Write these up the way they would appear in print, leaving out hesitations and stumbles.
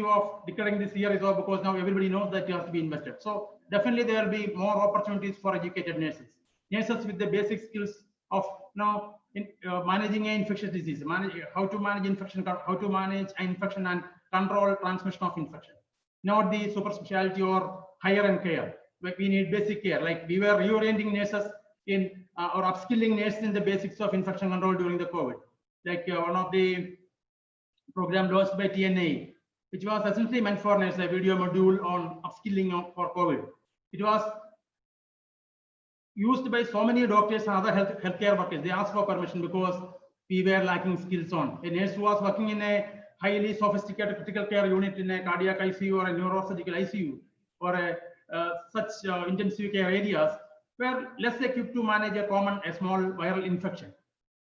of declaring this year is over because now everybody knows that it has to be invested. So definitely there will be more opportunities for educated nurses. Nurses with the basic skills of managing an infectious disease, how to manage infection, how to manage an infection and control transmission of infection. Not the super specialty or higher end care. We need basic care. Like we were reorienting nurses in or upskilling nurses in the basics of infection control during the COVID. Like one of the program launched by TNA, which was essentially meant for nurses, a video module on upskilling for COVID. It was used by so many doctors and other healthcare workers. They asked for permission because we were lacking skills on. A nurse who was working in a highly sophisticated critical care unit in a cardiac ICU or a neurosurgical ICU or such intensive care areas were less equipped to manage a small viral infection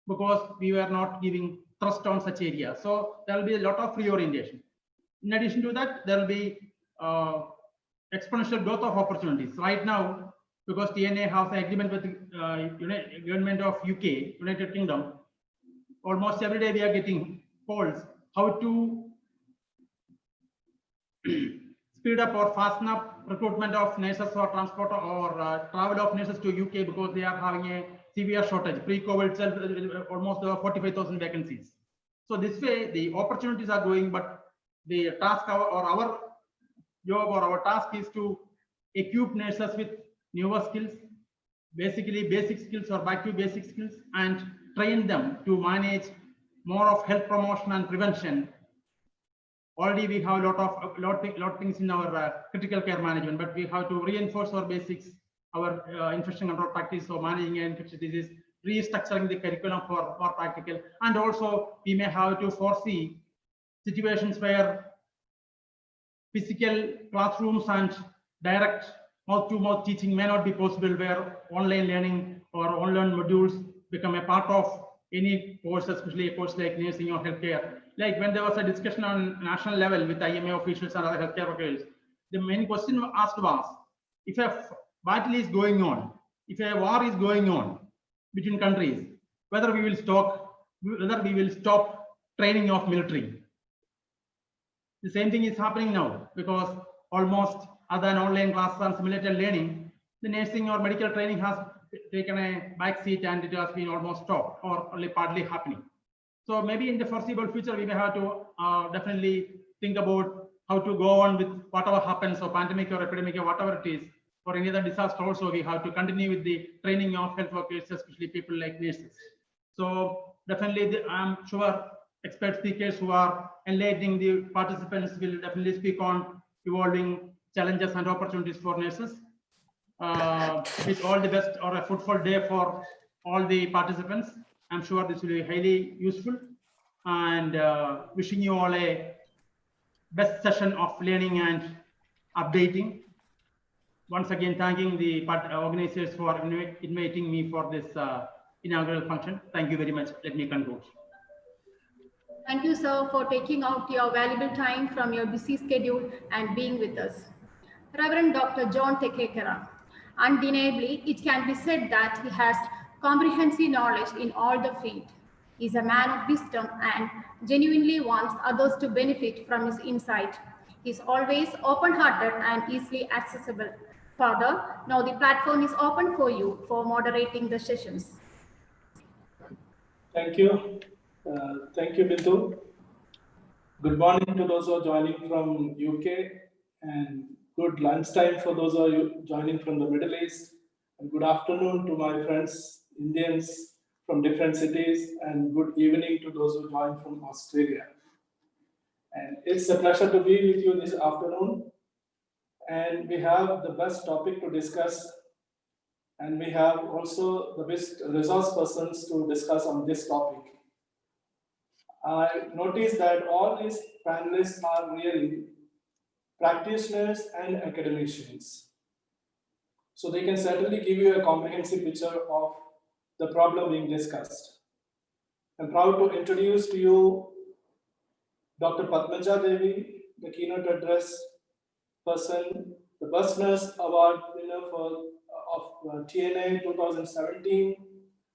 because we were not giving thrust on such areas. So there will be a lot of reorientation. In addition to that, there will be exponential growth of opportunities. Right now, because TNA has an agreement with the government of UK, United Kingdom, almost every day we are getting calls how to speed up or fasten up recruitment of nurses or transport or travel of nurses to UK because they are having a severe shortage. Pre-COVID itself, almost 45,000 vacancies. So this way, the opportunities are going, but the task or our job or our task is to equip nurses with newer skills, basically basic skills or back to basic skills, and train them to manage more of health promotion and prevention. Already we have a lot of things in our critical care management, but we have to reinforce our basics, our infection control practice or managing infectious disease, restructuring the curriculum for more practical, and also we may have to foresee situations where physical classrooms and direct mouth-to-mouth teaching may not be possible, where online learning or online modules become a part of any course, especially a course like nursing or healthcare. Like when there was a discussion on national level with IMA officials and other healthcare workers, the main question asked was, if a battle is going on, if a war is going on between countries, whether we will stop training of military. The same thing is happening now because almost other than online classes and simulated learning, the nursing or medical training has taken a back seat and it has been almost stopped or only partly happening. So maybe in the foreseeable future, we may have to definitely think about how to go on with whatever happens, or pandemic or epidemic or whatever it is, or any other disaster also, we have to continue with the training of health workers, especially people like nurses. So definitely, I'm sure expert speakers who are enlightening the participants will definitely speak on evolving challenges and opportunities for nurses. With all the best or a fruitful day for all the participants. I'm sure this will be highly useful, and wishing you all a best session of learning and updating. Once again, thanking the organizers for inviting me for this inaugural function. Thank you very much. Let me conclude. Thank you, sir, for taking out your valuable time from your busy schedule and being with us. Reverend Dr. John Tekekera. Undeniably, it can be said that he has comprehensive knowledge in all the field. He is a man of wisdom and genuinely wants others to benefit from his insight. He is always open-hearted and easily accessible. Father, now the platform is open for you for moderating the sessions. Thank you. Thank you, Bindu. Good morning to those who are joining from UK, and good lunchtime for those who are joining from the Middle East, and good afternoon to my friends, Indians from different cities, and good evening to those who join from Australia. And it's a pleasure to be with you this afternoon, and we have the best topic to discuss, and we have also the best resource persons to discuss on this topic. I noticed that all these panelists are really practitioners and academicians. So they can certainly give you a comprehensive picture of the problem being discussed. I'm proud to introduce to you Dr. Padmaja Devi, the keynote address person, the Best Nurse Award winner of TNA 2017,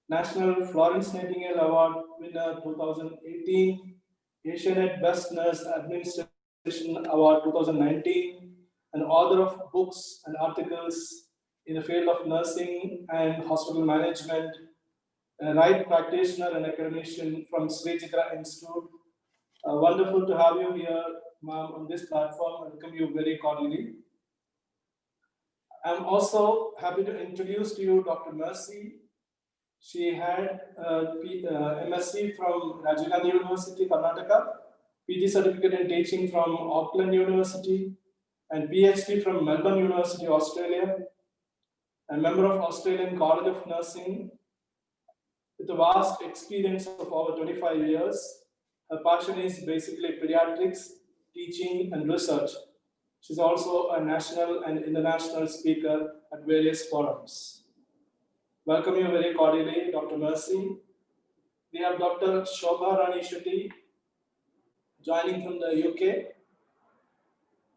National Florence Nightingale Award winner 2018, Asianet Best Nurse Administrator Award 2019, an author of books and articles in the field of nursing and hospital management, a right practitioner and academician from Sri Chitra Institute. Wonderful to have you here, ma'am, on this platform. Welcome you very cordially. I'm also happy to introduce to you Dr. Mercy. She had MSc from Rajiv Gandhi University, Karnataka, PG certificate in teaching from Auckland University, and PhD from Melbourne University, Australia, a member of Australian College of Nursing with a vast experience of over 25 years. Her passion is basically pediatrics, teaching, and research. She's also a national and international speaker at various forums. Welcome you very cordially, Dr. Mercy. We have Dr. Shobha Rani Shetty joining from the UK.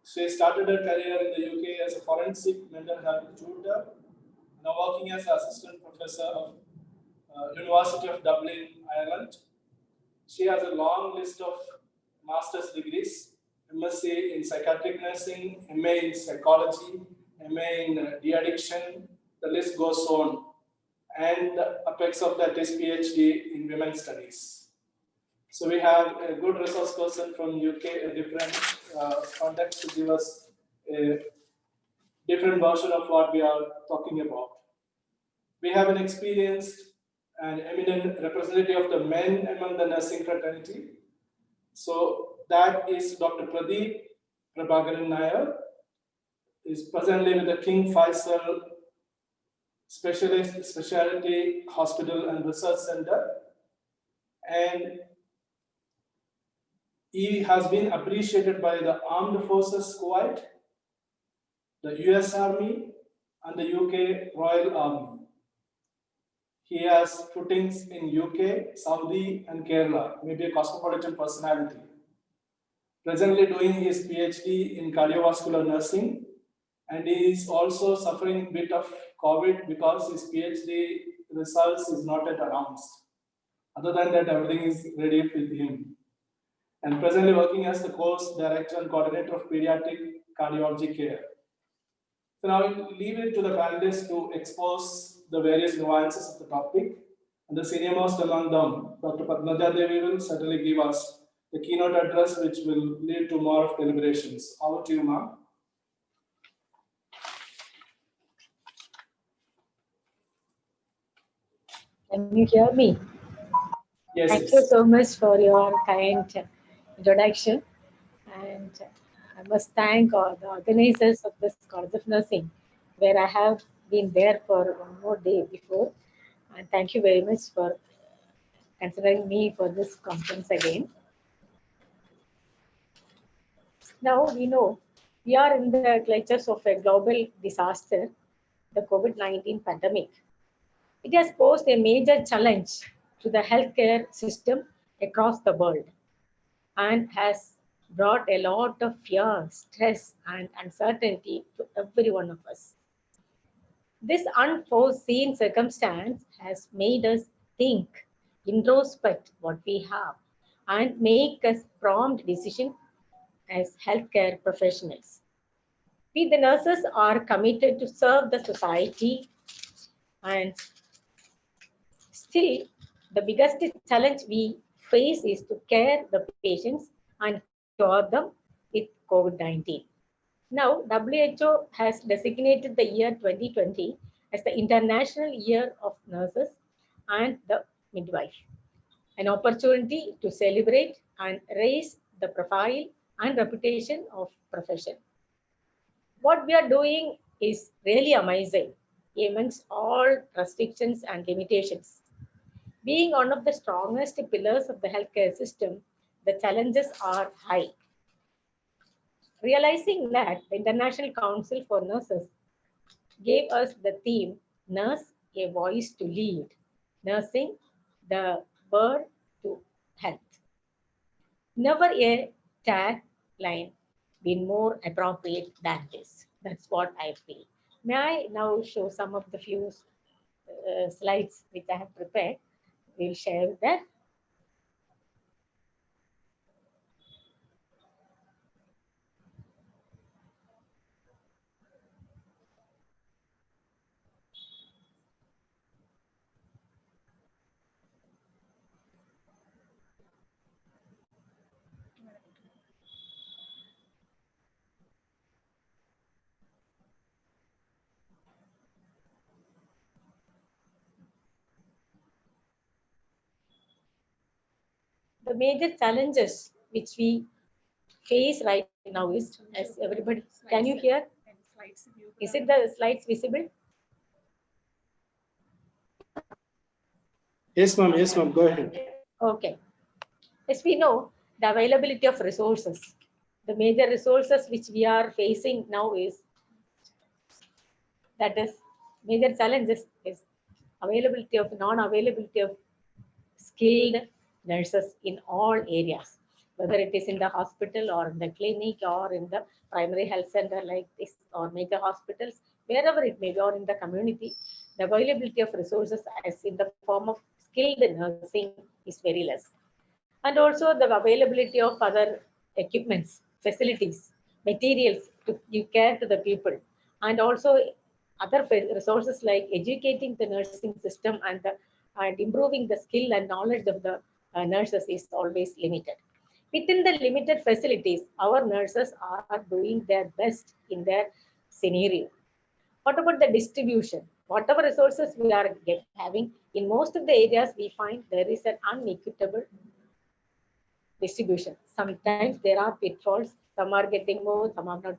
She started her career in the UK as a forensic mental health tutor, now working as assistant professor of University of Dublin, Ireland. She has a long list of master's degrees, MSc in psychiatric nursing, MA in psychology, MA in de-addiction, the list goes on. And the apex of that is PhD in women's studies. So we have a good resource person from UK, a different context to give us a different version of what we are talking about. We have an experienced and eminent representative of the men among the nursing fraternity. So that is Dr. Pradeep Prabhakaran Nair, is presently with the King Faisal Specialty Hospital and Research Center. And he has been appreciated by the Armed Forces Kuwait, the US Army, and the UK Royal Army. He has footings in UK, Saudi, and Kerala, maybe a cosmopolitan personality. Presently doing his PhD in cardiovascular nursing, and he is also suffering a bit of COVID because his PhD results is not yet announced. Other than that, everything is ready with him. And presently working as the course director and coordinator of pediatric cardiology care. So now I'll leave it to the panelists to expose the various nuances of the topic. And the senior most among them, Dr. Padmaja Devi, will certainly give us the keynote address, which will lead to more of deliberations. Over to you, ma'am. Can you hear me? Yes. Thank you so much for your kind introduction. And I must thank all the organizers of this College of Nursing, where I have been there for one more day before. And thank you very much for considering me for this conference again. Now we know we are in the clutches of a global disaster, the COVID-19 pandemic. It has posed a major challenge to the healthcare system across the world and has brought a lot of fear, stress, and uncertainty to every one of us. This unforeseen circumstance has made us think, introspect what we have, and make us prompt decision as healthcare professionals. We, the nurses, are committed to serve the society, and still the biggest challenge we face is to care the patients and cure them with COVID-19. Now, WHO has designated the year 2020 as the International Year of Nurses and the Midwife, an opportunity to celebrate and raise the profile and reputation of profession. What we are doing is really amazing amongst all restrictions and limitations. Being one of the strongest pillars of the healthcare system, the challenges are high. Realizing that, the International Council for Nurses gave us the theme, Nurse, a Voice to Lead, Nursing, the Word to Health. Never a tagline been more appropriate than this. That's what I feel. May I now show some of the few slides which I have prepared? We'll share that. The major challenges which we face right now is, as everybody, can you hear? Is it the slides visible? Yes, ma'am. Yes, ma'am. Go ahead. Okay. As we know, the availability of resources, the major resources which we are facing now is, that is, major challenges is availability of, non-availability of skilled nurses in all areas, whether it is in the hospital or in the clinic or in the primary health center like this or major hospitals, wherever it may be, or in the community, the availability of resources as in the form of skilled nursing is very less. And also the availability of other equipments, facilities, materials to give care to the people, and also other resources like educating the nursing system and improving the skill and knowledge of the nurses is always limited. Within the limited facilities, our nurses are doing their best in their scenario. What about the distribution? Whatever resources we are having, in most of the areas, we find there is an unequitable distribution. Sometimes there are pitfalls. Some are getting more, some are not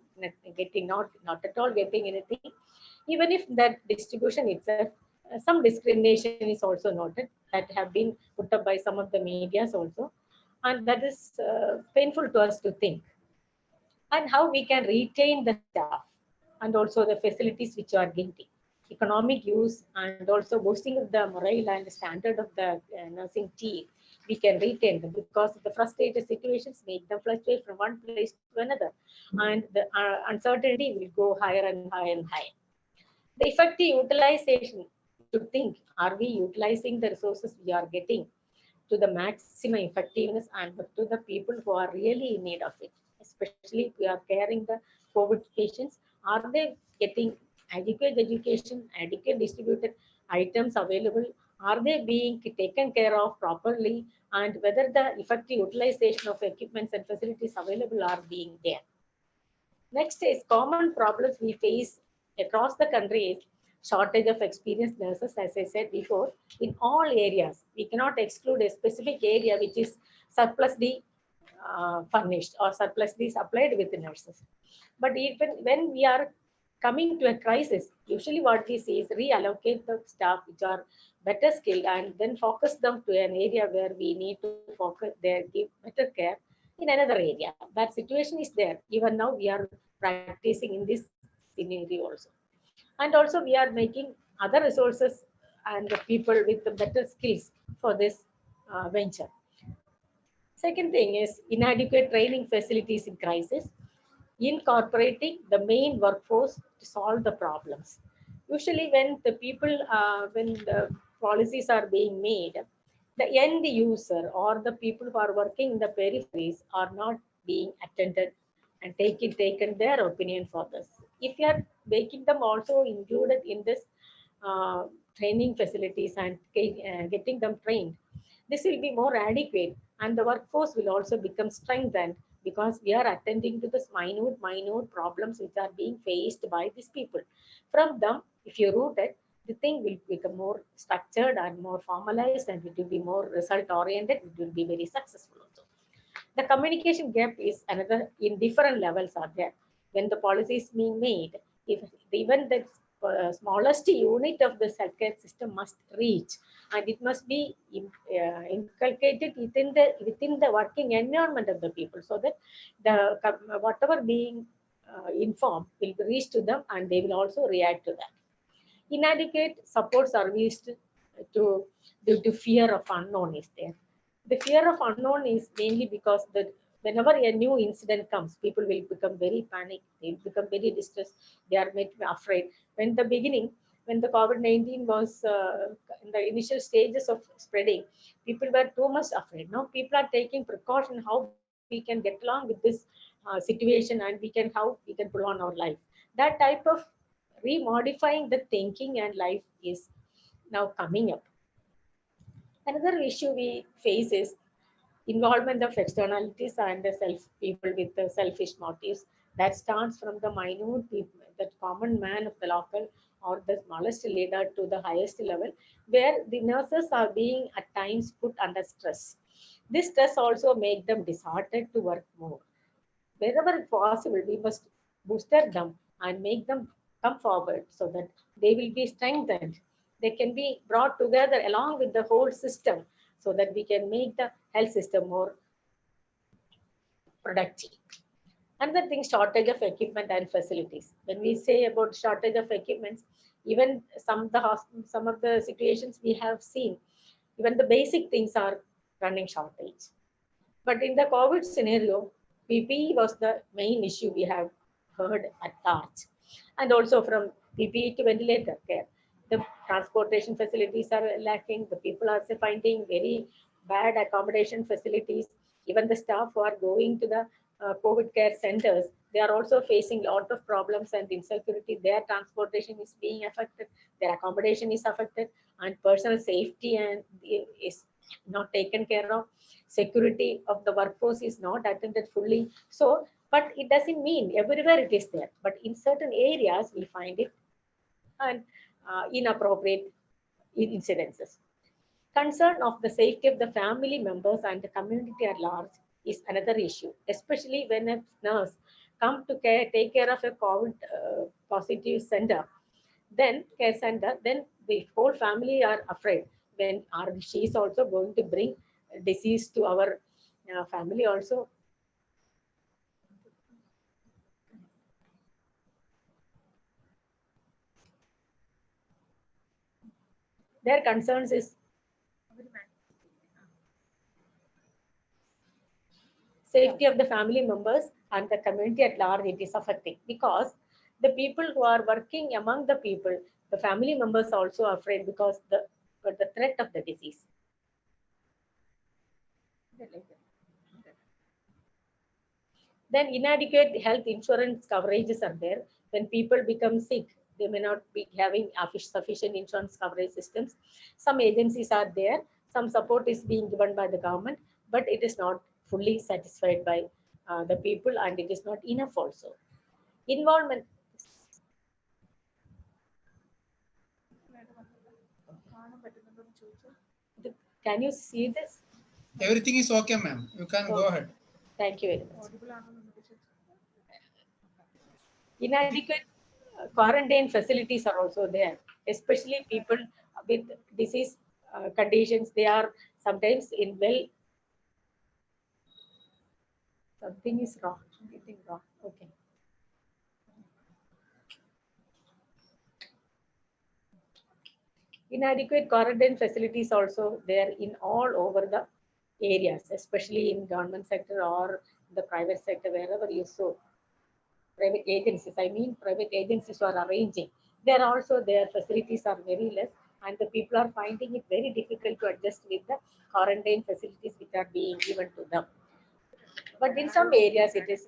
getting, not at all getting anything. Even if that distribution itself, some discrimination is also noted that have been put up by some of the medias also, and that is painful to us to think. And how we can retain the staff and also the facilities which are getting economic use and also boosting of the morale and standard of the nursing team, we can retain them, because the frustrated situations make them fluctuate from one place to another, and the uncertainty will go higher and higher and higher. The effective utilization, we should think, are we utilizing the resources we are getting to the maximum effectiveness and to the people who are really in need of it? Especially if we are caring the COVID patients, are they getting adequate education, adequate distributed items available? Are they being taken care of properly? And whether the effective utilization of equipments and facilities available are being there. Next is common problems we face across the country is shortage of experienced nurses, as I said before, in all areas. We cannot exclude a specific area which is surplusly furnished or surplusly supplied with the nurses. But even when we are coming to a crisis, usually what we see is reallocate the staff which are better skilled and then focus them to an area where we need to focus there, give better care in another area. That situation is there. Even now we are practicing in this scenario also. And also we are making other resources and the people with the better skills for this venture. Second thing is inadequate training facilities in crisis, incorporating the main workforce to solve the problems. Usually when the people, when the policies are being made, the end user or the people who are working in the peripheries are not being attended and taken their opinion for this. If you are making them also included in this uh, training facilities and getting them trained, this will be more adequate and the workforce will also become strengthened, because we are attending to this minute problems which are being faced by these people. From them, if you root it, the thing will become more structured and more formalized, and it will be more result oriented. It will be very successful also. The communication gap is another, in different levels are there. When the policy is being made, if even the smallest unit of the healthcare system must reach, and it must be inculcated within the working environment of the people, so that the whatever being informed will reach to them and they will also react to that. Inadequate support service to due to fear of unknown is there. The fear of unknown is mainly because that whenever a new incident comes, people will become very panicked, they will become very distressed, they are made afraid. When the beginning, when the COVID-19 was in the initial stages of spreading, people were too much afraid. Now people are taking precaution how we can get along with this situation, and we can pull on our life. That type of remodifying the thinking and life is now coming up. Another issue we face is involvement of externalities and the people with the selfish motives that starts from the minute people, that common man of the local or the smallest leader to the highest level, where the nurses are being at times put under stress. This stress also make them disheartened to work more. Wherever possible, we must booster them and make them come forward so that they will be strengthened. They can be brought together along with the whole system so that we can make the health system more productive. Another thing, shortage of equipment and facilities. When we say about shortage of equipments, even some of the situations we have seen, even the basic things are running shortage. But in the COVID scenario, PPE was the main issue we have heard at large. And also from PPE to ventilator care. The transportation facilities are lacking. The people are finding very bad accommodation facilities. Even the staff who are going to the COVID care centers, they are also facing a lot of problems and insecurity. Their transportation is being affected, their accommodation is affected, and personal safety and is not taken care of. Security of the workforce is not attended fully. So, but it doesn't mean everywhere it is there. But in certain areas, we find it and inappropriate incidences. Concern of the safety of the family members and the community at large is another issue, especially when a nurse come to take care of a COVID positive center, then care center, then the whole family are afraid when she is also going to bring disease to our family also. Their concerns is safety of the family members and the community at large. It is affecting because the people who are working among the people, the family members also are afraid because the threat of the disease. Then inadequate health insurance coverages are there. When people become sick, they may not be having sufficient insurance coverage systems. Some agencies are there, some support is being given by the government, but it is not fully satisfied by the people, and it is not enough also. Involvement. Can you see this? Everything is okay, ma'am. You can go ahead. Thank you very much. Inadequate quarantine facilities are also there, especially people with disease conditions. They are sometimes in something is wrong. Something wrong. Okay. Inadequate quarantine facilities also there in all over the areas, especially in government sector or the private sector, wherever you saw. Private agencies, I mean private agencies who are arranging. There also their facilities are very less, and the people are finding it very difficult to adjust with the quarantine facilities which are being given to them. But in some areas it is.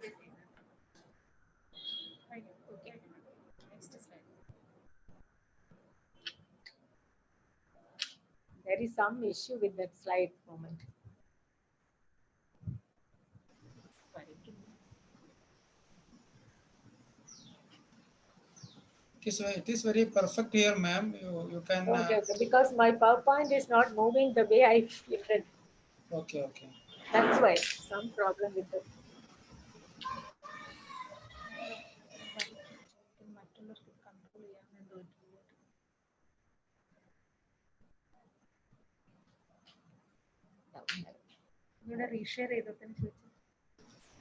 Okay. There is some issue with that slide moment. It is very perfect here, ma'am. You can. Okay, because my PowerPoint is not moving the way I feel it. Okay, okay. That's why some problem with the.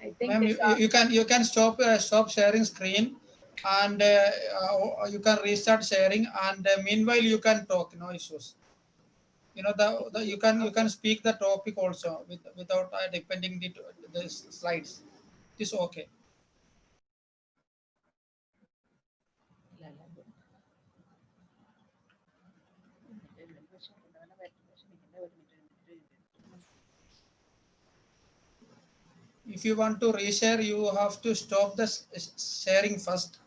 I think Ma'am, you can stop sharing screen, and you can restart sharing, and meanwhile you can talk. No issues. You know you can speak the topic also without depending the slides. It is okay. If you want to reshare, you have to stop the sharing first,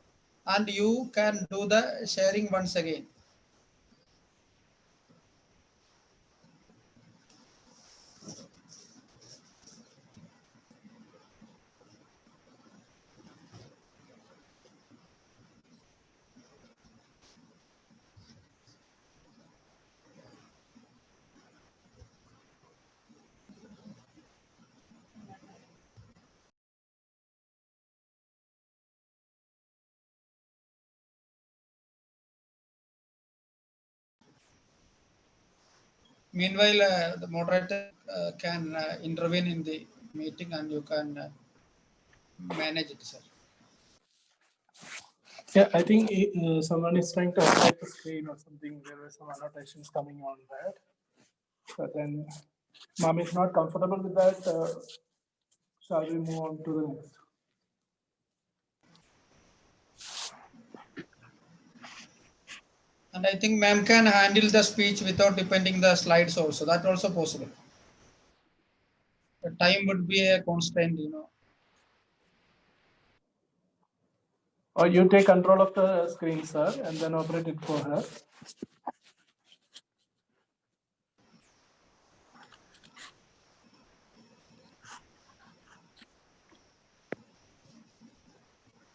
and you can do the sharing once again. Meanwhile, the moderator can intervene in the meeting and you can manage it, sir. Yeah, I think someone is trying to hide the screen or something. There were some annotations coming on that. But then, ma'am is not comfortable with that. Shall we move on to the next? And I think ma'am can handle the speech without depending the slides also. That also possible. The time would be a constraint, you know. Or you take control of the screen, sir, and then operate it for her.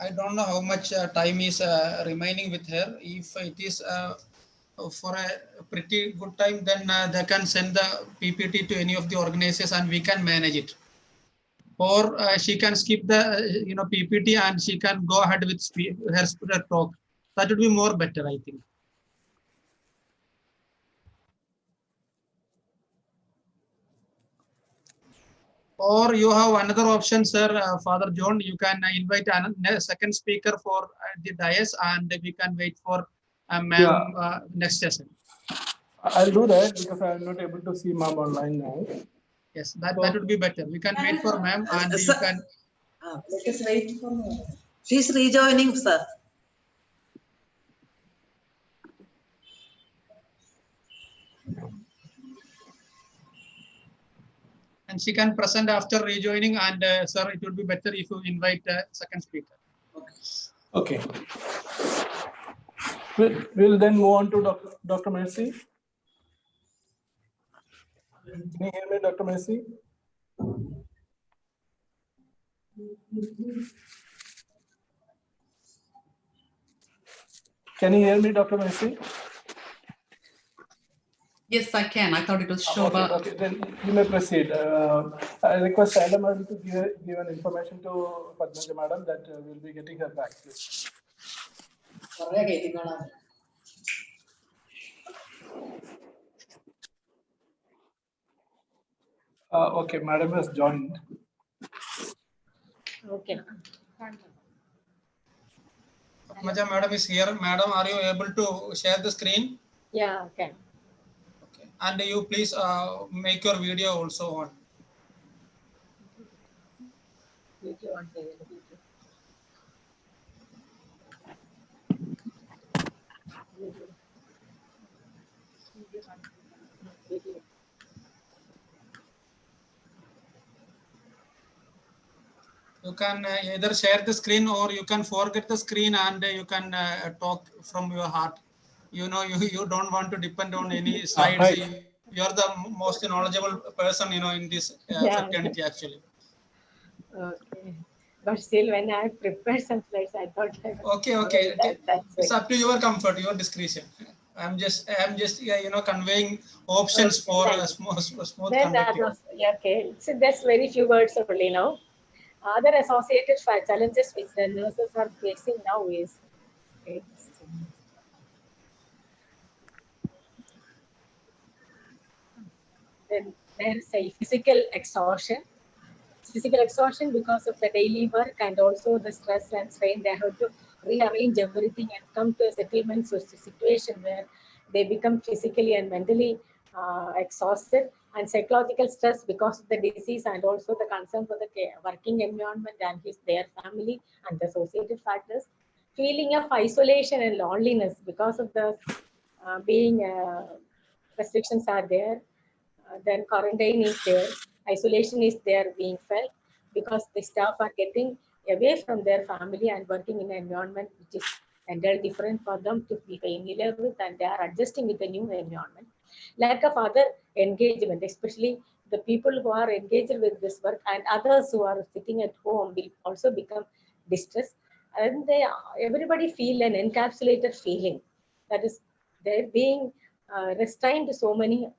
I don't know how much time is remaining with her. If it is for a pretty good time, then they can send the PPT to any of the organizers and we can manage it. Or she can skip the PPT and she can go ahead with her talk. That would be more better, I think. Or you have another option, sir, Father John. You can invite a second speaker for the dais, and we can wait for ma'am next session. I'll do that because I'm not able to see ma'am online now. Yes, that would be better. We can wait for ma'am, and you can. Let us wait for ma'am. She's rejoining, sir. And she can present after rejoining, and sir, it would be better if you invite a second speaker. Okay. We'll then move on to Dr. Mercy. Can you hear me, Dr. Mercy? Can you hear me, Dr. Mercy? Yes, I can. I thought it was Shobha. Okay, then you may proceed. I request Adam to give an information to Padmaja madam that we'll be getting her back. Please. Okay, madam has joined. Okay. Padmaja madam is here. Madam, are you able to share the screen? Yeah, okay. Okay. And you please make your video also on. Video on here. Video. You can either share the screen or you can forget the screen and you can talk from your heart. You know, you don't want to depend on any slides. Right. You are the most knowledgeable person, in this fraternity actually. Okay. But still, when I prepared some slides, I thought. Okay. That's It's it. up to your comfort, your discretion. I'm just conveying options for smooth conducting. Okay. So that's very few words only now. Other associated challenges which the nurses are facing now is then there's a physical exhaustion because of the daily work and also the stress and strain. They have to rearrange everything and come to a settlement situation where they become physically and mentally exhausted, and psychological stress because of the disease and also the concern for the working environment and their family and the associated factors. Feeling of isolation and loneliness because of the being restrictions are there. Then quarantine is there, isolation is there being felt because the staff are getting away from their family and working in an environment which is entirely different for them to be familiar with, and they are adjusting with the new environment. Lack of other engagement, especially the people who are engaged with this work and others who are sitting at home will also become distressed, and everybody feel an encapsulated feeling that is they're being restrained to so many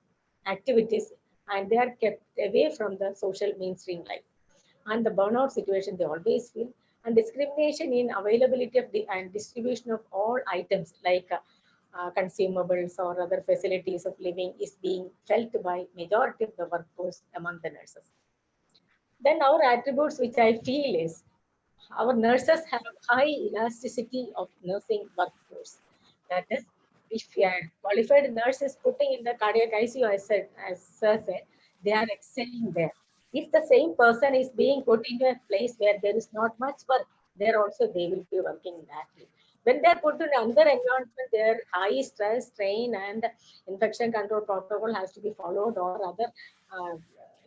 activities and they are kept away from the social mainstream life. And the burnout situation they always feel, and discrimination in availability of and distribution of all items like consumables or other facilities of living is being felt by majority of the workforce among the nurses. Then our attributes, which I feel is our nurses have high elasticity of nursing workforce. That is, if a qualified nurse is putting in the cardiac ICU, as Sir said, they are excelling there. If the same person is being put into a place where there is not much work, there also they will be working badly. When they are put in another environment, their high stress, strain, and infection control protocol has to be followed, or other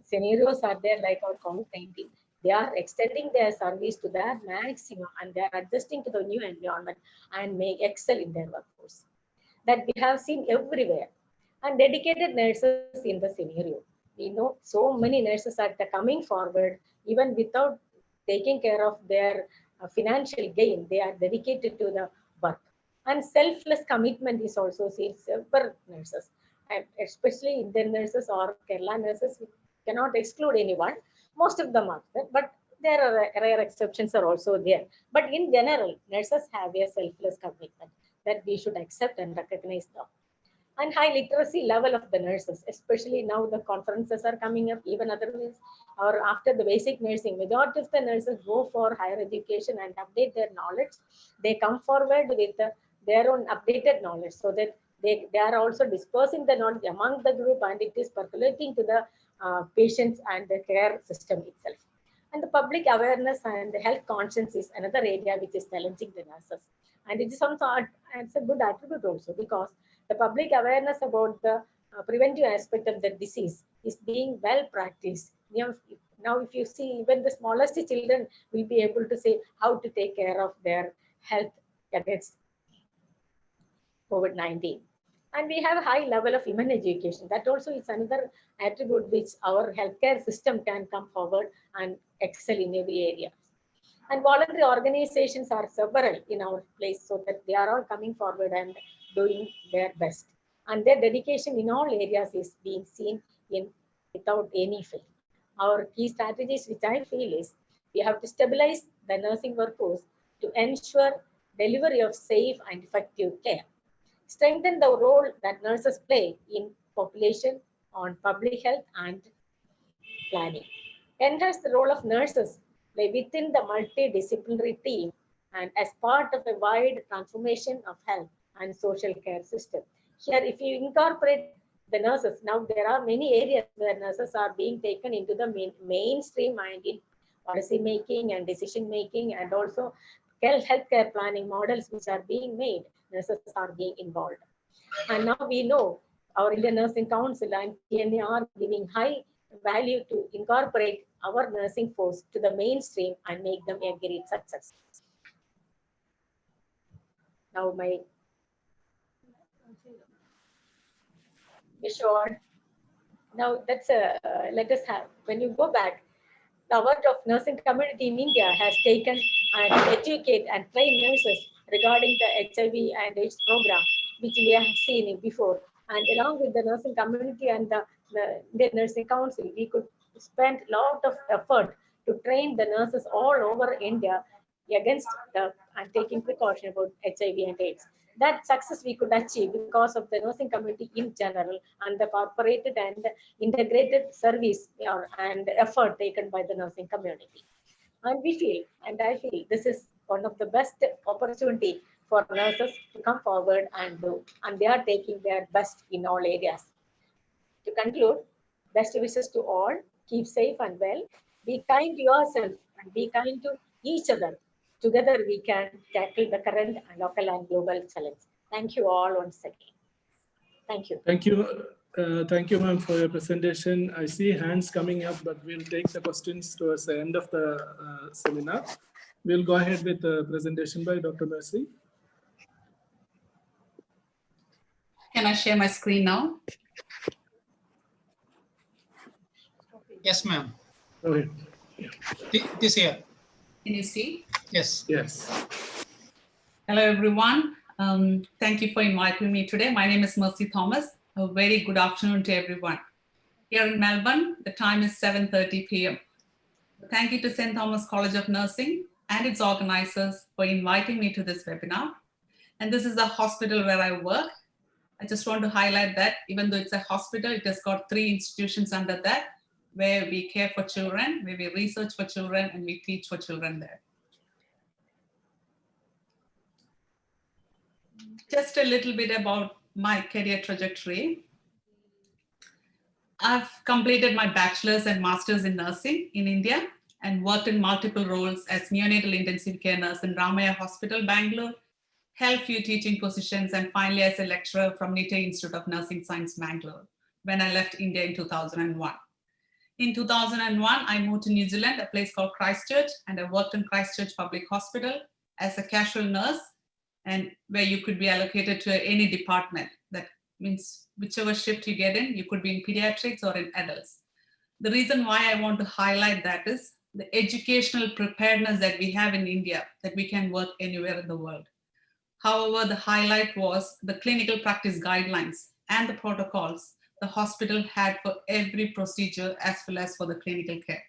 scenarios are there like our COVID-19. They are extending their service to their maximum and they are adjusting to the new environment and may excel in their workforce. That we have seen everywhere. And dedicated nurses in the scenario. We know so many nurses are coming forward even without taking care of their financial gain. They are dedicated to the work. And selfless commitment is also seen several nurses, and especially Indian nurses or Kerala nurses. We cannot exclude anyone. Most of them are there, but there are rare exceptions are also there. But in general, nurses have a selfless commitment that we should accept and recognize them. And high literacy level of the nurses, especially now the conferences are coming up, even otherwise, or after the basic nursing, majority of the nurses go for higher education and update their knowledge. They come forward with their own updated knowledge so that they are also dispersing the knowledge among the group and it is percolating to the patients and the care system itself. And the public awareness and the health conscience is another area which is challenging the nurses. And it is also, it's a good attribute also because the public awareness about the preventive aspect of the disease is being well practiced. Now, if you see, even the smallest children will be able to say how to take care of their health against COVID-19. And we have a high level of human education. That also is another attribute which our healthcare system can come forward and excel in every area. And voluntary organizations are several in our place so that they are all coming forward and doing their best. And their dedication in all areas is being seen in without any fail. Our key strategies, which I feel is, we have to stabilize the nursing workforce to ensure delivery of safe and effective care. Strengthen the role that nurses play in population on public health and planning. Enhance the role of nurses within the multidisciplinary team and as part of a wide transformation of health and social care system. Here, if you incorporate the nurses, now there are many areas where nurses are being taken into the mainstream and in policy making and decision making and also healthcare planning models which are being made, nurses are being involved. And now we know our Indian Nursing Council and TNA are giving high value to incorporate our nursing force to the mainstream and make them a great success. Now my short. Now that's let us have, when you go back, the work of nursing community in India has taken and educate and train nurses regarding the HIV and AIDS program, which we have seen before. And along with the nursing community and the Nursing Council, we could spend a lot of effort to train the nurses all over India against and taking precaution about HIV and AIDS. That success we could achieve because of the nursing community in general and the corporated and integrated service and effort taken by the nursing community. And we feel, and I feel, this is one of the best opportunity for nurses to come forward and do, and they are taking their best in all areas. To conclude, best wishes to all, keep safe and well, be kind to yourself and be kind to each other. Together we can tackle the current local and global challenge. Thank you all once again. Thank you. Thank you, ma'am, for your presentation. I see hands coming up, but we'll take the questions towards the end of the seminar. We'll go ahead with the presentation by Dr. Mercy. Can I share my screen now? Yes, ma'am. Go ahead. This here. Can you see? Yes. Yes. Hello, everyone. Thank you for inviting me today. My name is Mercy Thomas. A very good afternoon to everyone. Here in Melbourne, the time is 7:30 p.m. Thank you to St. Thomas College of Nursing and its organizers for inviting me to this webinar. And this is the hospital where I work, I just want to highlight that even though it's a hospital, it has got 3 institutions under that, where we care for children, where we research for children, and we teach for children there. Just a little bit about my career trajectory. I've completed my bachelor's and master's in nursing in India and worked in multiple roles as neonatal intensive care nurse in Ramaya Hospital, Bangalore, held few teaching positions, and finally as a lecturer from Nittai Institute of Nursing Science, Bangalore, when I left India in 2001. In 2001, I moved to New Zealand, a place called Christchurch, and I worked in Christchurch Public Hospital as a casual nurse, and where you could be allocated to any department. That means whichever shift you get in, you could be in pediatrics or in adults. The reason why I want to highlight that is the educational preparedness that we have in India, that we can work anywhere in the world. However, the highlight was the clinical practice guidelines and the protocols the hospital had for every procedure as well as for the clinical care.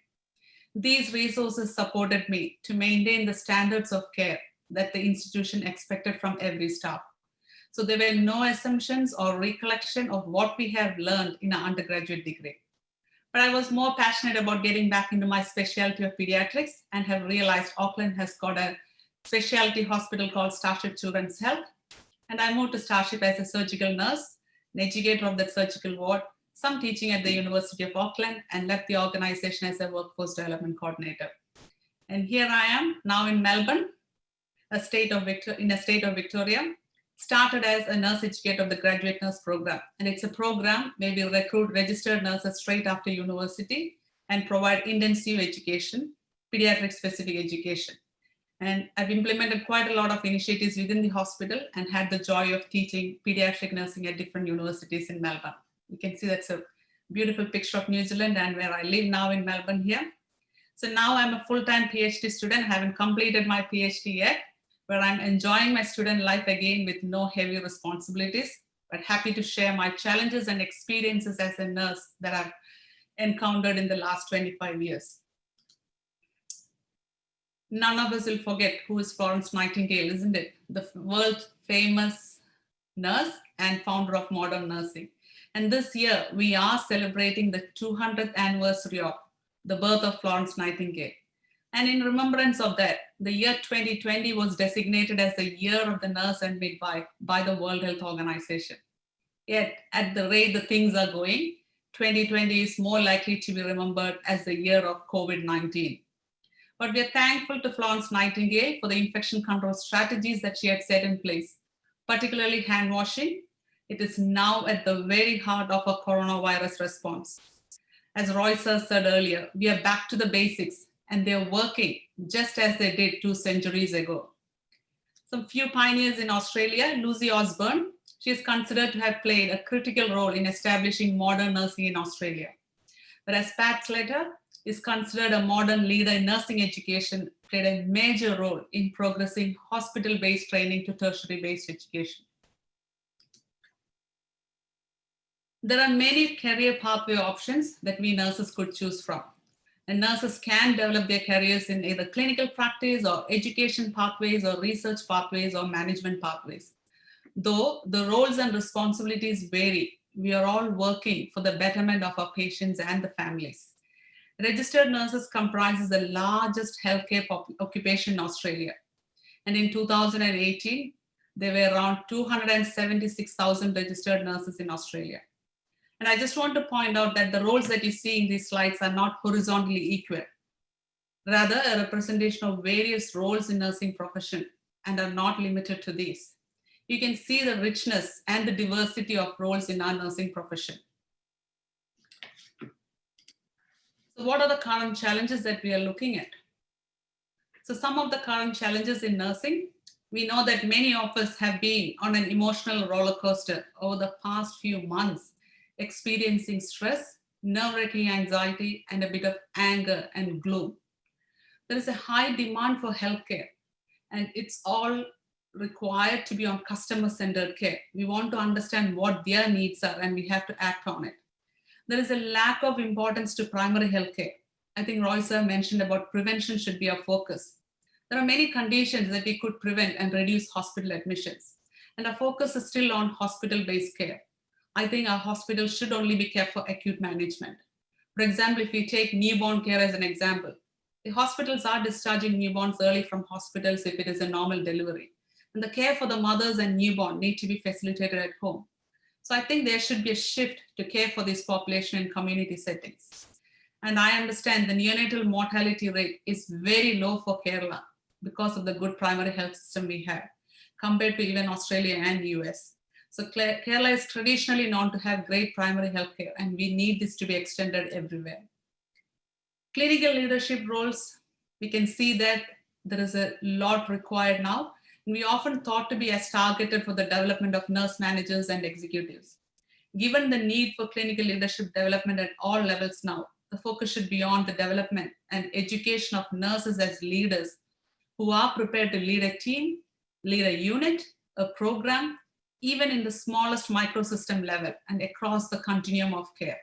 These resources supported me to maintain the standards of care that the institution expected from every staff. So there were no assumptions or recollection of what we have learned in our undergraduate degree. But I was more passionate about getting back into my specialty of pediatrics and have realized Auckland has got a specialty hospital called Starship Children's Health. And I moved to Starship as a surgical nurse, an educator of that surgical ward, some teaching at the University of Auckland, and left the organization as a workforce development coordinator. And here I am now in Melbourne, in a state of Victoria. Started as a nurse educator of the graduate nurse program. And it's a program where we recruit registered nurses straight after university and provide intensive education, pediatric specific education. And I've implemented quite a lot of initiatives within the hospital and had the joy of teaching pediatric nursing at different universities in Melbourne. You can see that's a beautiful picture of New Zealand and where I live now in Melbourne here. So now I'm a full-time PhD student, haven't completed my PhD yet, where I'm enjoying my student life again with no heavy responsibilities, but happy to share my challenges and experiences as a nurse that I've encountered in the last 25 years. None of us will forget who is Florence Nightingale, isn't it? The world famous nurse and founder of modern nursing. And this year we are celebrating the 200th anniversary of the birth of Florence Nightingale. And in remembrance of that, the year 2020 was designated as the year of the nurse and midwife by the World Health Organization. Yet at the rate the things are going, 2020 is more likely to be remembered as the year of COVID-19. But we are thankful to Florence Nightingale for the infection control strategies that she had set in place, particularly hand washing. It is now at the very heart of our coronavirus response. As Roy sir said earlier, we are back to the basics and they're working just as they did 2 centuries ago. Some few pioneers in Australia, Lucy Osborne, she is considered to have played a critical role in establishing modern nursing in Australia. Whereas Pat Slater is considered a modern leader in nursing education, played a major role in progressing hospital-based training to tertiary-based education. There are many career pathway options that we nurses could choose from. And nurses can develop their careers in either clinical practice or education pathways or research pathways or management pathways. Though the roles and responsibilities vary, we are all working for the betterment of our patients and the families. Registered nurses comprises the largest healthcare occupation in Australia. And in 2018, there were around 276,000 registered nurses in Australia. And I just want to point out that the roles that you see in these slides are not horizontally equal. Rather, a representation of various roles in nursing profession and are not limited to these. You can see the richness and the diversity of roles in our nursing profession. So what are the current challenges that we are looking at? So some of the current challenges in nursing, we know that many of us have been on an emotional roller coaster over the past few months, experiencing stress, nerve-wracking anxiety, and a bit of anger and gloom. There is a high demand for healthcare, and it's all required to be on customer-centered care. We want to understand what their needs are, and we have to act on it. There is a lack of importance to primary healthcare. I think Roy sir mentioned about prevention should be our focus. There are many conditions that we could prevent and reduce hospital admissions. and our focus is still on hospital-based care. I think our hospitals should only be kept for acute management. For example, if we take newborn care as an example, the hospitals are discharging newborns early from hospitals if it is a normal delivery. And the care for the mothers and newborn need to be facilitated at home. So I think there should be a shift to care for this population in community settings. And I understand the neonatal mortality rate is very low for Kerala because of the good primary health system we have, compared to even Australia and US. So Kerala is traditionally known to have great primary health care, and we need this to be extended everywhere. Clinical leadership roles, we can see that there is a lot required now. And we often thought to be as targeted for the development of nurse managers and executives. Given the need for clinical leadership development at all levels now, the focus should be on the development and education of nurses as leaders who are prepared to lead a team, lead a unit, a program, even in the smallest microsystem level and across the continuum of care.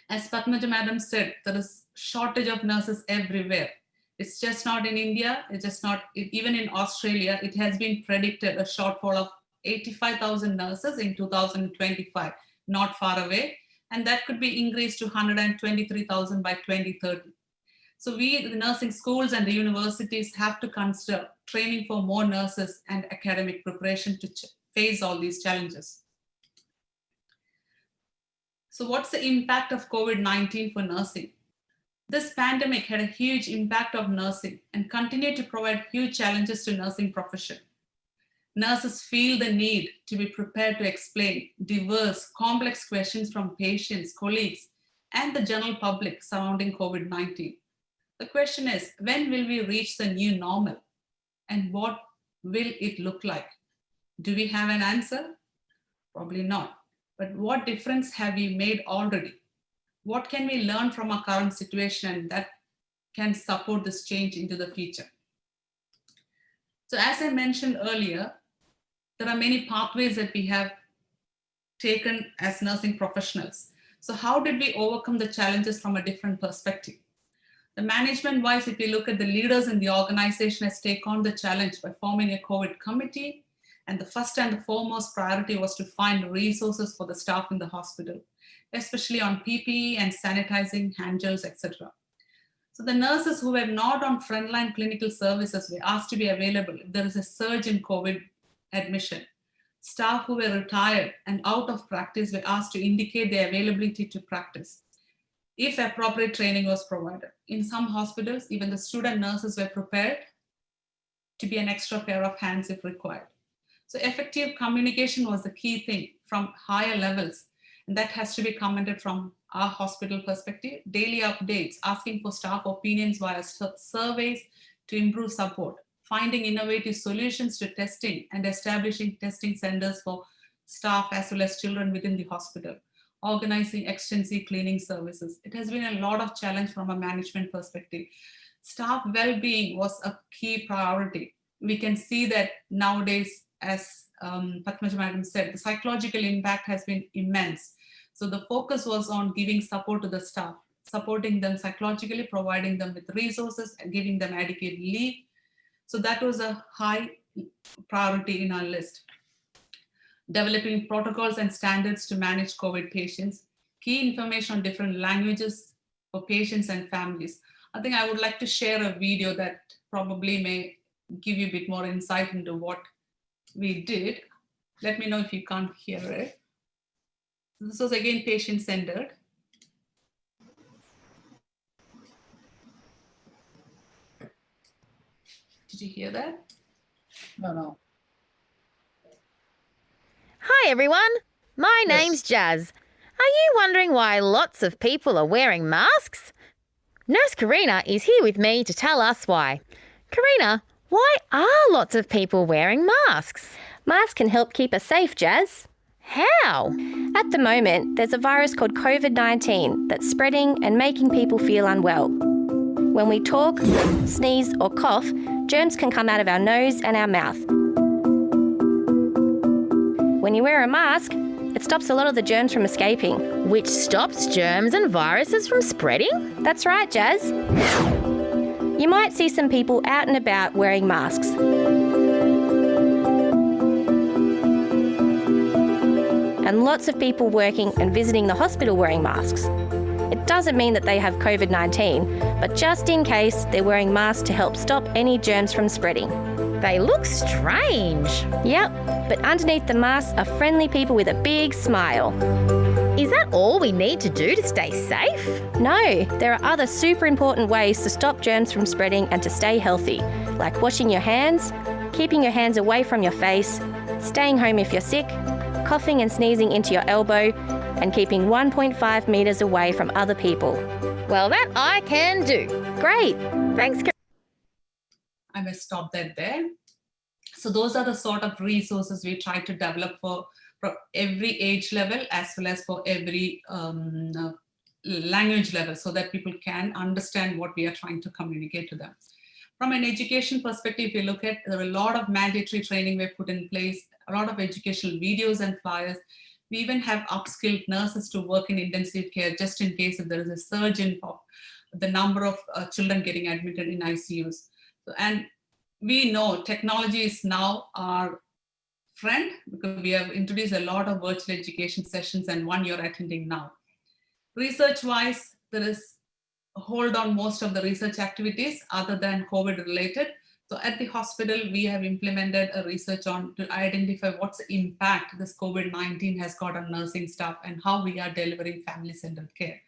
As Padmaja Madam said, there is shortage of nurses everywhere. It's just not in India, it's just not, even in Australia, it has been predicted a shortfall of 85,000 nurses in 2025, not far away, and that could be increased to 123,000 by 2030. So we, the nursing schools and the universities, have to consider training for more nurses and academic preparation to face all these challenges. So what's the impact of COVID-19 for nursing? This pandemic had a huge impact on nursing and continue to provide huge challenges to nursing profession. Nurses feel the need to be prepared to explain diverse, complex questions from patients, colleagues, and the general public surrounding COVID-19. The question is, when will we reach the new normal? And what will it look like? Do we have an answer? Probably not. But what difference have we made already? What can we learn from our current situation that can support this change into the future? So as I mentioned earlier, there are many pathways that we have taken as nursing professionals. So how did we overcome the challenges from a different perspective? The management-wise, if you look at the leaders in the organization, has taken on the challenge by forming a COVID committee. And the first and the foremost priority was to find resources for the staff in the hospital, especially on PPE and sanitizing, hand gels, etc. So the nurses who were not on frontline clinical services were asked to be available if there is a surge in COVID admission. Staff who were retired and out of practice were asked to indicate their availability to practice if appropriate training was provided. In some hospitals, even the student nurses were prepared to be an extra pair of hands if required. So effective communication was the key thing from higher levels, and that has to be commented from our hospital perspective. Daily updates, asking for staff opinions via surveys to improve support, finding innovative solutions to testing and establishing testing centers for staff as well as children within the hospital, organizing extensive cleaning services. It has been a lot of challenge from a management perspective. Staff well-being was a key priority. We can see that nowadays, as Padmaja Madam said, the psychological impact has been immense. So the focus was on giving support to the staff, supporting them psychologically, providing them with resources, and giving them adequate leave. So that was a high priority in our list. Developing protocols and standards to manage COVID patients, key information on different languages for patients and families. I think I would like to share a video that probably may give you a bit more insight into what we did. Let me know if you can't hear it. This was again patient-centered. Did you hear that? No. Hi everyone, my name's Jazz. Are you wondering why lots of people are wearing masks? Nurse Karina is here with me to tell us why. Karina, why are lots of people wearing masks? Masks can help keep us safe, Jazz. How? At the moment, there's a virus called COVID-19 that's spreading and making people feel unwell. When we talk, sneeze or cough, germs can come out of our nose and our mouth. When you wear a mask, it stops a lot of the germs from escaping. Which stops germs and viruses from spreading? That's right, Jazz. You might see some people out and about wearing masks. and lots of people working and visiting the hospital wearing masks. It doesn't mean that they have COVID-19, but just in case, they're wearing masks to help stop any germs from spreading. They look strange. Yep, but underneath the masks are friendly people with a big smile. Is that all we need to do to stay safe? No, there are other super important ways to stop germs from spreading and to stay healthy, like washing your hands, keeping your hands away from your face, staying home if you're sick, coughing and sneezing into your elbow, and keeping 1.5 metres away from other people. Well, that I can do. Great. Thanks, I will stop that there. So those are the sort of resources we try to develop for every age level as well as for every language level, so that people can understand what we are trying to communicate to them. From an education perspective, if you look at, there are a lot of mandatory training we've put in place, a lot of educational videos and flyers. We even have upskilled nurses to work in intensive care just in case if there is a surge in the number of children getting admitted in ICUs. And we know technology is now our friend, because we have introduced a lot of virtual education sessions, and one you're attending now. Research-wise, there is a hold on most of the research activities other than COVID related. So at the hospital, we have implemented a research on to identify what's the impact this COVID-19 has got on nursing staff and how we are delivering family-centered care.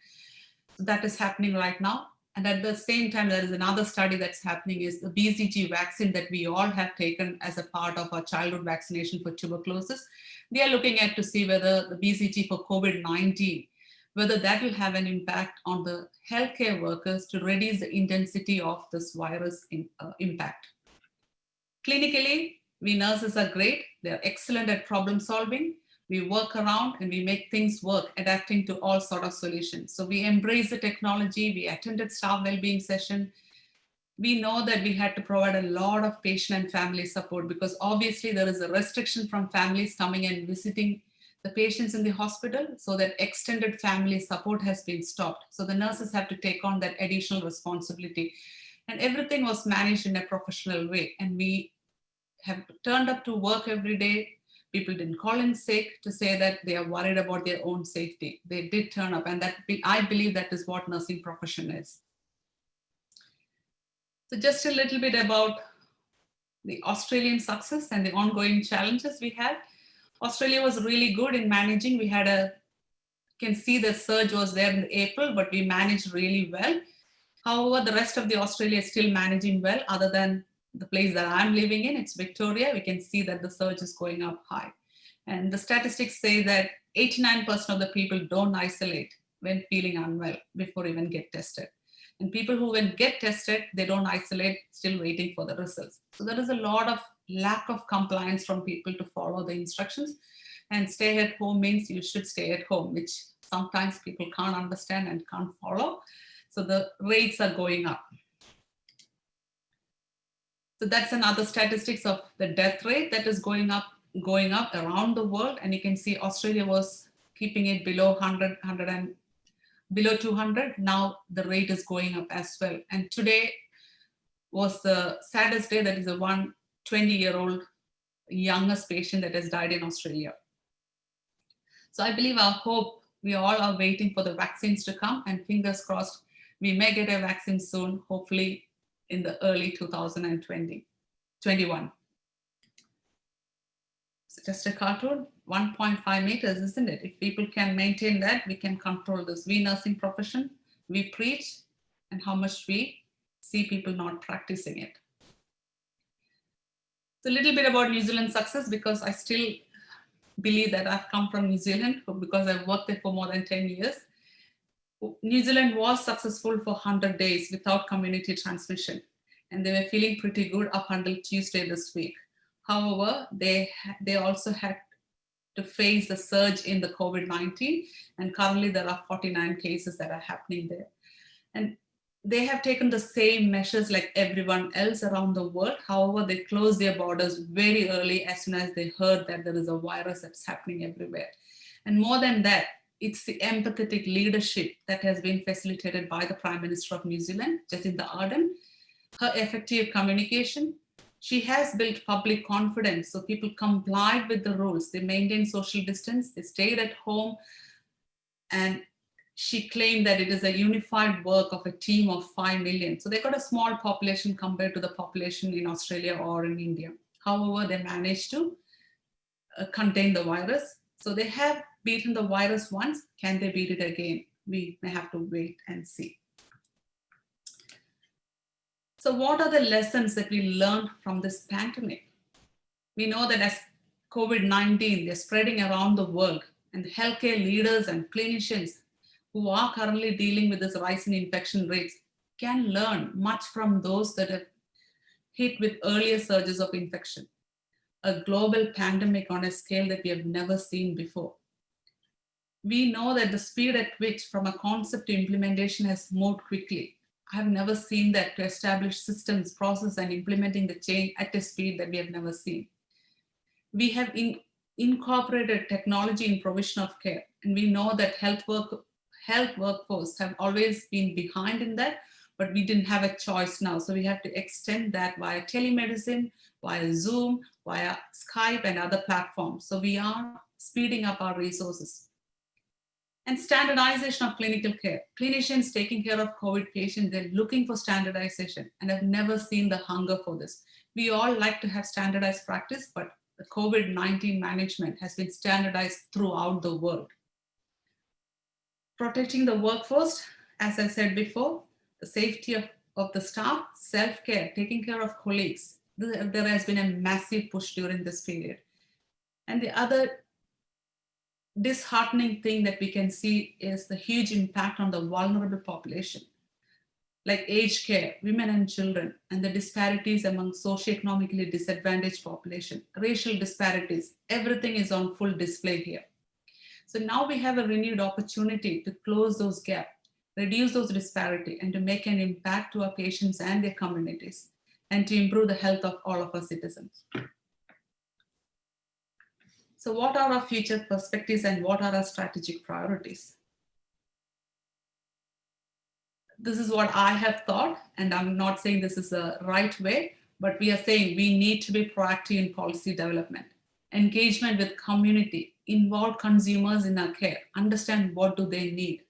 So that is happening right now. And at the same time, there is another study that's happening is the BCG vaccine that we all have taken as a part of our childhood vaccination for tuberculosis. They are looking at to see whether the BCG for COVID-19, whether that will have an impact on the healthcare workers to reduce the intensity of this virus impact. Clinically, we nurses are great. They're excellent at problem solving. We work around and we make things work, adapting to all sort of solutions. So we embrace the technology. We attended staff well-being session. We know that we had to provide a lot of patient and family support, because obviously there is a restriction from families coming and visiting the patients in the hospital, so that extended family support has been stopped. So the nurses have to take on that additional responsibility, and everything was managed in a professional way. And we have turned up to work every day. People didn't call in sick to say that they are worried about their own safety. They did turn up, and that I believe that is what nursing profession is. So just a little bit about the Australian success and the ongoing challenges we had. Australia was really good in managing. We had you can see the surge was there in April, but we managed really well. However, the rest of the Australia is still managing well, other than the place that I'm living in, it's Victoria. We can see that the surge is going up high. And the statistics say that 89% of the people don't isolate when feeling unwell before even get tested. And people who when get tested, they don't isolate, still waiting for the results. So there is a lot of lack of compliance from people to follow the instructions. And stay at home means you should stay at home, which sometimes people can't understand and can't follow. So the rates are going up. So that's another statistics of the death rate that is going up around the world. And you can see Australia was keeping it below 100, below 200. Now the rate is going up as well. And today was the saddest day. That is a 20-year-old youngest patient that has died in Australia. So I believe our hope, we all are waiting for the vaccines to come, and fingers crossed, we may get a vaccine soon, hopefully in the early 2021. So just a cartoon, 1.5 meters, isn't it? If people can maintain that, we can control this. We nursing profession, we preach, and how much we see people not practicing it. It's a little bit about New Zealand success, because I still believe that I've come from New Zealand because I've worked there for more than 10 years. New Zealand was successful for 100 days without community transmission, and they were feeling pretty good up until Tuesday this week. However, they also had to face the surge in the COVID-19, and currently there are 49 cases that are happening there. And they have taken the same measures like everyone else around the world. However, they closed their borders very early as soon as they heard that there is a virus that's happening everywhere. And more than that, it's the empathetic leadership that has been facilitated by the Prime Minister of New Zealand, Jacinda Ardern. Her effective communication. She has built public confidence, so people complied with the rules. They maintained social distance, they stayed at home, and she claimed that it is a unified work of a team of 5 million. So they got a small population compared to the population in Australia or in India. However, they managed to contain the virus. So they have beaten the virus once. Can they beat it again? We may have to wait and see. So what are the lessons that we learned from this pandemic? We know that as COVID-19, they're spreading around the world, and healthcare leaders and clinicians who are currently dealing with this rise in infection rates can learn much from those that have hit with earlier surges of infection. A global pandemic on a scale that we have never seen before. We know that the speed at which from a concept to implementation has moved quickly. I have never seen that, to establish systems, process, and implementing the change at a speed that we have never seen. We have incorporated technology in provision of care, and we know that health workforce have always been behind in that, but we didn't have a choice now. So we have to extend that via telemedicine, via Zoom, via Skype and other platforms. So we are speeding up our resources. And standardization of clinical care. Clinicians taking care of COVID patients, they're looking for standardization, and I've never seen the hunger for this. We all like to have standardized practice, but the COVID-19 management has been standardized throughout the world. Protecting the workforce, as I said before, the safety of the staff, self-care, taking care of colleagues. There has been a massive push during this period. And the other disheartening thing that we can see is the huge impact on the vulnerable population, like aged care, women and children, and the disparities among socioeconomically disadvantaged population, racial disparities, everything is on full display here. So now we have a renewed opportunity to close those gaps, reduce those disparities, and to make an impact to our patients and their communities, and to improve the health of all of our citizens. So what are our future perspectives and what are our strategic priorities? This is what I have thought, and I'm not saying this is the right way, but we are saying we need to be proactive in policy development, engagement with community, involve consumers in our care, understand what do they need,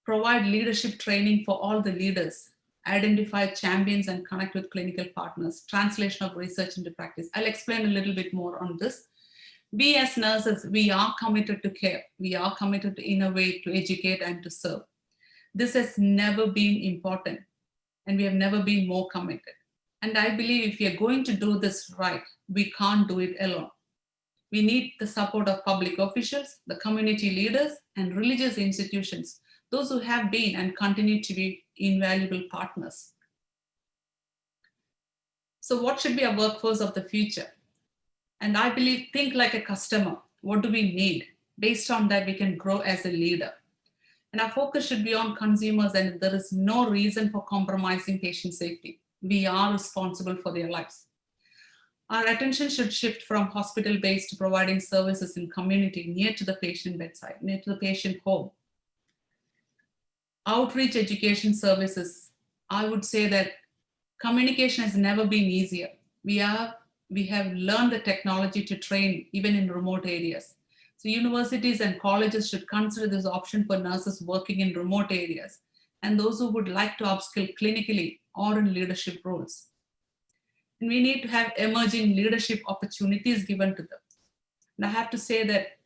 provide leadership training for all the leaders, identify champions and connect with clinical partners, translation of research into practice. I'll explain a little bit more on this. We as nurses, we are committed to care. We are committed to innovate, to educate, and to serve. This has never been important, and we have never been more committed. And I believe if we are going to do this right, we can't do it alone. We need the support of public officials, the community leaders, and religious institutions, those who have been and continue to be invaluable partners. So what should be our workforce of the future? And I believe, think like a customer. What do we need? Based on that, we can grow as a leader. And our focus should be on consumers, and there is no reason for compromising patient safety. We are responsible for their lives. Our attention should shift from hospital-based to providing services in community, near to the patient bedside, near to the patient home. Outreach education services, I would say that communication has never been easier. We have learned the technology to train even in remote areas. So universities and colleges should consider this option for nurses working in remote areas and those who would like to upskill clinically or in leadership roles. And we need to have emerging leadership opportunities given to them. And I have to say that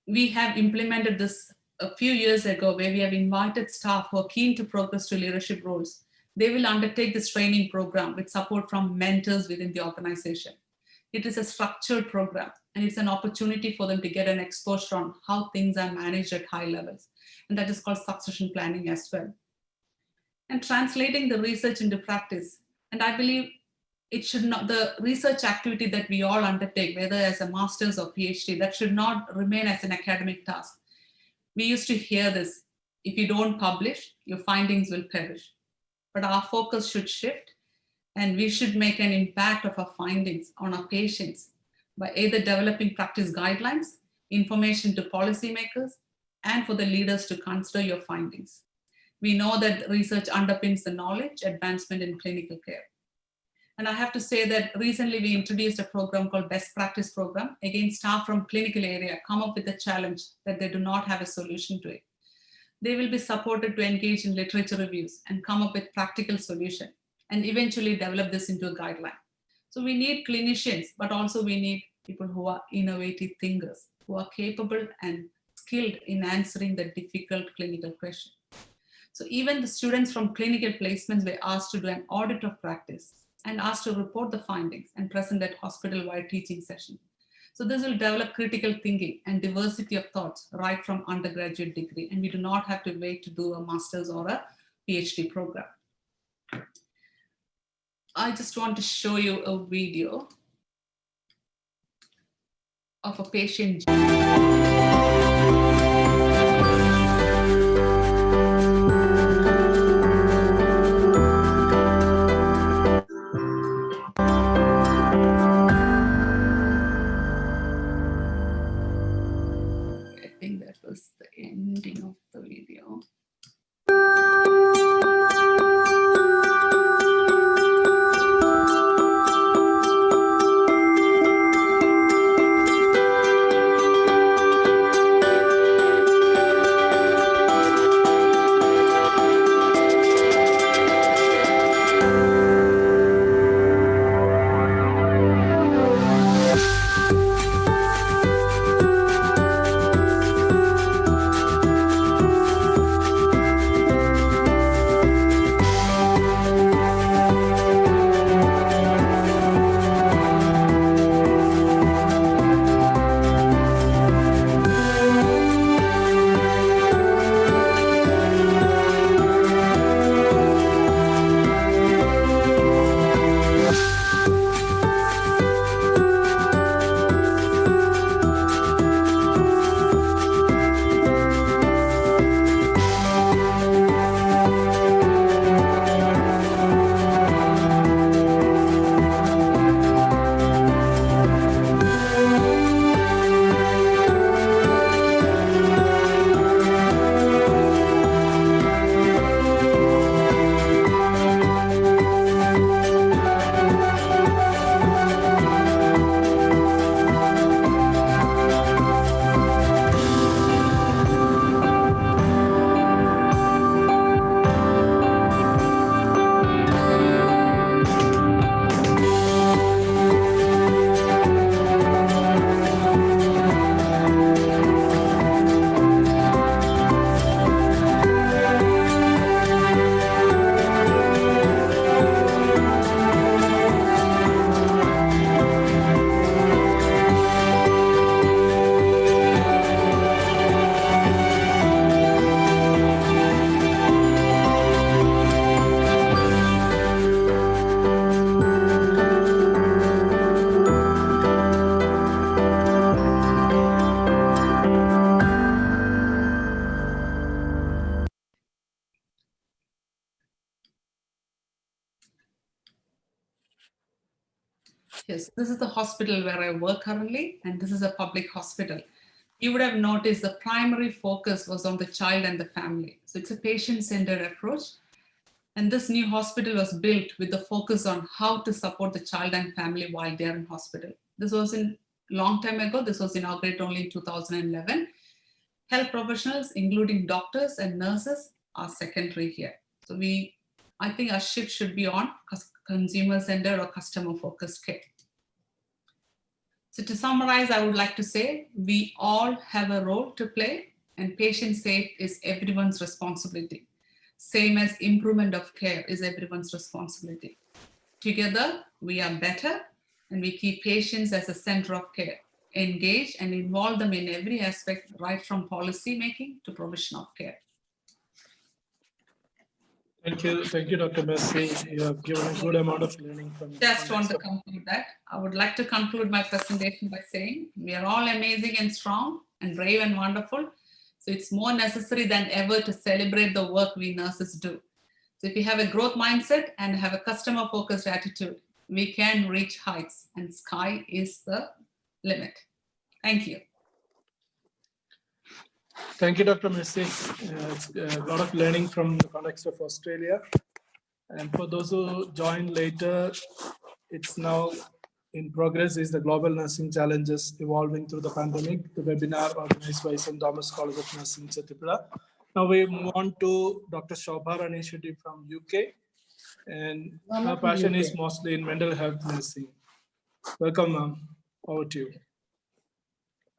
we have implemented this a few years ago, where we have invited staff who are keen to progress to leadership roles. They will undertake this training program with support from mentors within the organization. It is a structured program, and it's an opportunity for them to get an exposure on how things are managed at high levels. And that is called succession planning as well. And translating the research into practice. And I believe it should not, the research activity that we all undertake, whether as a master's or PhD, that should not remain as an academic task. We used to hear this: if you don't publish, your findings will perish. But our focus should shift, and we should make an impact of our findings on our patients by either developing practice guidelines, information to policymakers, and for the leaders to consider your findings. We know that research underpins the knowledge advancement in clinical care. And I have to say that recently we introduced a program called Best Practice Program. Again, staff from clinical area come up with a challenge that they do not have a solution to it. They will be supported to engage in literature reviews and come up with practical solution and eventually develop this into a guideline. So we need clinicians, but also we need people who are innovative thinkers, who are capable and skilled in answering the difficult clinical question. So even the students from clinical placements were asked to do an audit of practice and asked to report the findings and present at hospital-wide teaching session. So this will develop critical thinking and diversity of thoughts right from undergraduate degree, and we do not have to wait to do a master's or a PhD program. I just want to show you a video of a patient. I think that was the ending of the video. Yes, this is the hospital where I work currently, and this is a public hospital. You would have noticed the primary focus was on the child and the family. So it's a patient-centered approach. And this new hospital was built with the focus on how to support the child and family while they're in hospital. This was in long time ago. This was inaugurated only in 2011. Health professionals, including doctors and nurses, are secondary here. So I think our shift should be on consumer-centered or customer-focused care. So to summarize, I would like to say we all have a role to play, and patient safe is everyone's responsibility. Same as improvement of care is everyone's responsibility. Together, we are better, and we keep patients as a center of care, engage and involve them in every aspect, right from policy making to provision of care. Thank you, Dr. Mercy. You have given a good amount of learning from. Just want to conclude that. I would like to conclude my presentation by saying we are all amazing and strong and brave and wonderful. So it's more necessary than ever to celebrate the work we nurses do. So if we have a growth mindset and have a customer-focused attitude, we can reach heights, and sky is the limit. Thank you. Thank you, Dr. Mercy. It's a lot of learning from the context of Australia. And for those who join later, it's now in progress is the Global Nursing Challenges Evolving Through the Pandemic, the webinar organized by St. Thomas College of Nursing, Chethipuzha. Now we move on to Dr. Shobha Rani Shetty from UK, and her passion is mostly in mental health nursing. Welcome, ma'am. Over to you.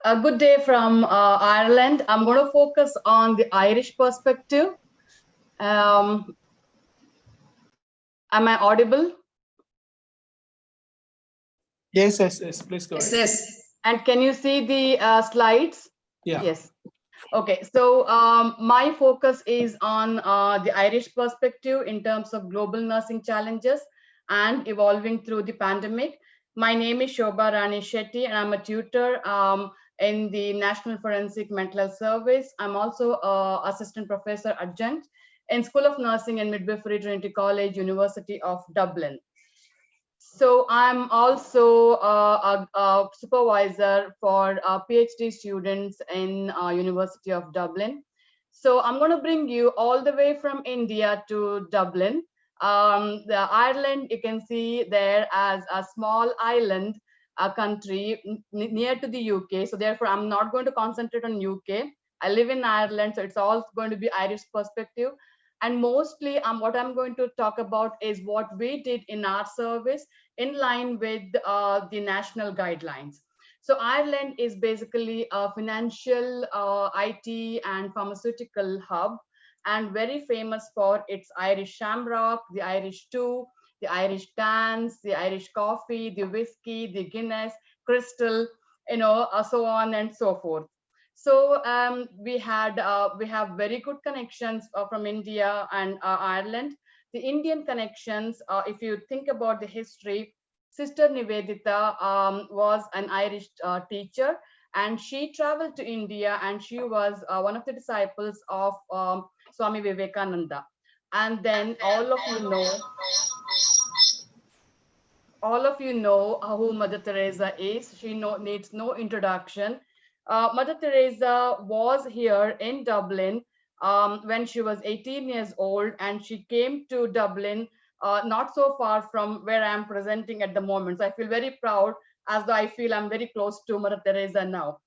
A good day from Ireland. I'm going to focus on the Irish perspective. Am I audible? Yes, please go ahead. Yes. And can you see the slides? Yeah. Yes. Okay, so my focus is on the Irish perspective in terms of global nursing challenges and evolving through the pandemic. My name is Shobha Rani Shetty, and I'm a tutor in the National Forensic Mental Health Service. I'm also assistant professor adjunct in School of Nursing and Midwifery, Trinity College, University of Dublin. So I'm also a supervisor for PhD students in University of Dublin. So I'm going to bring you all the way from India to Dublin. The Ireland, you can see there as a small island, a country near to the UK. So therefore, I'm not going to concentrate on UK. I live in Ireland, so it's all going to be Irish perspective. And mostly what I'm going to talk about is what we did in our service in line with the national guidelines. So Ireland is basically a financial, IT and pharmaceutical hub, and very famous for its Irish shamrock, the Irish stew, the Irish dance, the Irish coffee, the whiskey, the Guinness, Crystal, so on and so forth. So we have very good connections from India and Ireland. The Indian connections, if you think about the history, Sister Nivedita was an Irish teacher, and she traveled to India, and she was one of the disciples of Swami Vivekananda. And then all of you know who Mother Teresa is. She needs no introduction. Mother Teresa was here in Dublin when she was 18 years old, and she came to Dublin not so far from where I am presenting at the moment. So I feel very proud, as though I feel I'm very close to Mother Teresa now.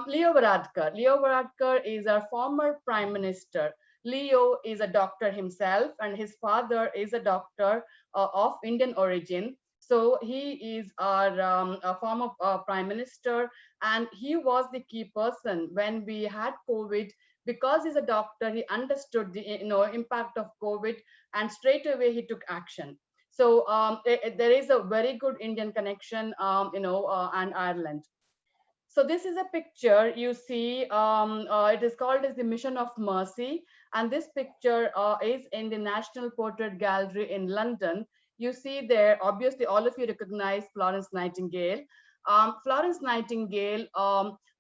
Leo Varadkar. Leo Varadkar is our former prime minister. Leo is a doctor himself, and his father is a doctor of Indian origin. So he is our former prime minister, and he was the key person when we had COVID. Because he's a doctor, he understood the impact of COVID, and straight away he took action. So there is a very good Indian connection, and Ireland. So this is a picture you see. It is called as the Mission of Mercy, and this picture is in the National Portrait Gallery in London. You see there, obviously, all of you recognize Florence Nightingale. Florence Nightingale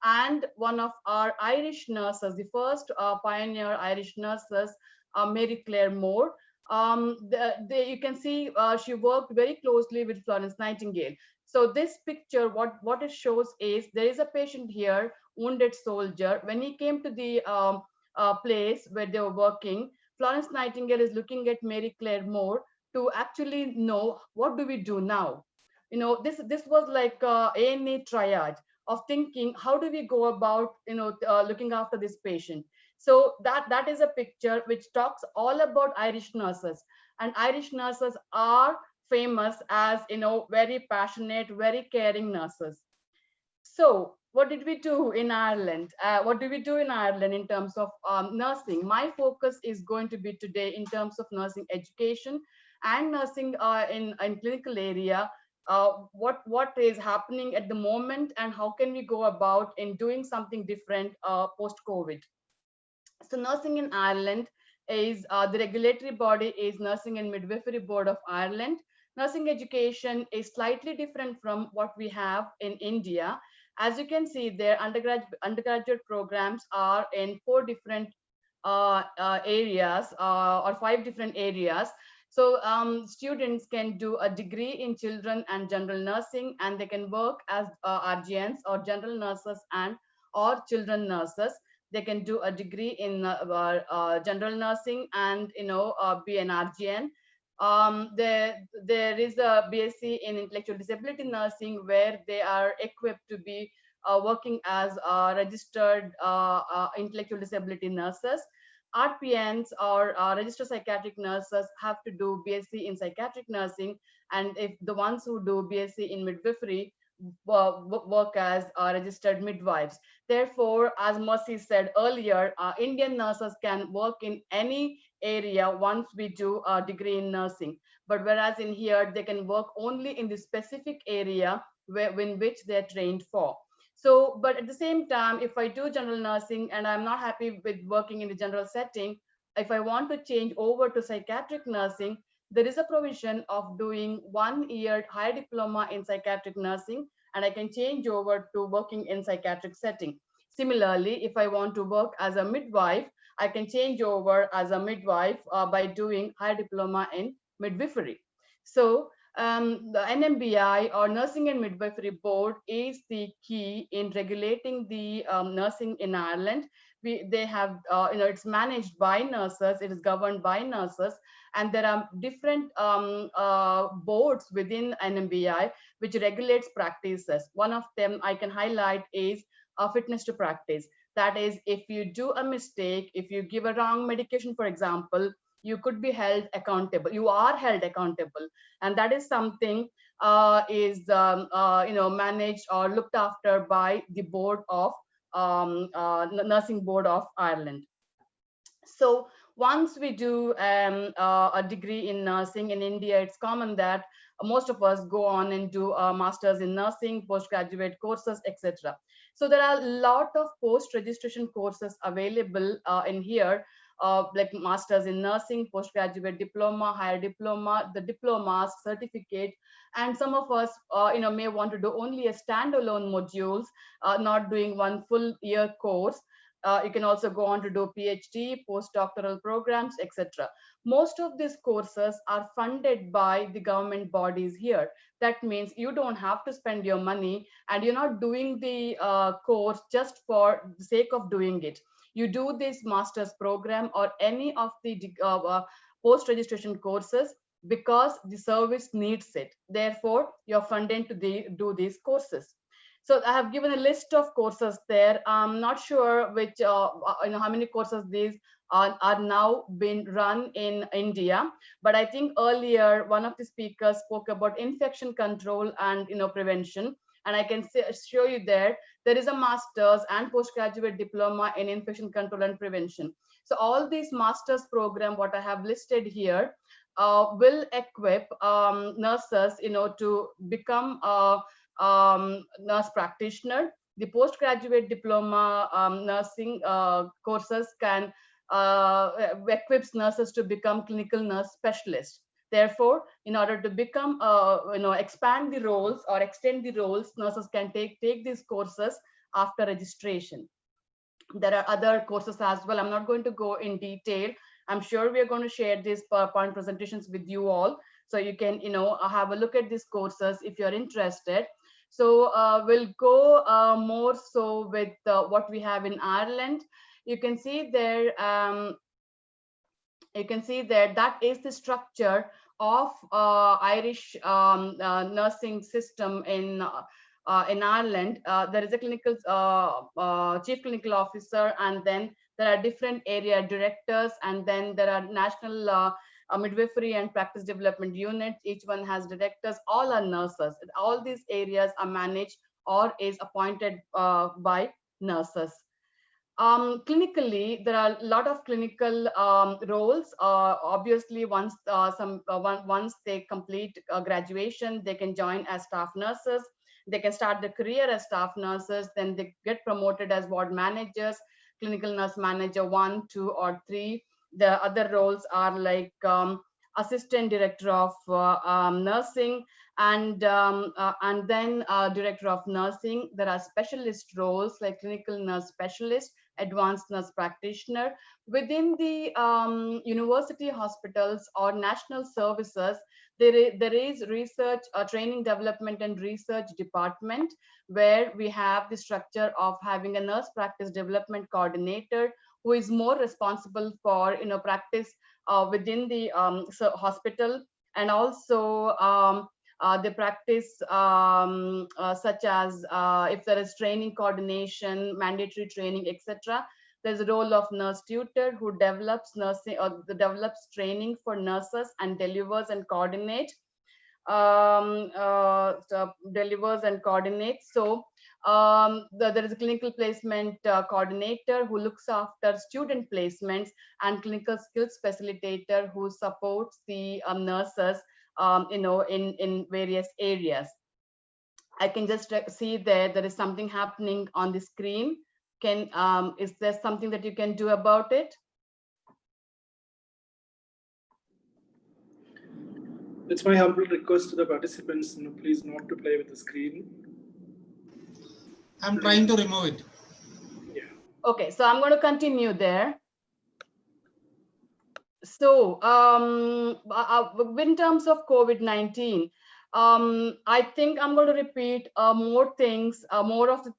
and one of our Irish nurses, the first pioneer Irish nurses, Mary Claire Moore. You can see she worked very closely with Florence Nightingale. So this picture, what it shows is there is a patient here, wounded soldier. When he came to the place where they were working, Florence Nightingale is looking at Mary Claire Moore to actually know, what do we do now? This was like A&E triad of thinking, how do we go about looking after this patient? So that is a picture which talks all about Irish nurses, and Irish nurses are famous as very passionate, very caring nurses. So what did we do in Ireland? What do we do in Ireland in terms of nursing? My focus is going to be today in terms of nursing education and nursing in clinical area. What is happening at the moment, and how can we go about in doing something different post-COVID? So nursing in Ireland is the regulatory body is Nursing and Midwifery Board of Ireland. Nursing education is slightly different from what we have in India. As you can see, their undergraduate programs are in 4 different areas or 5 different areas. So students can do a degree in children and general nursing, and they can work as RGNs or general nurses and or children nurses. They can do a degree in general nursing and be an RGN. There is a BSc in intellectual disability nursing where they are equipped to be working as registered intellectual disability nurses. RPNs or registered psychiatric nurses have to do BSc in psychiatric nursing, and if the ones who do BSc in midwifery work as registered midwives. Therefore, as Mercy said earlier, Indian nurses can work in any area once we do a degree in nursing. But whereas in here, they can work only in the specific area in which they're trained for. So, but at the same time, if I do general nursing and I'm not happy with working in the general setting, if I want to change over to psychiatric nursing, there is a provision of doing 1 year higher diploma in psychiatric nursing, and I can change over to working in psychiatric setting. Similarly, if I want to work as a midwife, I can change over as a midwife by doing higher diploma in midwifery. So the NMBI or Nursing and Midwifery Board is the key in regulating the nursing in Ireland. They have, it's managed by nurses, it is governed by nurses, and there are different boards within NMBI which regulates practices. One of them I can highlight is fitness to practice. That is, if you do a mistake, if you give a wrong medication, for example, you could be held accountable. You are held accountable, and that is something is managed or looked after by the board of Nursing Board of Ireland. So once we do a degree in nursing in India, it's common that most of us go on and do a master's in nursing, postgraduate courses, etc. So there are a lot of post-registration courses available in here, like master's in nursing, postgraduate diploma, higher diploma, the diplomas, certificate, and some of us, may want to do only a standalone modules, not doing one full year course. You can also go on to do PhD, postdoctoral programs, etc. Most of these courses are funded by the government bodies here. That means you don't have to spend your money, and you're not doing the course just for the sake of doing it. You do this master's program or any of the post-registration courses because the service needs it. Therefore, you're funded to do these courses. So I have given a list of courses there. I'm not sure which, how many courses these are now being run in India. But I think earlier, one of the speakers spoke about infection control and prevention. And I can show you there is a master's and postgraduate diploma in infection control and prevention. So all these master's program, what I have listed here, will equip nurses, to become nurse practitioner. The postgraduate diploma nursing courses can equips nurses to become clinical nurse specialists. Therefore, in order to become, expand the roles or extend the roles, nurses can take these courses after registration. There are other courses as well. I'm not going to go in detail. I'm sure we are going to share these PowerPoint presentations with you all, so you can, have a look at these courses if you're interested. So we'll go more so with what we have in Ireland. You can see there. That is the structure of Irish nursing system in Ireland. There is a clinical chief clinical officer, and then there are different area directors, and then there are national midwifery and practice development units. Each one has directors. All are nurses. All these areas are managed or is appointed by nurses. Clinically, there are a lot of clinical roles. Obviously, once they complete graduation, they can join as staff nurses. They can start their career as staff nurses. Then they get promoted as ward managers, clinical nurse manager 1, 2, or 3. The other roles are like assistant director of nursing, and then director of nursing. There are specialist roles like clinical nurse specialist, advanced nurse practitioner. Within the university hospitals or national services, there is research, training, development, and research department, where we have the structure of having a nurse practice development coordinator who is more responsible for practice within the hospital, and also they practice such as if there is training coordination, mandatory training, etc. There's a role of nurse tutor who develops nursing or develops training for nurses and delivers and coordinates. Delivers and coordinates. So there is a clinical placement coordinator who looks after student placements, and clinical skills facilitator who supports the nurses, in various areas. I can just see there is something happening on the screen. Is there something that you can do about it? It's my humble request to the participants, please not to play with the screen. I'm trying to remove it. Yeah. Okay, so I'm going to continue there. So in terms of COVID-19, I think I'm going to repeat more things, more of the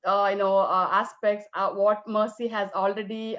aspects what Mercy has already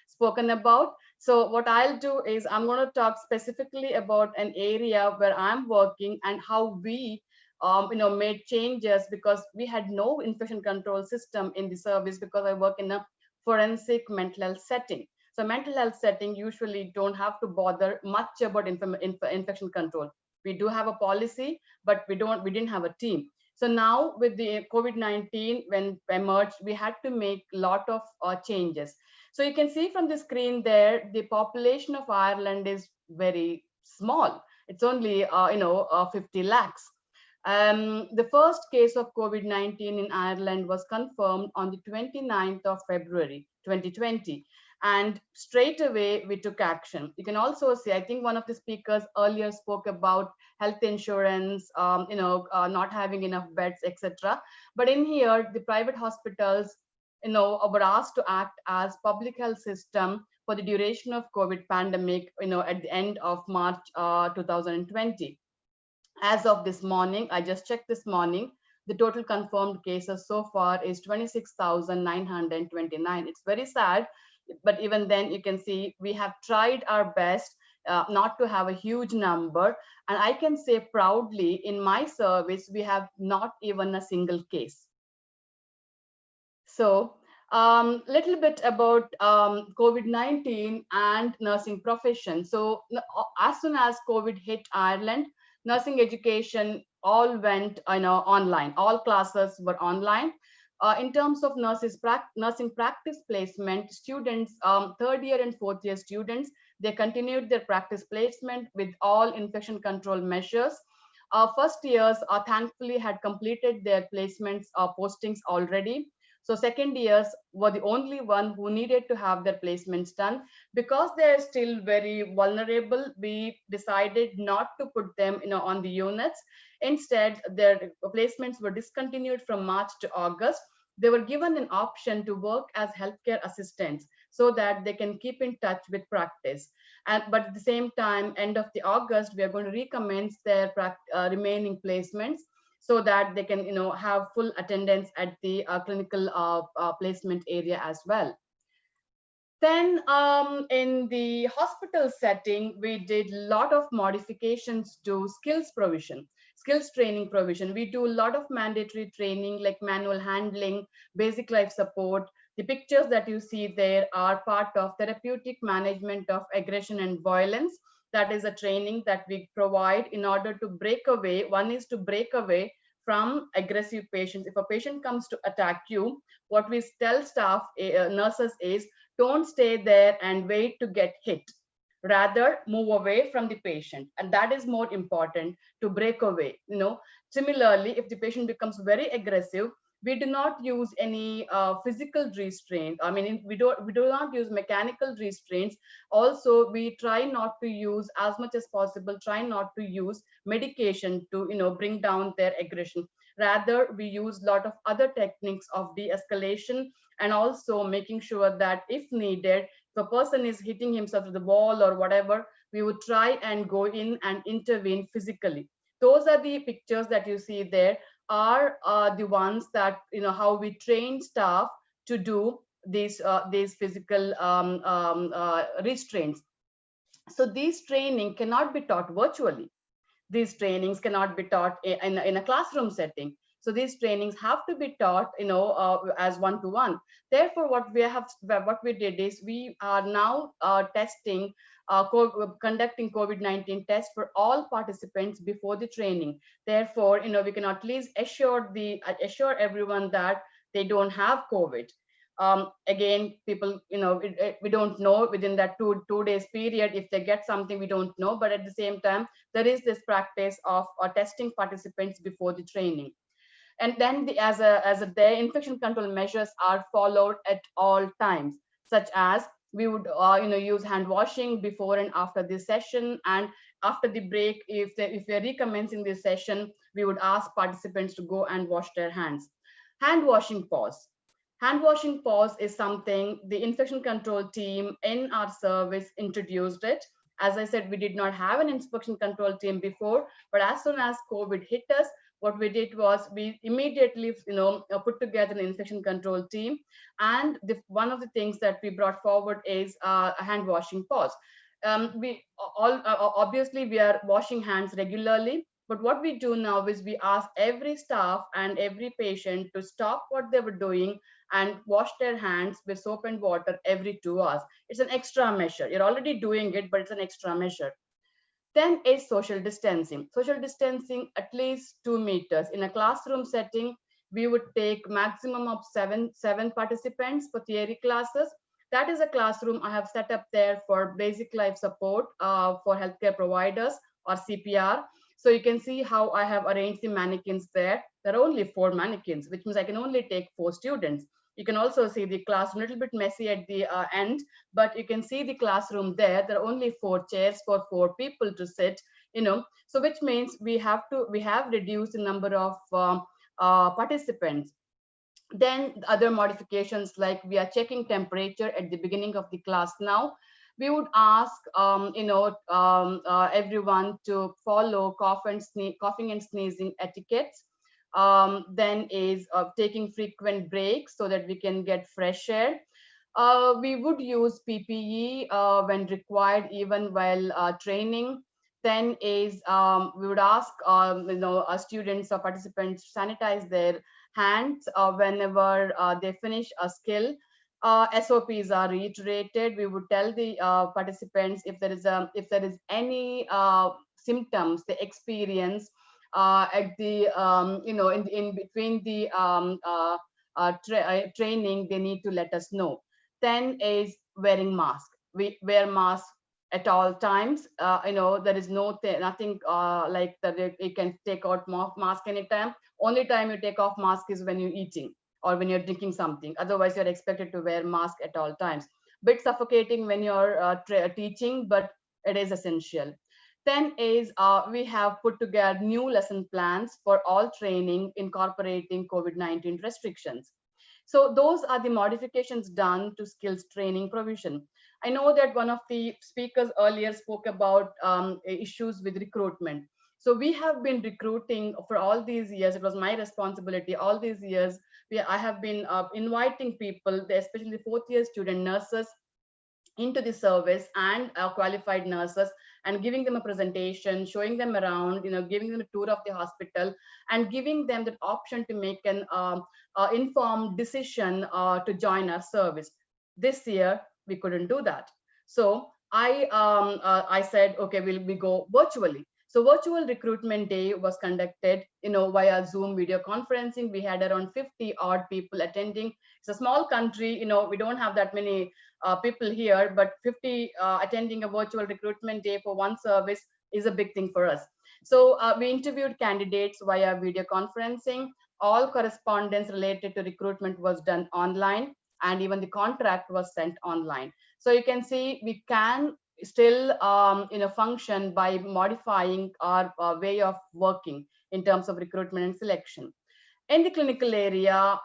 spoken about. So what I'll do is I'm going to talk specifically about an area where I'm working and how we made changes, because we had no infection control system in the service, because I work in a forensic mental health setting. So mental health setting usually don't have to bother much about infection control. We do have a policy, but we didn't have a team. So now with the COVID-19, when emerged, we had to make a lot of changes. So you can see from the screen there, the population of Ireland is very small. It's only 50 lakhs. The first case of COVID-19 in Ireland was confirmed on the 29th of February 2020. And straight away, we took action. You can also see, I think one of the speakers earlier spoke about health insurance, not having enough beds, etc. But in here, the private hospitals, were asked to act as public health system for the duration of COVID pandemic, at the end of March 2020. As of this morning, I just checked this morning, the total confirmed cases so far is 26,929. It's very sad, but even then you can see we have tried our best not to have a huge number. And I can say proudly, in my service, we have not even a single case. So little bit about COVID-19 and nursing profession. So as soon as COVID hit Ireland, nursing education all went online. All classes were online. In terms of nursing practice placement, students, third year and fourth year students, they continued their practice placement with all infection control measures. First years thankfully had completed their placements postings already. So second years were the only one who needed to have their placements done. Because they're still very vulnerable, we decided not to put them on the units. Instead, their placements were discontinued from March to August. They were given an option to work as healthcare assistants so that they can keep in touch with practice. But at the same time, end of the August, we are going to recommence their remaining placements, so that they can have full attendance at the clinical placement area as well. Then in the hospital setting, we did a lot of modifications to skills provision, skills training provision. We do a lot of mandatory training like manual handling, basic life support. The pictures that you see there are part of therapeutic management of aggression and violence. That is a training that we provide in order to break away. One is to break away from aggressive patients. If a patient comes to attack you, what we tell staff, nurses is, don't stay there and wait to get hit. Rather, move away from the patient. And that is more important, to break away. Similarly, if the patient becomes very aggressive, we do not use any physical restraint. I mean, we do not use mechanical restraints. Also, we try not to use, as much as possible, try not to use medication to bring down their aggression. Rather, we use a lot of other techniques of de-escalation, and also making sure that if needed, if a person is hitting himself to the wall or whatever, we would try and go in and intervene physically. Those are the pictures that you see there, are the ones that how we train staff to do these physical restraints. So these training cannot be taught virtually. These trainings cannot be taught in a classroom setting. So these trainings have to be taught, as one-to-one. Therefore, what we did is we are now testing, conducting COVID-19 tests for all participants before the training. Therefore, we can at least assure everyone that they don't have COVID. Again, people, we don't know within that two days period if they get something, we don't know. But at the same time, there is this practice of testing participants before the training. And then the infection control measures are followed at all times, such as we would use hand washing before and after this session, and after the break, if we're recommencing this session, we would ask participants to go and wash their hands. Hand washing pause. Hand washing pause is something the infection control team in our service introduced it. As I said, we did not have an infection control team before, but as soon as COVID hit us, what we did was we immediately put together an infection control team, and one of the things that we brought forward is a hand washing pause. We all obviously we are washing hands regularly, but what we do now is we ask every staff and every patient to stop what they were doing and wash their hands with soap and water every 2 hours. It's an extra measure. You're already doing it, but it's an extra measure. Then is social distancing. Social distancing at least 2 meters. In a classroom setting, we would take maximum of seven participants for theory classes. That is a classroom I have set up there for basic life support for healthcare providers or CPR. So you can see how I have arranged the mannequins there. There are only 4 mannequins, which means I can only take 4 students. You can also see the classroom, a little bit messy at the end, but you can see the classroom there. There are only 4 chairs for 4 people to sit, so which means we have reduced the number of participants. Then other modifications, like we are checking temperature at the beginning of the class now. We would ask, everyone to follow coughing and sneezing etiquettes. Then is taking frequent breaks so that we can get fresh air. We would use PPE when required, even while training. Then is we would ask our students or participants to sanitize their hands whenever they finish a skill. SOPs are reiterated. We would tell the participants if there is any symptoms they experience at the in between the training, they need to let us know. Then is wearing mask. We wear mask at all times. There is nothing like that you can take out mask anytime. Only time you take off mask is when you're eating or when you're drinking something. Otherwise, you're expected to wear mask at all times. Bit suffocating when you're teaching, but it is essential. Then is we have put together new lesson plans for all training incorporating COVID-19 restrictions. So those are the modifications done to skills training provision. I know that one of the speakers earlier spoke about issues with recruitment. So we have been recruiting for all these years. It was my responsibility all these years. I have been inviting people, especially 4th-year student nurses, into the service and qualified nurses, and giving them a presentation, showing them around, giving them a tour of the hospital, and giving them the option to make an informed decision to join our service. This year, we couldn't do that. So I said, okay, we go virtually. So virtual recruitment day was conducted, via Zoom video conferencing. We had around 50 odd people attending. It's a small country, we don't have that many people here, but 50 attending a virtual recruitment day for one service is a big thing for us. So we interviewed candidates via video conferencing. All correspondence related to recruitment was done online, and even the contract was sent online. So you can see we can still function by modifying our way of working in terms of recruitment and selection. In the clinical area,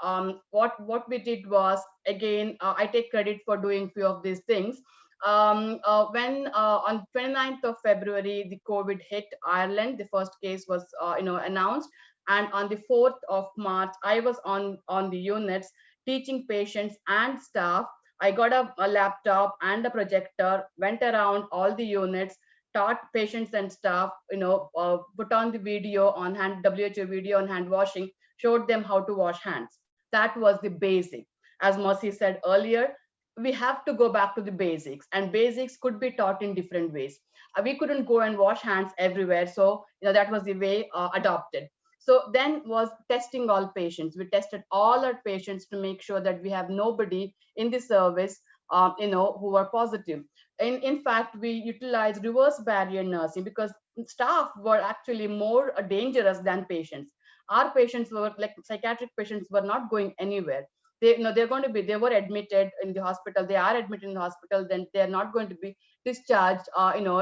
what we did was, again, I take credit for doing few of these things. When on 29th of February, the COVID hit Ireland, the first case was announced, and on the 4th of March, I was on the units teaching patients and staff. I got a laptop and a projector, went around all the units, taught patients and staff, put on the video on hand, WHO video on hand washing, showed them how to wash hands. That was the basic. As Mercy said earlier, we have to go back to the basics, and basics could be taught in different ways. We couldn't go and wash hands everywhere, so that was the way adopted. So then was testing all patients. We tested all our patients to make sure that we have nobody in the service, who were positive. In fact, we utilized reverse barrier nursing because staff were actually more dangerous than patients. Our patients were like psychiatric patients were not going anywhere. They were admitted in the hospital. They are admitted in the hospital. Then they are not going to be discharged,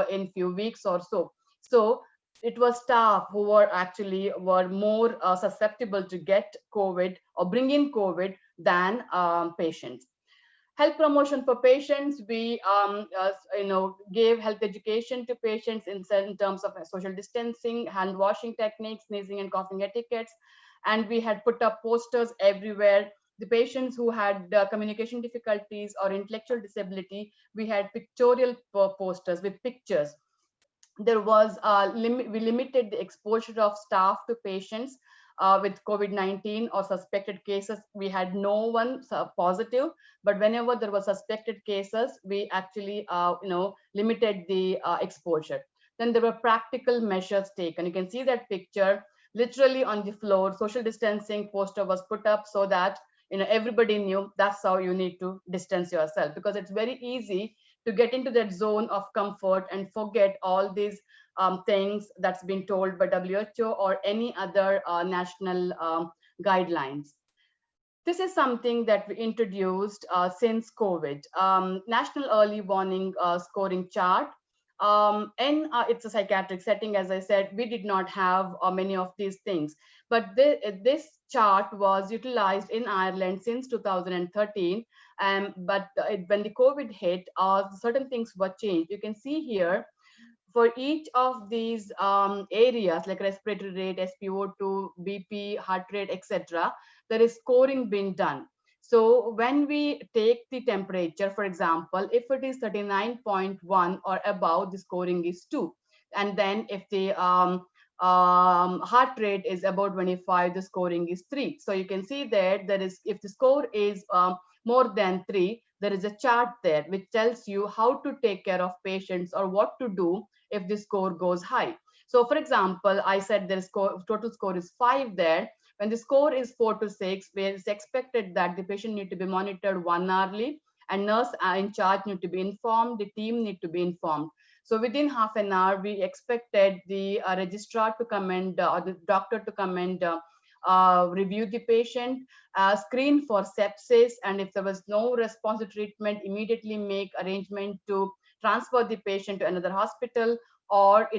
in few weeks or so. So it was staff who were more susceptible to get COVID or bring in COVID than patients. Health promotion for patients, we gave health education to patients in certain terms of social distancing, hand washing techniques, sneezing and coughing etiquettes, and we had put up posters everywhere. The patients who had communication difficulties or intellectual disability, we had pictorial posters with pictures. There was we limited the exposure of staff to patients with COVID-19 or suspected cases. We had no one positive, but whenever there were suspected cases, we actually limited the exposure. Then there were practical measures taken. You can see that picture literally on the floor. Social distancing poster was put up so that everybody knew that's how you need to distance yourself, because it's very easy to get into that zone of comfort and forget all these things that's been told by WHO or any other national guidelines. This is something that we introduced since COVID, National Early Warning Scoring Chart. It's a psychiatric setting, as I said, we did not have many of these things, but this chart was utilized in Ireland since 2013. But when the COVID hit, certain things were changed. You can see here, for each of these areas like respiratory rate, SpO2, BP, heart rate, etc., there is scoring being done. So when we take the temperature, for example, if it is 39.1 or above, the scoring is 2. And then if the heart rate is about 25, the scoring is 3. So you can see that if the score is more than 3, there is a chart there which tells you how to take care of patients or what to do if the score goes high. So for example, I said total score is 5 there. When the score is 4 to 6, where it's expected that the patient need to be monitored 1 hourly, and nurse in charge need to be informed, the team need to be informed. So within half an hour, we expected the registrar to come and or the doctor to come and review the patient, screen for sepsis, and if there was no response to treatment, immediately make arrangement to transfer the patient to another hospital, or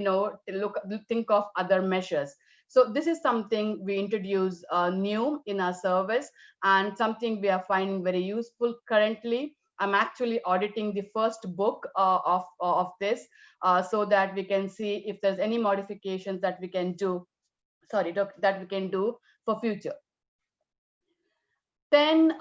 think of other measures. So this is something we introduce new in our service, and something we are finding very useful currently. I'm actually auditing the first book of this so that we can see if there's any modifications that we can do, that we can do for future. Then,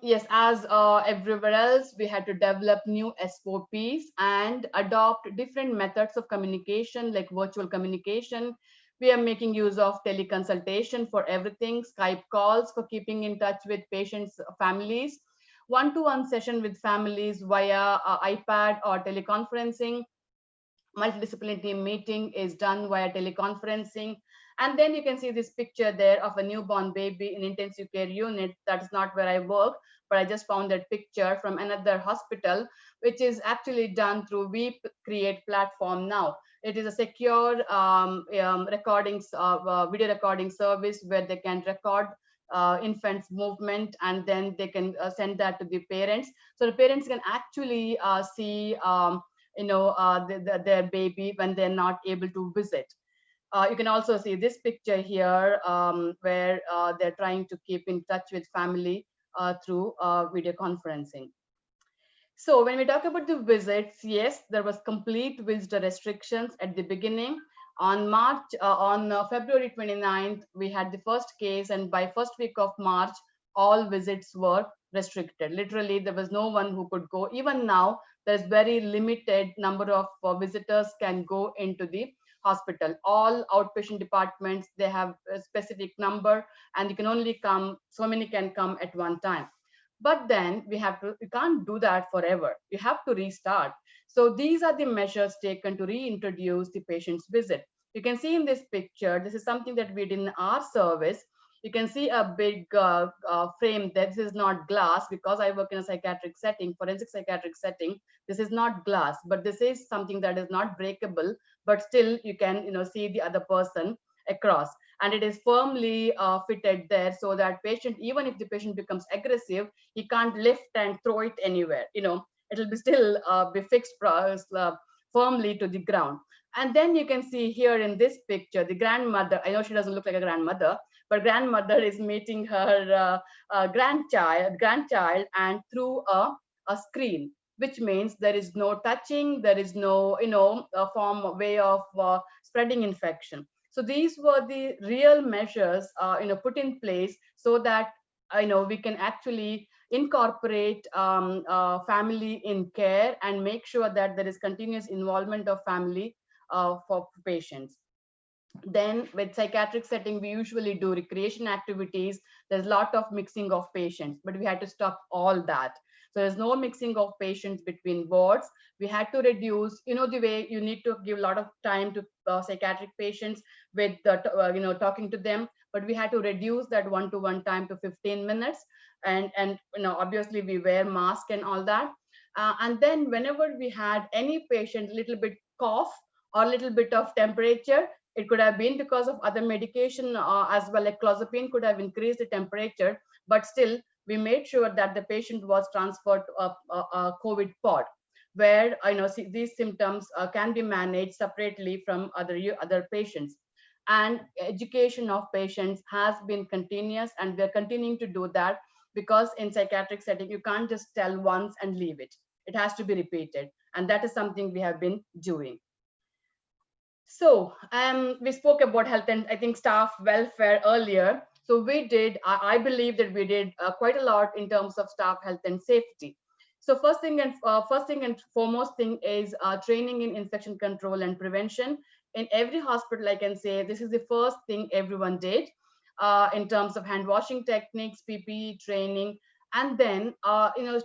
yes, as everywhere else, we had to develop new SOPs and adopt different methods of communication, like virtual communication. We are making use of teleconsultation for everything, Skype calls for keeping in touch with patients' families, one-to-one session with families via iPad or teleconferencing. Multidisciplinary team meeting is done via teleconferencing. And then you can see this picture there of a newborn baby in intensive care unit. That's not where I work, but I just found that picture from another hospital, which is actually done through We Create platform now. It is a secure video recording service where they can record infants' movement, and then they can send that to the parents. So the parents can actually see their baby when they're not able to visit. You can also see this picture here where they're trying to keep in touch with family through video conferencing. So when we talk about the visits, yes, there was complete visitor restrictions at the beginning. On February 29th, we had the first case, and by first week of March, all visits were restricted. Literally, there was no one who could go. Even now, there's very limited number of visitors can go into the hospital. All outpatient departments, they have a specific number, and you can only come, so many can come at one time. But then we can't do that forever. You have to restart. So these are the measures taken to reintroduce the patient's visit. You can see in this picture, this is something that we did in our service. You can see a big frame. This is not glass, because I work in a psychiatric setting, forensic psychiatric setting. This is not glass, but this is something that is not breakable, but still you can see the other person across. And it is firmly fitted there, so that patient, even if the patient becomes aggressive, he can't lift and throw it anywhere. It'll be still be fixed firmly to the ground. And then you can see here in this picture, the grandmother, I know she doesn't look like a grandmother, but grandmother is meeting her grandchild, and through a screen, which means there is no touching, there is no, way of spreading infection. So these were the real measures, put in place, so that we can actually incorporate family in care and make sure that there is continuous involvement of family for patients. Then with psychiatric setting, we usually do recreation activities. There's a lot of mixing of patients, but we had to stop all that. So there's no mixing of patients between wards. We had to reduce, the way you need to give a lot of time to psychiatric patients with, talking to them, but we had to reduce that one-to-one time to 15 minutes. And obviously we wear mask and all that. And then whenever we had any patient, little bit cough or little bit of temperature, it could have been because of other medication as well, like clozapine could have increased the temperature, but still we made sure that the patient was transferred to a COVID pod, where these symptoms can be managed separately from other patients. And education of patients has been continuous, and we're continuing to do that, because in psychiatric setting, you can't just tell once and leave it. It has to be repeated. And that is something we have been doing. So we spoke about health and I think staff welfare earlier. So we did, I believe that we did quite a lot in terms of staff health and safety. So first thing and foremost thing is training in infection control and prevention. In every hospital, I can say this is the first thing everyone did in terms of hand washing techniques, PPE training, and then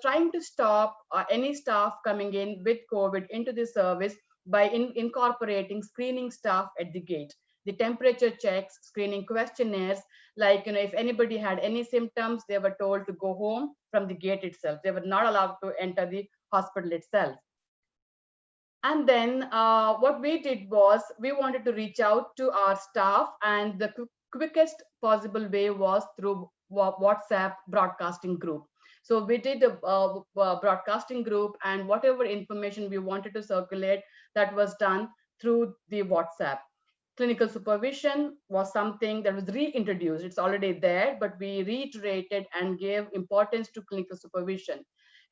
trying to stop any staff coming in with COVID into the service by incorporating screening staff at the gate, the temperature checks, screening questionnaires, like, if anybody had any symptoms, they were told to go home from the gate itself. They were not allowed to enter the hospital itself. And then what we did was we wanted to reach out to our staff, and the quickest possible way was through WhatsApp broadcasting group. So we did a broadcasting group, and whatever information we wanted to circulate, that was done through the WhatsApp. Clinical supervision was something that was reintroduced. It's already there, but we reiterated and gave importance to clinical supervision.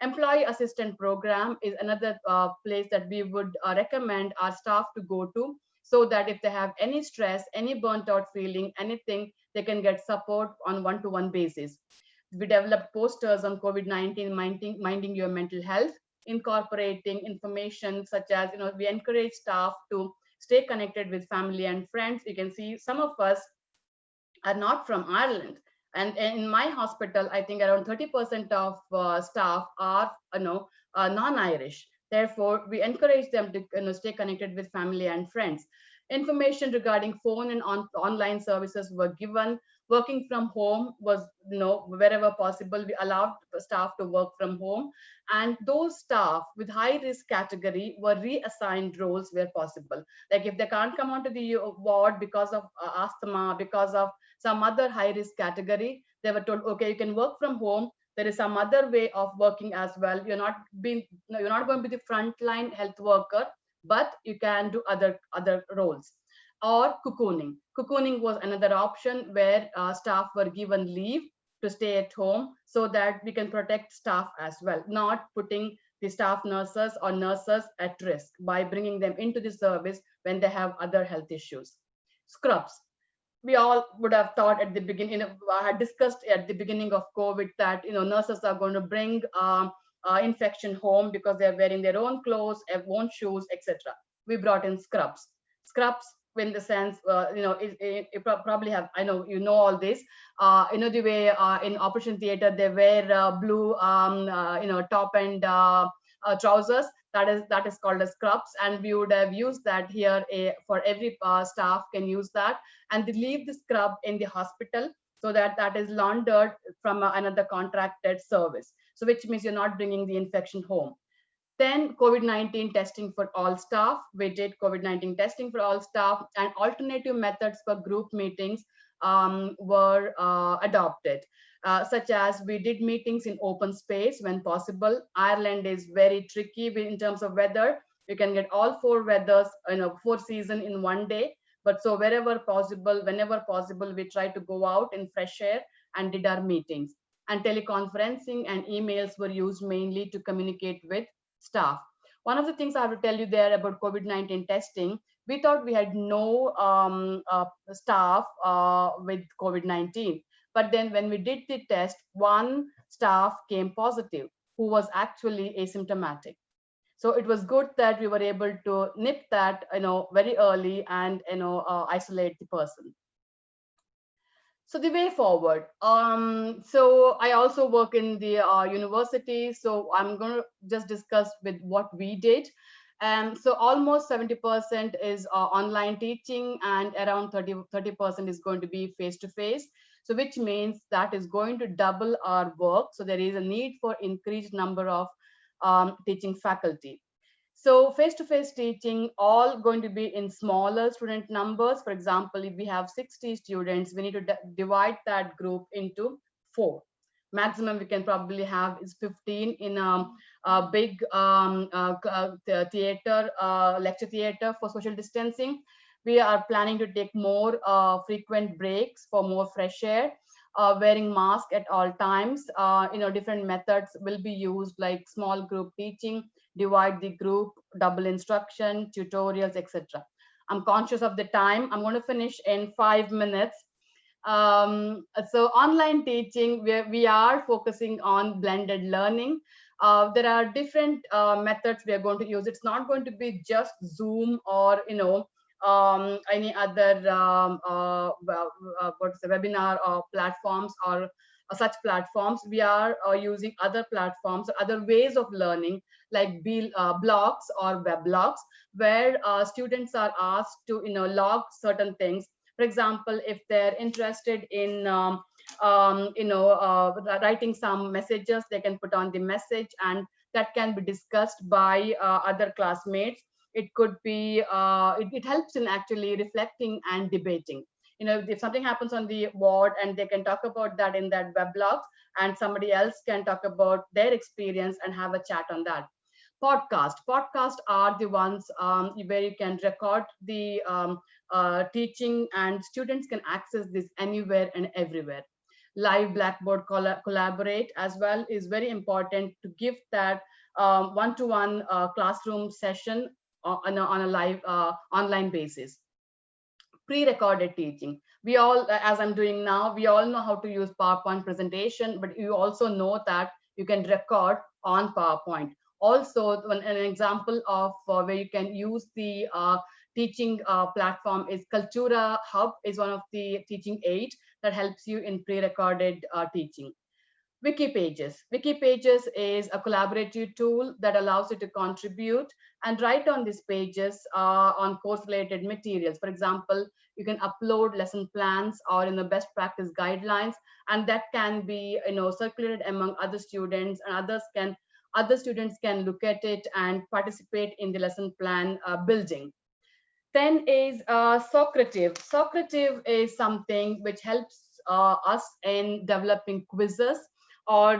Employee assistant program is another place that we would recommend our staff to go to, so that if they have any stress, any burnt out feeling, anything, they can get support on one-to-one basis. We developed posters on COVID-19, minding your mental health, incorporating information such as, we encourage staff to stay connected with family and friends. You can see some of us are not from Ireland. And in my hospital, I think around 30% of staff are non-Irish. Therefore, we encourage them to stay connected with family and friends. Information regarding phone and online services were given. Working from home was, wherever possible, we allowed staff to work from home. And those staff with high risk category were reassigned roles where possible. Like if they can't come onto the ward because of asthma, because of some other high risk category, they were told, okay, you can work from home. There is some other way of working as well. You're not going to be the frontline health worker, but you can do other roles. Or cocooning. Cocooning was another option where staff were given leave to stay at home, so that we can protect staff as well, not putting the staff nurses or nurses at risk by bringing them into the service when they have other health issues. Scrubs. we all would have thought at the beginning, I had discussed at the beginning of COVID that, nurses are going to bring infection home because they're wearing their own clothes, own shoes, etc. We brought in scrubs. Scrubs, in the sense, you probably have, I know you know all this. The way in operation theater they wear blue, top and trousers. That is called as scrubs, and we would have used that here. For every staff can use that, and they leave the scrub in the hospital so that is laundered from another contracted service. So which means you're not bringing the infection home. Then COVID-19 testing for all staff. We did COVID-19 testing for all staff, and alternative methods for group meetings were adopted, such as we did meetings in open space when possible. Ireland is very tricky in terms of weather. You can get all 4 weathers, 4 seasons in one day. But so wherever possible, whenever possible, we try to go out in fresh air and did our meetings. And teleconferencing and emails were used mainly to communicate with staff. One of the things I have to tell you there about COVID-19 testing, we thought we had no staff with COVID-19. But then when we did the test, one staff came positive who was actually asymptomatic. So it was good that we were able to nip that, very early and, isolate the person. So the way forward. So I also work in the university. So I'm going to just discuss with what we did. So almost 70% is online teaching, and around 30% is going to be face-to-face. So which means that is going to double our work. So there is a need for increased number of teaching faculty. So face-to-face teaching, all going to be in smaller student numbers. For example, if we have 60 students, we need to divide that group into 4. Maximum we can probably have is 15 in a big theater, lecture theater for social distancing. We are planning to take more frequent breaks for more fresh air. Wearing mask at all times. Different methods will be used, like small group teaching, divide the group, double instruction, tutorials, etc. I'm conscious of the time. I'm going to finish in 5 minutes. So online teaching, we are focusing on blended learning. There are different methods we are going to use. It's not going to be just Zoom or any other what's the webinar or platforms or such platforms. We are using other platforms, other ways of learning, like blogs or weblogs, where students are asked to log certain things. For example, if they're interested in writing some messages, they can put on the message, and that can be discussed by other classmates. It could be, it helps in actually reflecting and debating. If something happens on the ward, and they can talk about that in that weblog, and somebody else can talk about their experience and have a chat on that. Podcasts are the ones where you can record the teaching, and students can access this anywhere and everywhere. Live Blackboard collaborate as well is very important to give that one-to-one classroom session on a live online basis. Pre-recorded teaching. We all, as I'm doing now, we all know how to use PowerPoint presentation, but you also know that you can record on PowerPoint. Also, an example of where you can use the teaching platform is Cultura Hub, is one of the teaching aids that helps you in pre-recorded teaching. Wiki pages. Wiki pages is a collaborative tool that allows you to contribute and write on these pages on course-related materials. For example, you can upload lesson plans or best practice guidelines, and that can be circulated among other students, and other students can look at it and participate in the lesson plan building. Then is Socrative. Socrative is something which helps us in developing quizzes or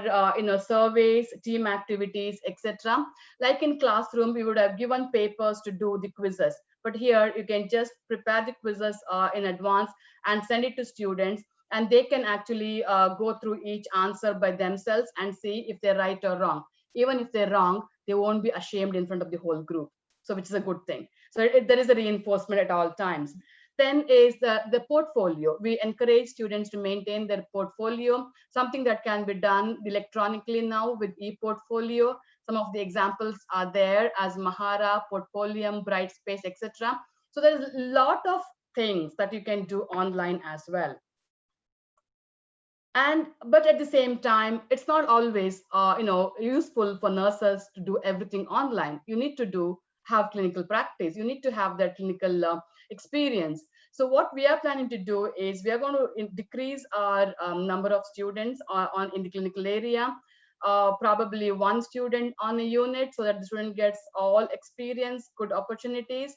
surveys, team activities, etc. Like in classroom, we would have given papers to do the quizzes, but here you can just prepare the quizzes in advance and send it to students, and they can actually go through each answer by themselves and see if they're right or wrong. Even if they're wrong, they won't be ashamed in front of the whole group, so which is a good thing. So there is a reinforcement at all times. Then is the portfolio. We encourage students to maintain their portfolio, something that can be done electronically now with e-portfolio. Some of the examples are there as Mahara, Portfolium, Brightspace, etc. So there's a lot of things that you can do online as well. But at the same time, it's not always useful for nurses to do everything online. You need to have clinical practice. You need to have that clinical experience. So what we are planning to do is we are going to decrease our number of students in the clinical area. Probably one student on a unit, so that the student gets all experience, good opportunities.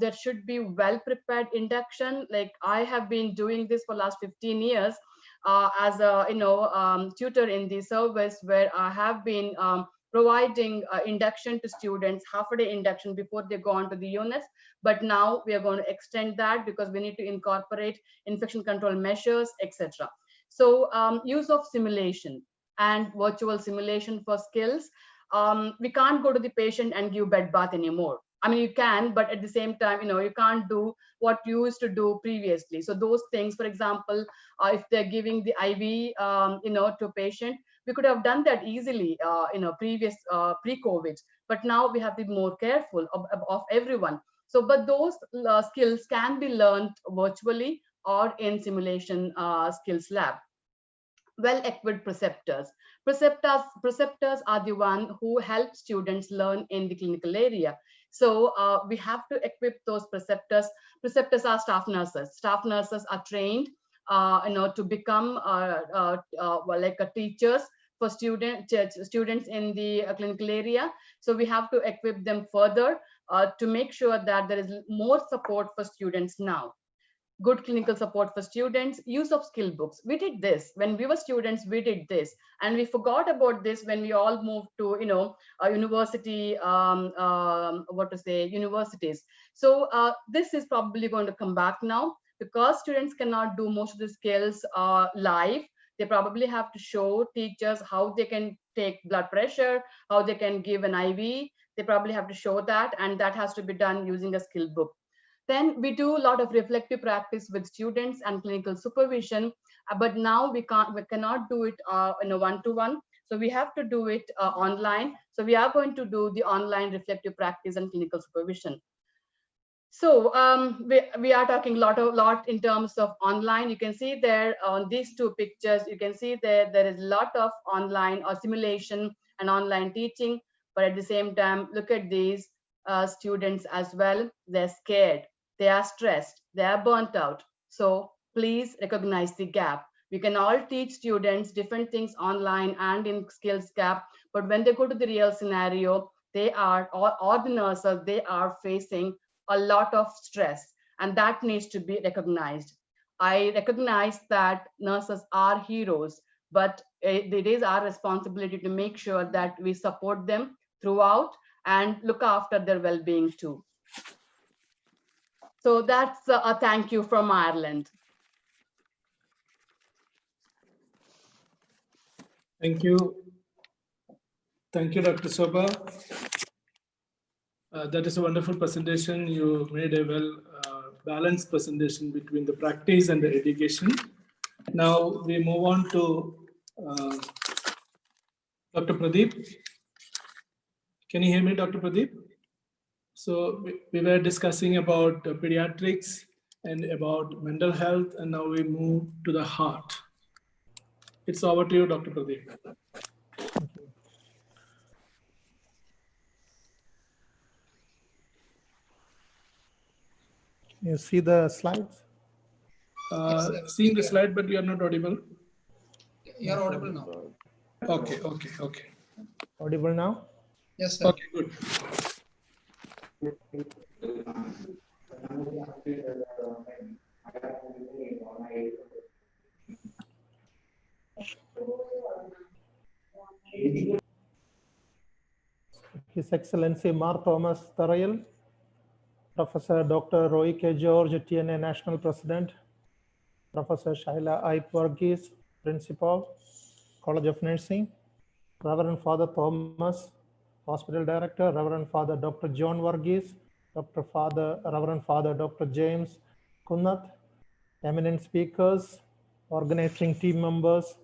There should be well-prepared induction. Like I have been doing this for last 15 years. As a tutor in the service, where I have been providing induction to students, half-a-day induction before they go on to the units. But now we are going to extend that because we need to incorporate infection control measures, etc. So use of simulation and virtual simulation for skills. We can't go to the patient and give bed bath anymore. I mean, you can, but at the same time, you can't do what you used to do previously. So those things, for example, if they're giving the IV, to patient, we could have done that easily, previous pre-COVID. But now we have to be more careful of everyone. So, but those skills can be learned virtually or in simulation skills lab. Well-equipped preceptors. Preceptors are the one who help students learn in the clinical area. So we have to equip those preceptors. Preceptors are staff nurses. Staff nurses are trained, to become like teachers for students in the clinical area. So we have to equip them further to make sure that there is more support for students now. Good clinical support for students, use of skill books. We did this when we were students, we did this, and we forgot about this when we all moved to university, universities. So this is probably going to come back now because students cannot do most of the skills live. They probably have to show teachers how they can take blood pressure, how they can give an IV. They probably have to show that, and that has to be done using a skill book. Then we do a lot of reflective practice with students and clinical supervision, but now we cannot do it in a one-to-one. So we have to do it online. So we are going to do the online reflective practice and clinical supervision. So we are talking a lot in terms of online. You can see there on these two pictures, you can see there is a lot of online or simulation and online teaching. But at the same time, look at these students as well. They're scared. They are stressed, they are burnt out. So please recognize the gap. We can all teach students different things online and in skills gap, but when they go to the real scenario, they are, or the nurses, they are facing a lot of stress, and that needs to be recognized. I recognize that nurses are heroes, but it is our responsibility to make sure that we support them throughout and look after their well-being too. So that's a thank you from Ireland. Thank you. Thank you, Dr. Sobha. That is a wonderful presentation. You made a well-balanced presentation between the practice and the education. Now we move on to Dr. Pradeep. Can you hear me, Dr. Pradeep? So we were discussing about pediatrics and about mental health, and now we move to the heart. It's over to you, Dr. Pradeep. You see the slides? Seeing the slide, but you are not audible. You are audible now. Okay. Audible now? Yes, sir. Okay, good. His Excellency Mar Thomas Tharayil, Professor Dr. Roy K. George, TNA National President, Professor Shaila I. Varghese, Principal, College of Nursing, Reverend Father Thomas, Hospital Director, Reverend Father Dr. John Varghese, Reverend Father Dr. James, Kunnath, eminent speakers, organizing team members,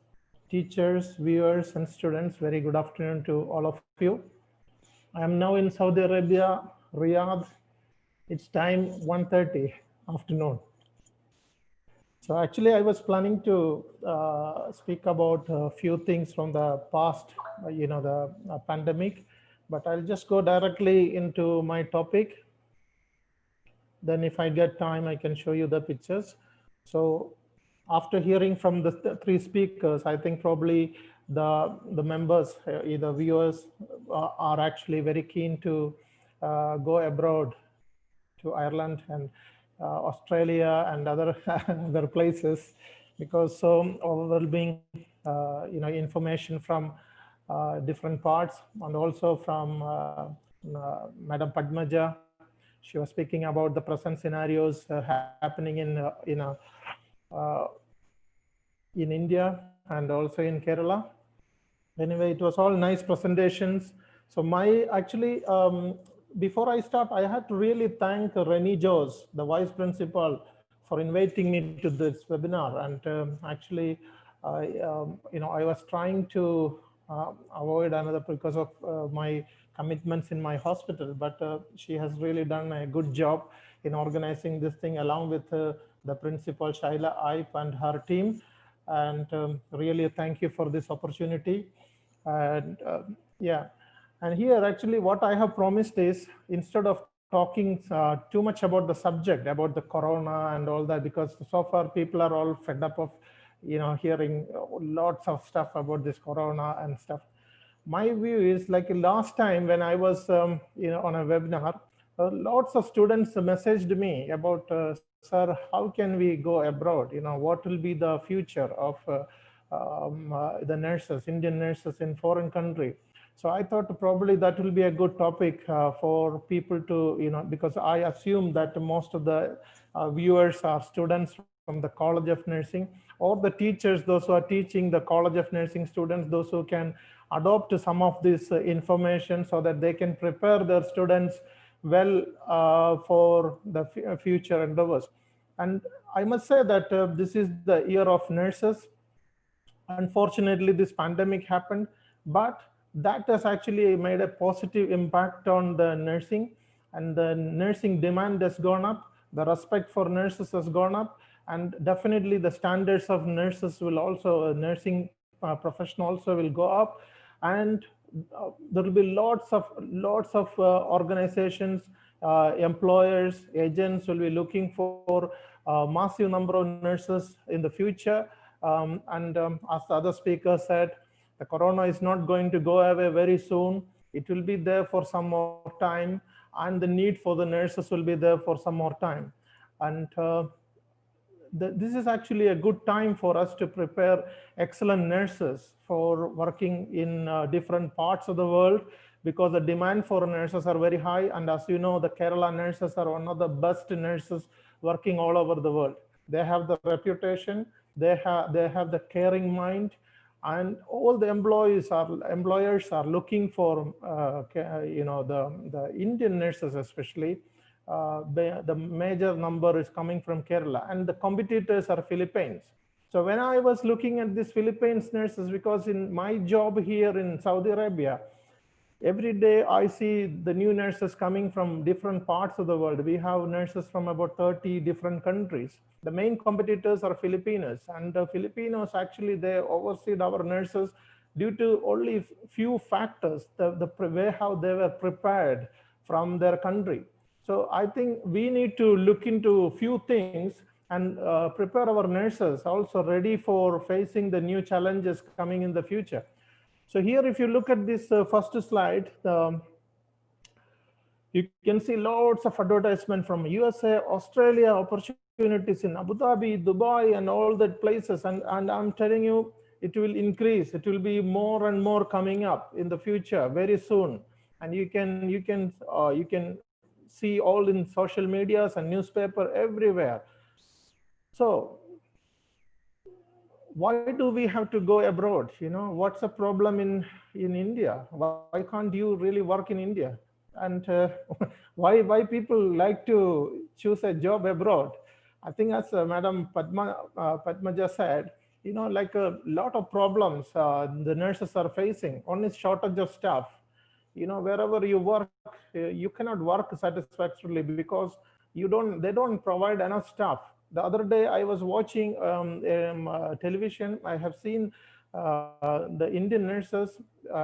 teachers, viewers, and students. Very good afternoon to all of you. I am now in Saudi Arabia, Riyadh. It's time 1:30 afternoon. So actually, I was planning to speak about a few things from the past, the pandemic, but I'll just go directly into my topic. Then if I get time, I can show you the pictures. So after hearing from the three speakers, I think probably the members, either viewers, are actually very keen to go abroad to Ireland and Australia and other other places, because so overwhelming information from different parts, and also from Madam Padmaja. She was speaking about the present scenarios happening in India and also in Kerala. Anyway, it was all nice presentations. So before I start, I had to really thank Rennie Jose, the vice principal, for inviting me to this webinar. And I was trying to avoid another because of my commitments in my hospital, but she has really done a good job in organizing this thing along with the principal Shaila Ipe and her team. And really thank you for this opportunity. And and here actually what I have promised is, instead of talking too much about the subject, about the corona and all that, because so far people are all fed up of hearing lots of stuff about this corona and stuff. My view is, like last time when I was on a webinar, lots of students messaged me about, sir, how can we go abroad? What will be the future of the nurses, Indian nurses in foreign country? So I thought probably that will be a good topic for people to, because I assume that most of the viewers are students from the College of Nursing, or the teachers, those who are teaching the College of Nursing students, those who can adopt some of this information so that they can prepare their students well for the future endeavors. And I must say that this is the year of nurses. Unfortunately, this pandemic happened, but that has actually made a positive impact on the nursing, and the nursing demand has gone up. The respect for nurses has gone up, and definitely the standards of nurses will also, nursing profession also will go up. And there will be lots of organizations, employers, agents will be looking for a massive number of nurses in the future. As the other speaker said, the corona is not going to go away very soon. It will be there for some more time, and the need for the nurses will be there for some more time. And this is actually a good time for us to prepare excellent nurses for working in different parts of the world, because the demand for nurses are very high. And as you know, the Kerala nurses are one of the best nurses working all over the world. They have the reputation, they have the caring mind, and all the employers are looking for the Indian nurses especially. The major number is coming from Kerala, and the competitors are Philippines. So when I was looking at these Philippines nurses, because in my job here in Saudi Arabia, every day I see the new nurses coming from different parts of the world. We have nurses from about 30 different countries. The main competitors are Filipinos, and the Filipinos actually, they overseed our nurses due to only few factors, the way how they were prepared from their country. So I think we need to look into a few things and prepare our nurses also ready for facing the new challenges coming in the future. So here, if you look at this first slide, you can see lots of advertisement from USA, Australia, opportunities in Abu Dhabi, Dubai, and all that places. And I'm telling you, it will increase. It will be more and more coming up in the future very soon. And you can see all in social medias and newspaper everywhere. So why do we have to go abroad? What's the problem in India? Why can't you really work in India? And why people like to choose a job abroad? I think as Madam Padmaja said, like a lot of problems the nurses are facing. One is shortage of staff. Wherever you work, you cannot work satisfactorily because they don't provide enough staff. The other day I was watching television. I have seen the Indian nurses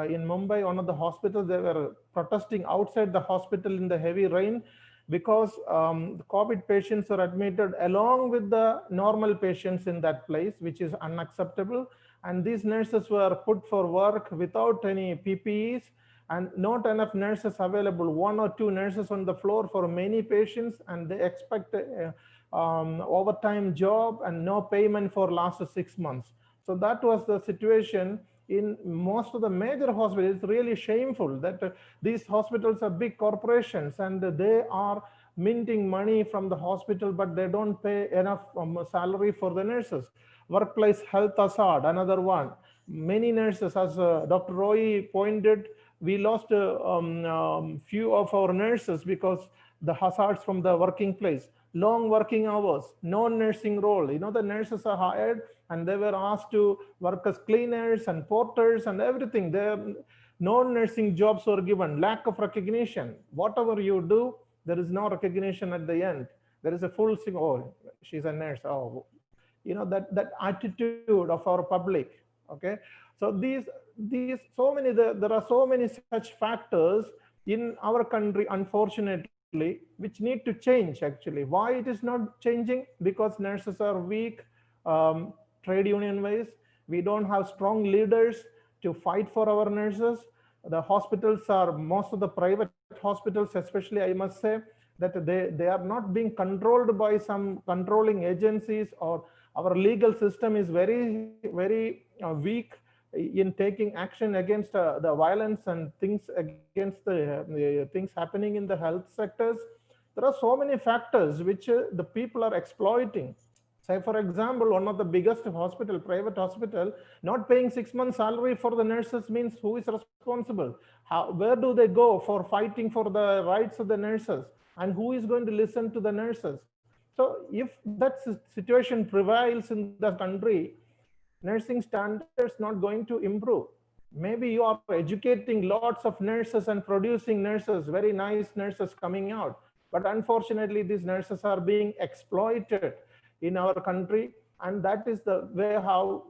in Mumbai, one of the hospitals. They were protesting outside the hospital in the heavy rain because the COVID patients are admitted along with the normal patients in that place, which is unacceptable. And these nurses were put for work without any PPEs and not enough nurses available, 1 or 2 nurses on the floor for many patients, and they expect overtime job and no payment for last 6 months. So that was the situation in most of the major hospitals. It's really shameful that these hospitals are big corporations and they are minting money from the hospital, but they don't pay enough salary for the nurses. Workplace health hazard, another one. Many nurses, as Dr. Roy pointed, we lost few of our nurses because the hazards from the working place. Long working hours, no nursing role. The nurses are hired and they were asked to work as cleaners and porters and everything. No nursing jobs were given. Lack of recognition. Whatever you do, there is no recognition at the end. There is a full thing. Oh, she's a nurse. Oh, that attitude of our public. Okay, so there are so many such factors in our country, unfortunately, which need to change. Actually, why it is not changing? Because nurses are weak, trade union wise. We don't have strong leaders to fight for our nurses. The hospitals are, most of the private hospitals especially, I must say, that they are not being controlled by some controlling agencies, or our legal system is very, very weak in taking action against the violence and things against the things happening in the health sectors. There are so many factors which the people are exploiting. Say, for example, one of the biggest hospital, private hospital, not paying 6 months salary for the nurses means who is responsible? Where do they go for fighting for the rights of the nurses? And who is going to listen to the nurses? So if that situation prevails in the country, nursing standards not going to improve. Maybe you are educating lots of nurses and producing nurses, very nice nurses coming out. But unfortunately, these nurses are being exploited in our country. And that is the way how,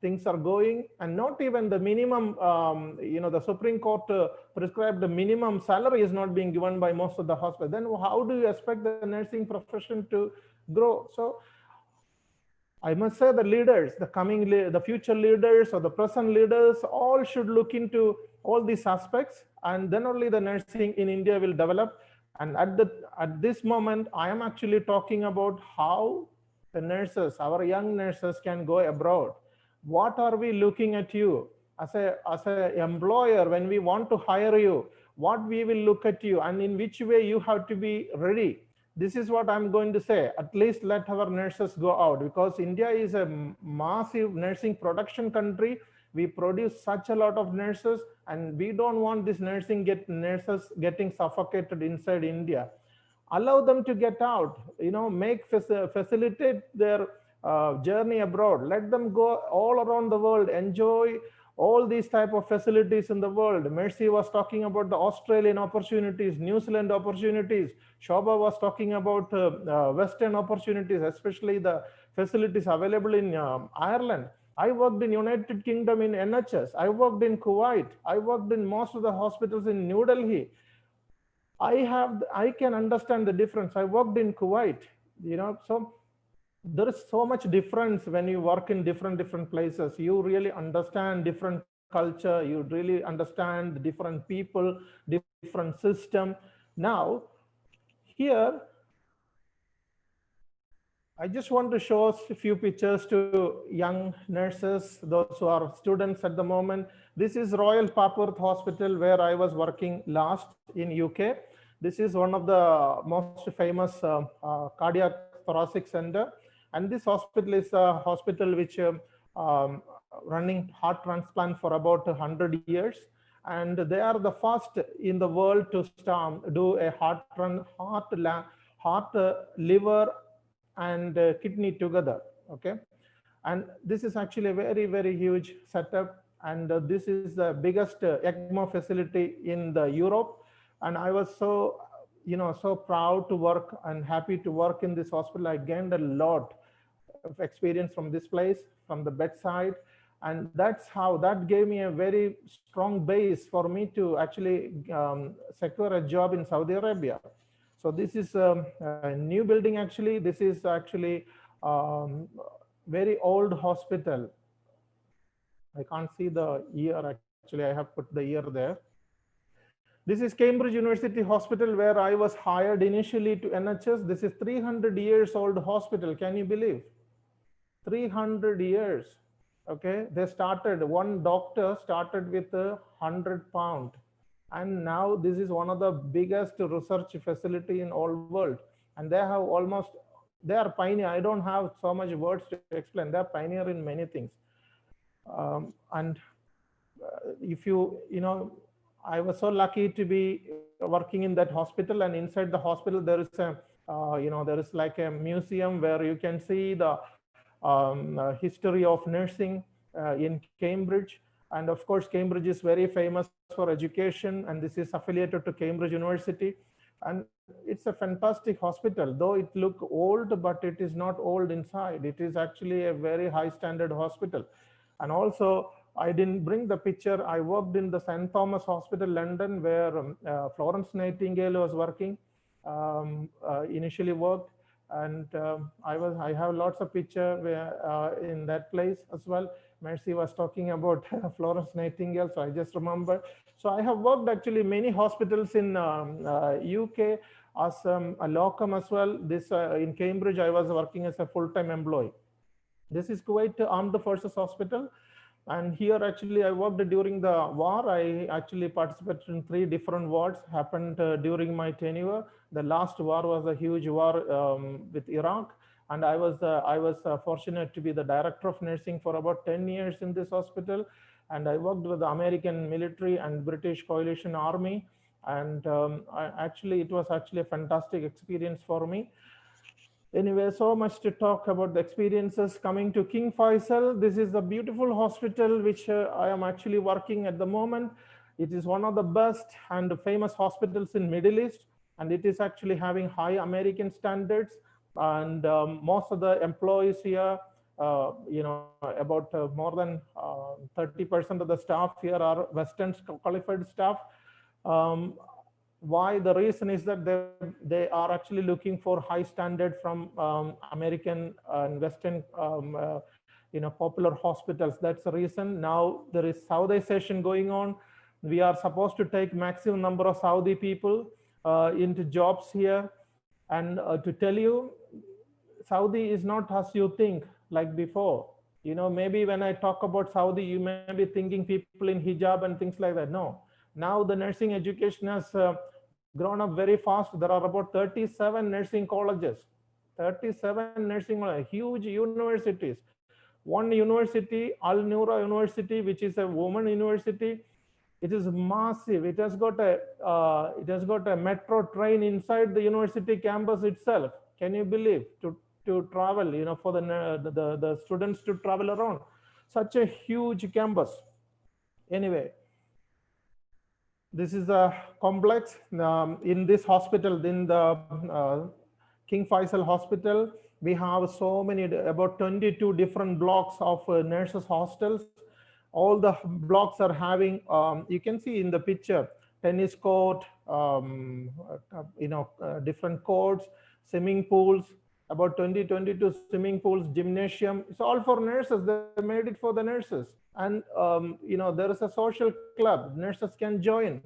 things are going. And not even the minimum, the Supreme Court prescribed the minimum salary is not being given by most of the hospitals. Then how do you expect the nursing profession to grow? So I must say the leaders, the future leaders or the present leaders, all should look into all these aspects, and then only the nursing in India will develop. And at this moment, I am actually talking about how the nurses, our young nurses, can go abroad. What are we looking at you as a employer when we want to hire you? What we will look at you, and in which way you have to be ready. This is what I'm going to say. At least let our nurses go out, because India is a massive nursing production country. We produce such a lot of nurses, and we don't want this nurses getting suffocated inside India. Allow them to get out, facilitate their journey abroad. Let them go all around the world, enjoy all these type of facilities in the world. Mercy was talking about the Australian opportunities, New Zealand opportunities. Shobha was talking about Western opportunities, especially the facilities available in Ireland. I worked in United Kingdom in NHS. I worked in Kuwait. I worked in most of the hospitals in New Delhi. I can understand the difference. I worked in Kuwait, so there is so much difference when you work in different places. You really understand different culture. You really understand the different people, different system. Now, here, I just want to show us a few pictures to young nurses, those who are students at the moment. This is Royal Papworth Hospital, where I was working last in UK. This is one of the most famous cardiac thoracic center. And this hospital is a hospital which running heart transplant for about 100 years. And they are the first in the world to do a heart, liver, and kidney together. Okay, and this is actually a very, very huge setup, and this is the biggest ECMO facility in the Europe. And I was so, so proud to work and happy to work in this hospital. I gained a lot of experience from this place, from the bedside, and that gave me a very strong base for me to actually secure a job in Saudi Arabia. So this is a new building. Actually, this is actually very old hospital. I can't see the year. Actually, I have put the year there. This is Cambridge University Hospital, where I was hired initially to NHS. This is 300 years old hospital. Can you believe? 300 years. Okay, they started, one doctor started with £100, and now this is one of the biggest research facility in all world. And they have almost, they are pioneer. I don't have so much words to explain. They are pioneer in many things. And if I was so lucky to be working in that hospital, and inside the hospital there is a there is like a museum where you can see the history of nursing in Cambridge. And of course, Cambridge is very famous for education, and this is affiliated to Cambridge University. And it's a fantastic hospital, though it look old, but it is not old inside. It is actually a very high standard hospital. And also, I didn't bring the picture. I worked in the St. Thomas Hospital, London, where Florence Nightingale was working, initially worked. And I have lots of picture where, in that place as well. Mercy was talking about Florence Nightingale, so I just remember. So I have worked actually many hospitals in UK as a locum as well. This in Cambridge, I was working as a full-time employee. This is Kuwait Armed Forces Hospital. And here actually I worked during the war. I actually participated in 3 different wars happened during my tenure. The last war was a huge war with Iraq. And I was fortunate to be the director of nursing for about 10 years in this hospital. And I worked with the American military and British coalition army. And it was actually a fantastic experience for me. Anyway, so much to talk about the experiences. Coming to King Faisal, this is a beautiful hospital which I am actually working at the moment. It is one of the best and famous hospitals in Middle East, and it is actually having high American standards. And most of the employees here, about more than 30% of the staff here are Western qualified staff. Why? The reason is that they are actually looking for high standard from American and Western popular hospitals. That's the reason. Now there is Saudization going on. We are supposed to take maximum number of Saudi people into jobs here. And to tell you, Saudi is not as you think like before. Maybe when I talk about Saudi, you may be thinking people in hijab and things like that. No. Now the nursing education has grown up very fast. There are about 37 nursing colleges, 37 nursing, huge universities. One university, Al Noura University, which is a woman university, it is massive. It has got a metro train inside the university campus itself. Can you believe? To travel, for the students to travel around. Such a huge campus. Anyway, this is a complex in this hospital, in the King Faisal Hospital. We have so many, about 22 different blocks of nurses hostels. All the blocks are having, you can see in the picture, tennis court, different courts, swimming pools, about 22 swimming pools, gymnasium. It's all for nurses. They made it for the nurses. And there is a social club. Nurses can join,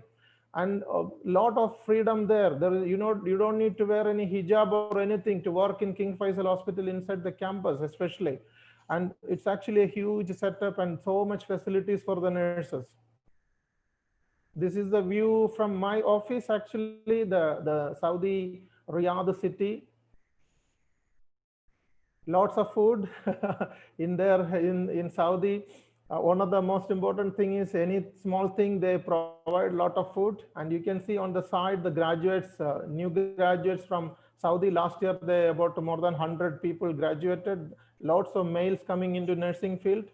and a lot of freedom there. You don't need to wear any hijab or anything to work in King Faisal Hospital inside the campus, especially. And it's actually a huge setup and so much facilities for the nurses. This is the view from my office, actually, the Saudi Riyadh city. Lots of food in there in Saudi. One of the most important thing is any small thing, they provide a lot of food. And you can see on the side, the graduates, new graduates from Saudi last year, they about more than 100 people graduated, lots of males coming into nursing field.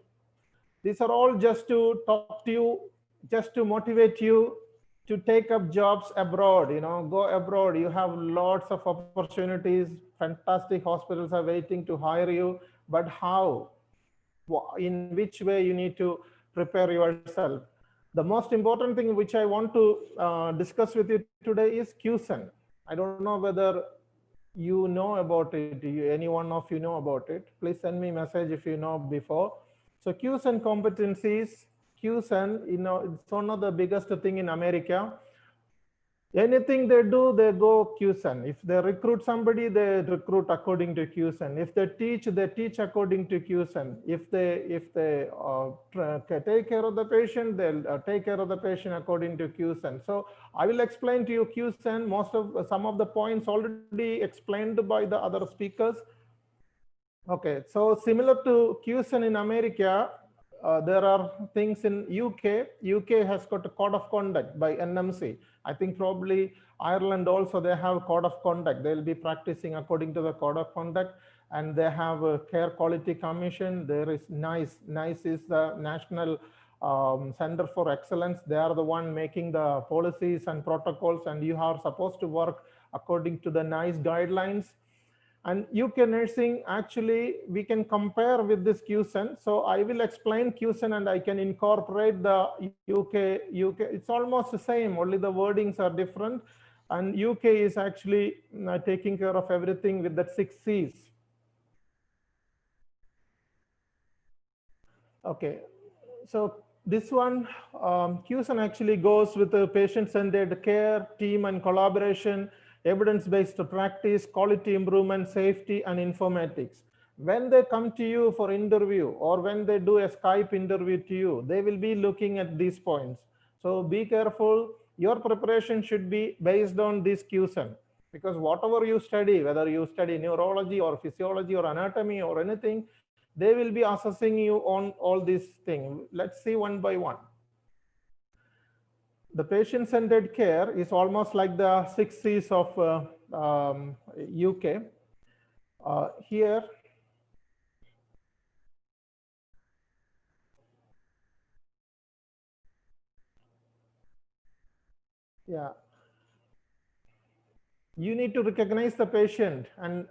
These are all just to talk to you, just to motivate you to take up jobs abroad, go abroad. You have lots of opportunities. Fantastic hospitals are waiting to hire you. But how? In which way you need to prepare yourself? The most important thing which I want to discuss with you today is QSEN. I don't know whether you know about it. Any one of you know about it? Please send me a message if you know before. So QSEN competencies, QSEN, it's one of the biggest thing in America. Anything they do, they go QSEN. If they recruit somebody, they recruit according to QSEN. If they teach according to QSEN. If they take care of the patient, they'll take care of the patient according to QSEN. So I will explain to you QSEN. Some of the points already explained by the other speakers. Okay, so similar to QSEN in America, there are things in UK. UK has got a code of conduct by NMC. I think probably Ireland also, they have code of conduct. They'll be practicing according to the code of conduct, and they have a care quality commission. There is NICE. NICE is the National Center for Excellence. They are the one making the policies and protocols, and you are supposed to work according to the NICE guidelines. And UK nursing, actually, we can compare with this QSEN. So I will explain QSEN and I can incorporate the UK. It's almost the same, only the wordings are different. And UK is actually taking care of everything with the 6 C's. Okay, so this one, QSEN actually goes with the patient-centered care, team and collaboration, evidence-based practice, quality improvement, safety, and informatics. When they come to you for interview or when they do a Skype interview to you, they will be looking at these points. So be careful. Your preparation should be based on this QSEN, because whatever you study, whether you study neurology or physiology or anatomy or anything, they will be assessing you on all these things. Let's see one by one. The patient-centered care is almost like the 6 C's of UK. Here, yeah, you need to recognize the patient and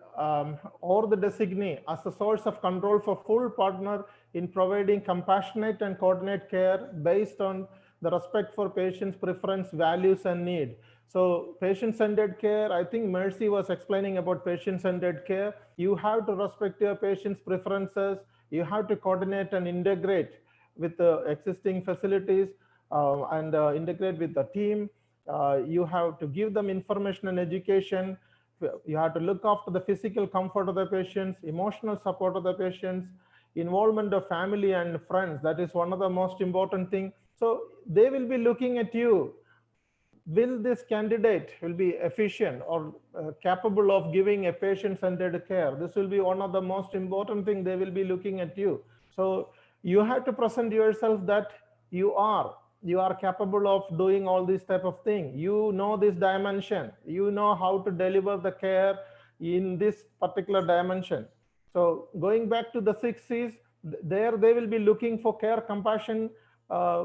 or the designee as the source of control for full partner in providing compassionate and coordinate care based on the respect for patients' preference, values, and need. So patient-centered care, I think Mercy was explaining about patient-centered care. You have to respect your patient's preferences. You have to coordinate and integrate with the existing facilities and integrate with the team. You have to give them information and education. You have to look after the physical comfort of the patients, emotional support of the patients, involvement of family and friends. That is one of the most important things. So they will be looking at you. Will this candidate will be efficient or capable of giving a patient-centered care? This will be one of the most important things they will be looking at you. So you have to present yourself that you are capable of doing all these type of things. You know this dimension. You know how to deliver the care in this particular dimension. So going back to the 6 C's, there they will be looking for care, compassion,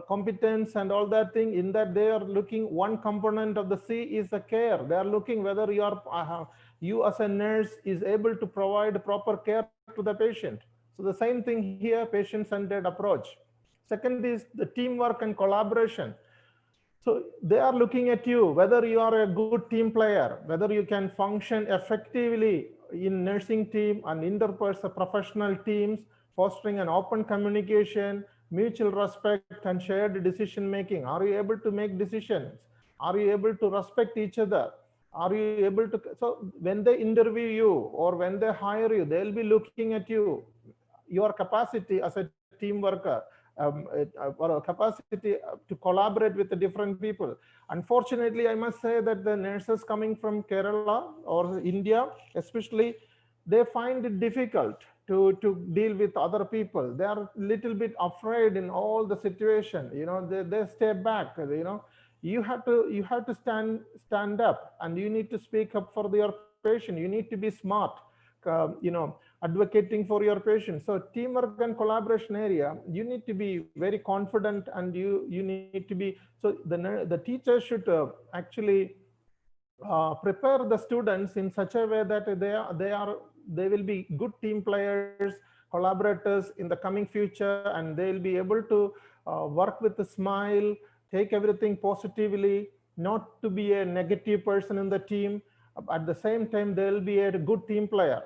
competence, and all that thing. In that, they are looking, one component of the C is the care. They are looking whether you as a nurse is able to provide proper care to the patient. So the same thing here, patient-centered approach. Second is the teamwork and collaboration. So they are looking at you, whether you are a good team player, whether you can function effectively in nursing team and interpersonal professional teams, fostering an open communication, mutual respect, and shared decision making. Are you able to make decisions? Are you able to respect each other? Are you able to? So when they interview you or when they hire you, they'll be looking at you, your capacity as a team worker, or a capacity to collaborate with the different people. Unfortunately, I must say that the nurses coming from Kerala or India, especially, they find it difficult to deal with other people. They are a little bit afraid in all the situation. They stay back. You have to stand up, and you need to speak up for your patient. You need to be smart, advocating for your patient. So teamwork and collaboration area, you need to be very confident, and you need to be, so the teacher should actually prepare the students in such a way that they will be good team players, collaborators in the coming future, and they will be able to work with a smile, take everything positively, not to be a negative person in the team. At the same time, they will be a good team player.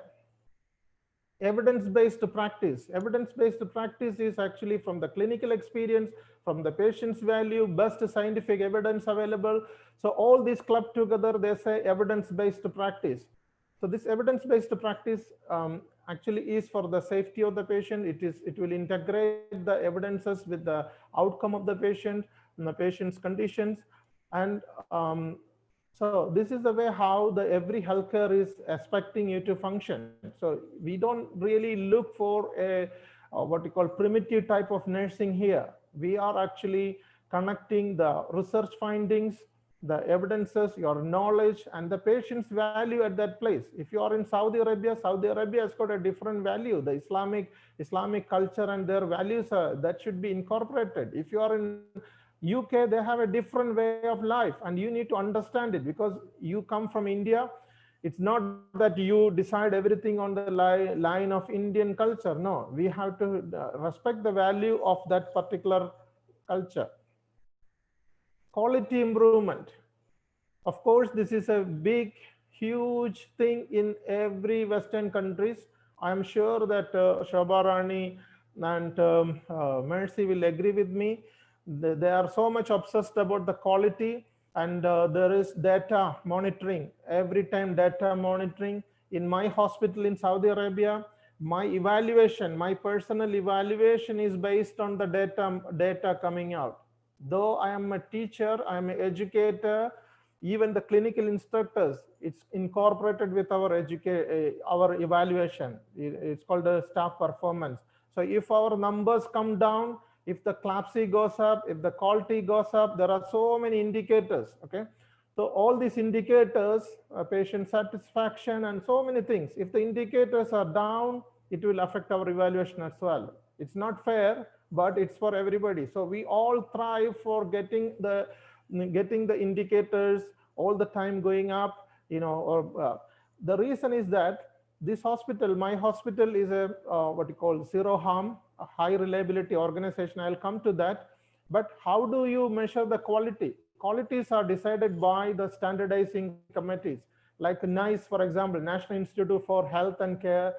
Evidence-based practice. Evidence-based practice is actually from the clinical experience, from the patient's value, best scientific evidence available. So all these clubbed together, they say evidence-based practice. So this evidence-based practice actually is for the safety of the patient. It will integrate the evidences with the outcome of the patient and the patient's conditions. And so this is the way how every healthcare is expecting you to function. So we don't really look for a what we call primitive type of nursing here. We are actually connecting the research findings, the evidences, your knowledge, and the patient's value at that place. If you are in Saudi Arabia has got a different value. The Islamic culture and their values that should be incorporated. If you are in UK, they have a different way of life, and you need to understand it because you come from India. It's not that you decide everything on the line of Indian culture. No, we have to respect the value of that particular culture. Quality improvement. Of course, this is a big, huge thing in every Western countries. I'm sure that Shobha Rani and Mercy will agree with me. They are so much obsessed about the quality, and there is data monitoring, every time data monitoring. In my hospital in Saudi Arabia, my evaluation, my personal evaluation is based on the data coming out. Though I am a teacher, I am an educator, even the clinical instructors, it's incorporated with our evaluation. It's called a staff performance. So if our numbers come down, if the CLABSI goes up, if the quality goes up, there are so many indicators, okay? So all these indicators, patient satisfaction and so many things, if the indicators are down, it will affect our evaluation as well. It's not fair, but it's for everybody. So we all thrive for getting the indicators all the time going up, the reason is that this hospital, my hospital, is a what you call zero harm, a high reliability organization. I'll come to that. But how do you measure the quality? Qualities are decided by the standardizing committees, like NICE, for example, National Institute for Health and Care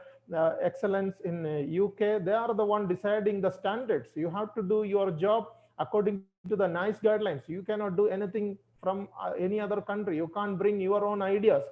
Excellence in UK. They are the one deciding the standards. You have to do your job according to the NICE guidelines. You cannot do anything from any other country. You can't bring your own ideas.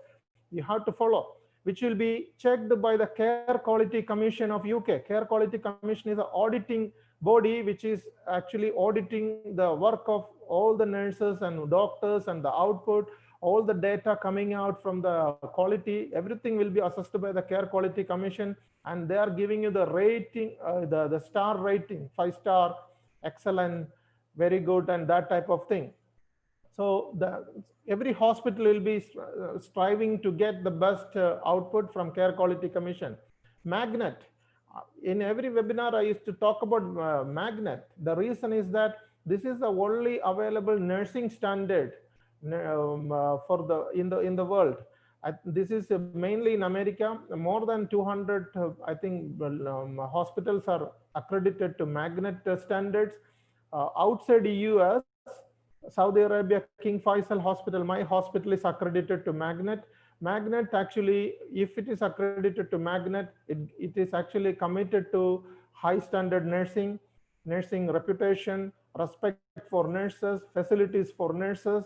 You have to follow, which will be checked by the Care Quality Commission of UK. Care Quality Commission is an auditing body which is actually auditing the work of all the nurses and doctors and the output, all the data coming out from the quality. Everything will be assessed by the Care Quality Commission, and they are giving you the rating, the star rating, 5-star, excellent, very good, and that type of thing. So every hospital will be striving to get the best output from Care Quality Commission. Magnet. In every webinar, I used to talk about Magnet. The reason is that this is the only available nursing standard in the world. This is mainly in America. More than 200, I think, hospitals are accredited to Magnet standards. Outside US, Saudi Arabia, King Faisal Hospital, my hospital is accredited to Magnet. Magnet actually, if it is accredited to Magnet, it is actually committed to high standard nursing reputation, respect for nurses, facilities for nurses,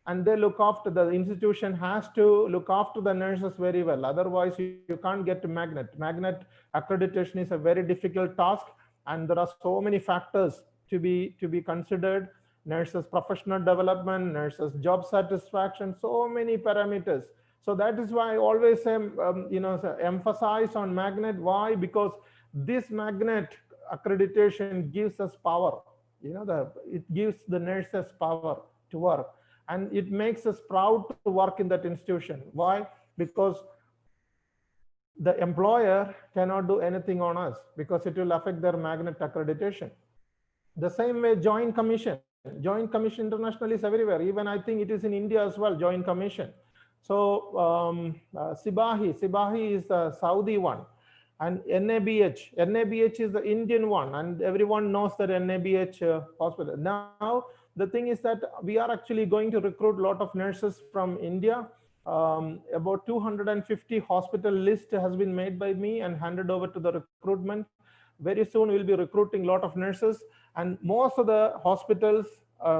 and they look after, the institution has to look after the nurses very well. Otherwise, you can't get to Magnet. Magnet accreditation is a very difficult task, and there are so many factors to be considered. Nurses' professional development, nurses' job satisfaction, so many parameters. So that is why I always emphasize on Magnet. Why? Because this Magnet accreditation gives us power. It gives the nurses power to work, and it makes us proud to work in that institution. Why? because the employer cannot do anything on us because it will affect their magnet accreditation. The same way Joint Commission internationally is everywhere. Even I think it is in India as well, Joint Commission. So Sibahi is the Saudi one, and NABH is the Indian one, and everyone knows that NABH hospital. Now the thing is that we are actually going to recruit a lot of nurses from India. About 250 hospital list has been made by me and handed over to the recruitment. Very soon we'll be recruiting a lot of nurses, and most of the hospitals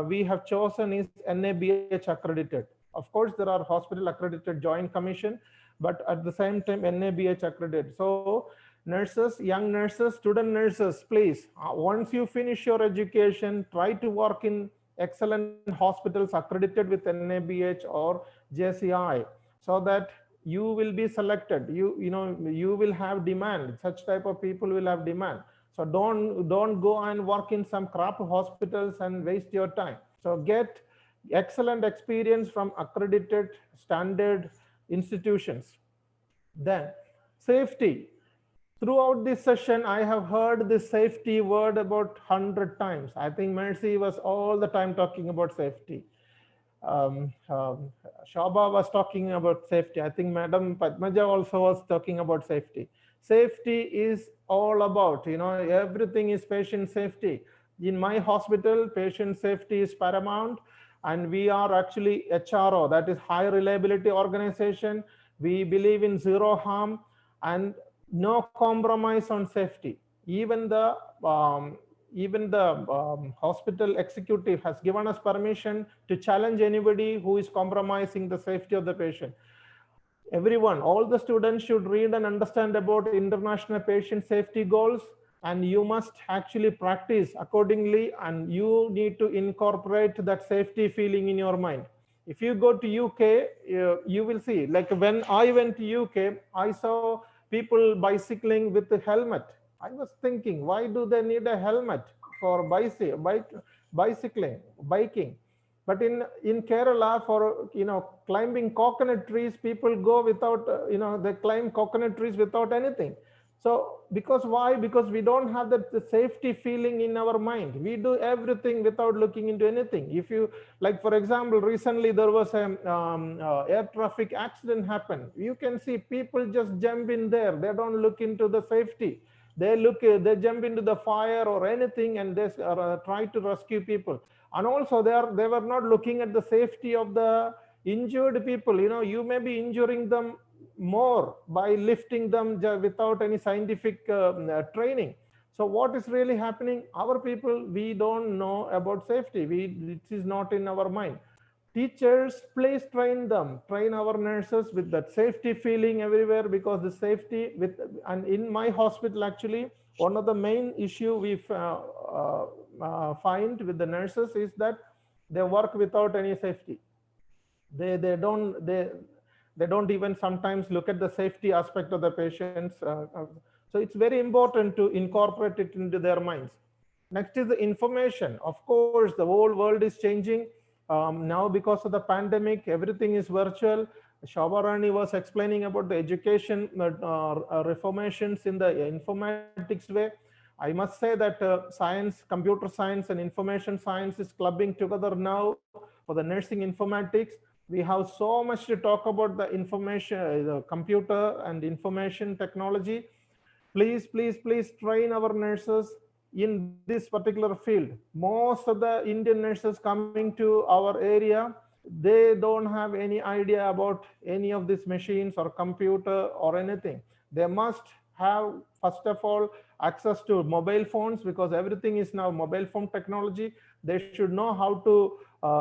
we have chosen is NABH accredited. Of course, there are hospital accredited Joint Commission, but at the same time NABH accredited. So nurses, young nurses, student nurses, please, once you finish your education, try to work in excellent hospitals accredited with NABH or JCI, so that you will be selected. You will have demand. Such type of people will have demand. So don't go and work in some crap hospitals and waste your time. So get excellent experience from accredited standard institutions. Then safety. Throughout this session, I have heard the safety word about 100 times. I think Mercy was all the time talking about safety. Shaba was talking about safety. I think Madam Padmaja also was talking about safety. Safety is all about, everything is patient safety. In my hospital, patient safety is paramount, and we are actually HRO, that is high reliability organization. We believe in zero harm and no compromise on safety. Even the hospital executive has given us permission to challenge anybody who is compromising the safety of the patient. Everyone, all the students should read and understand about international patient safety goals, and you must actually practice accordingly, and you need to incorporate that safety feeling in your mind. If you go to UK, you will see, like when I went to UK, I saw people bicycling with a helmet. I was thinking, why do they need a helmet for biking? But in Kerala, for climbing coconut trees, people go without they climb coconut trees without anything. So because why? Because we don't have the safety feeling in our mind. We do everything without looking into anything. If you, like for example, recently there was a air traffic accident happened. You can see people just jump in there. They don't look into the safety. They jump into the fire or anything, and they try to rescue people. And also they were not looking at the safety of the injured people. You may be injuring them more by lifting them without any scientific training. So what is really happening? Our people, we don't know about safety. It is not in our mind. Teachers, please train them, train our nurses with that safety feeling everywhere, because the safety and in my hospital, actually, one of the main issue we find with the nurses is that they work without any safety. They don't even sometimes look at the safety aspect of the patients. So it's very important to incorporate it into their minds. Next is the information. Of course, the whole world is changing. Now because of the pandemic, everything is virtual. Shabarani was explaining about the education reformations in the informatics way. I must say that science, computer science and information science is clubbing together now for the nursing informatics. We have so much to talk about the information, the computer and information technology. Please, please, please train our nurses in this particular field. Most of the Indian nurses coming to our area, they don't have any idea about any of these machines or computer or anything. They must have, first of all, access to mobile phones, because everything is now mobile phone technology. They should know how to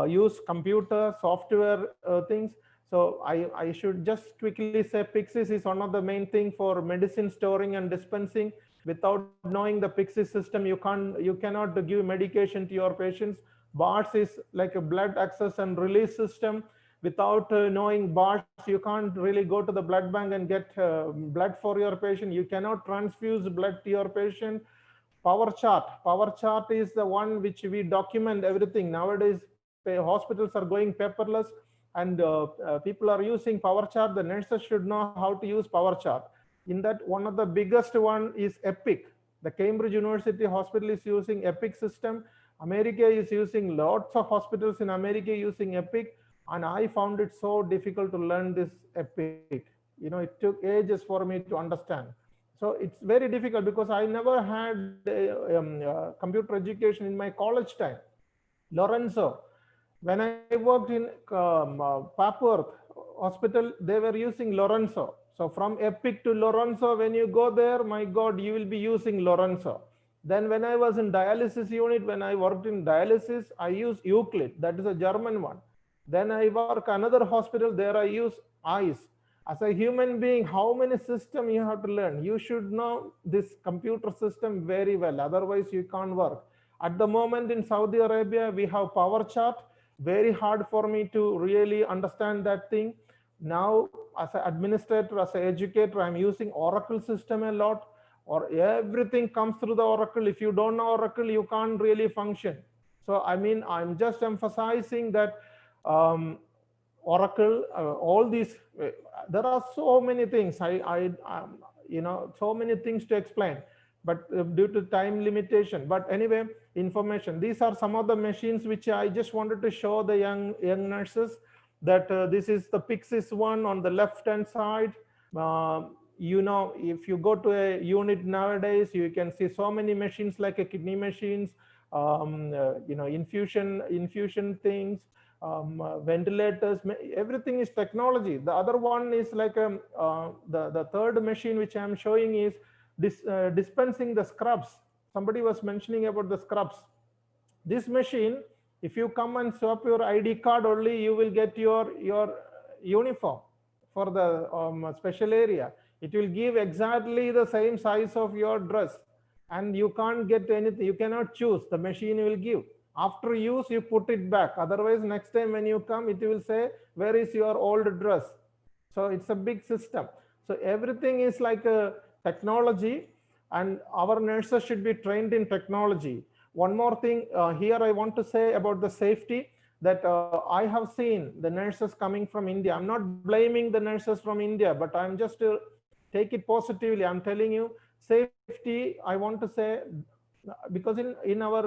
use computer software things. So I should just quickly say Pyxis is one of the main thing for medicine storing and dispensing. Without knowing the Pyxis system, you cannot give medication to your patients. BARS is like a blood access and release system. Without knowing BARS, you can't really go to the blood bank and get blood for your patient. You cannot transfuse blood to your patient. Power chart is the one which we document everything. Nowadays, hospitals are going paperless. and people are using power chart. The nurses should know how to use power chart. In that, one of the biggest one is Epic. The Cambridge University Hospital is using Epic system. America is using, lots of hospitals in America using Epic, and I found it so difficult to learn this Epic. It took ages for me to understand. So it's very difficult because I never had computer education in my college time. Lorenzo, when I worked in Papworth Hospital, they were using Lorenzo. So from Epic to Lorenzo, when you go there, my God, you will be using Lorenzo. Then when I was in dialysis unit, when I worked in dialysis, I used Euclid. That is a German one. Then I work another hospital, there I use ICE. As a human being, how many systems you have to learn? You should know this computer system very well, otherwise you can't work. At the moment in Saudi Arabia, we have power chart. Very hard for me to really understand that thing. Now, as an administrator, as an educator, I'm using Oracle system a lot, or everything comes through the Oracle. If you don't know Oracle, you can't really function. So, I mean, I'm just emphasizing that Oracle, all these, there are so many things. So many things to explain, but due to time limitation. But anyway, information. These are some of the machines which I just wanted to show the young nurses. That this is the Pyxis one on the left hand side. If you go to a unit nowadays, you can see so many machines like a kidney machines, infusion things. Ventilators, everything is technology. The other one is like the third machine which I'm showing is dispensing the scrubs. Somebody was mentioning about the scrubs. This machine, if you come and swap your ID card only, you will get your uniform for the special area. It will give exactly the same size of your dress, and you can't get anything. You cannot choose. The machine will give. After use, you put it back. Otherwise, next time when you come, it will say, where is your old dress? So it's a big system. So everything is like a technology, and our nurses should be trained in technology. One more thing here I want to say about the safety, that I have seen the nurses coming from India. I'm not blaming the nurses from India, but I'm just to take it positively. I'm telling you, safety, I want to say, because in our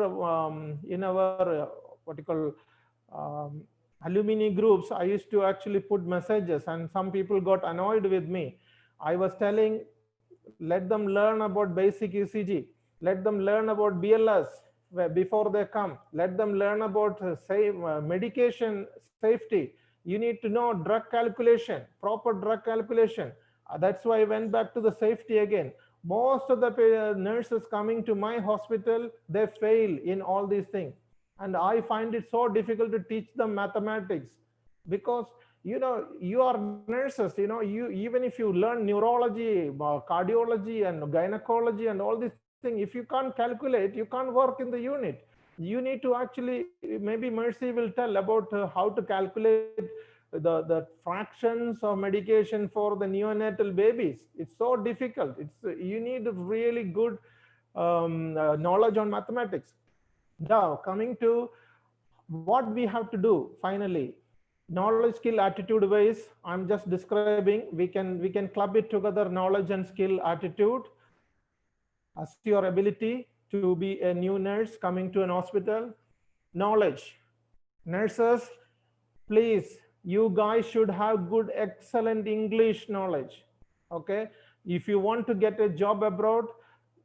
what you call alumni groups, I used to actually put messages, and some people got annoyed with me. I was telling, let them learn about basic ECG, let them learn about BLS before they come, let them learn about medication safety. You need to know drug calculation, proper drug calculation. That's why I went back to the safety again. Most of the nurses coming to my hospital, they fail in all these things. And I find it so difficult to teach them mathematics, because you are nurses, even if you learn neurology, cardiology and gynecology and all these things, if you can't calculate, you can't work in the unit. You need to actually, maybe Mercy will tell about how to calculate the fractions of medication for the neonatal babies. It's so difficult. You need really good knowledge on mathematics. Now coming to what we have to do finally, knowledge, skill, attitude wise, I'm just describing. We can club it together, knowledge and skill, attitude as your ability to be a new nurse coming to an hospital. Knowledge, nurses, please, you guys should have good, excellent English knowledge. Okay, if you want to get a job abroad,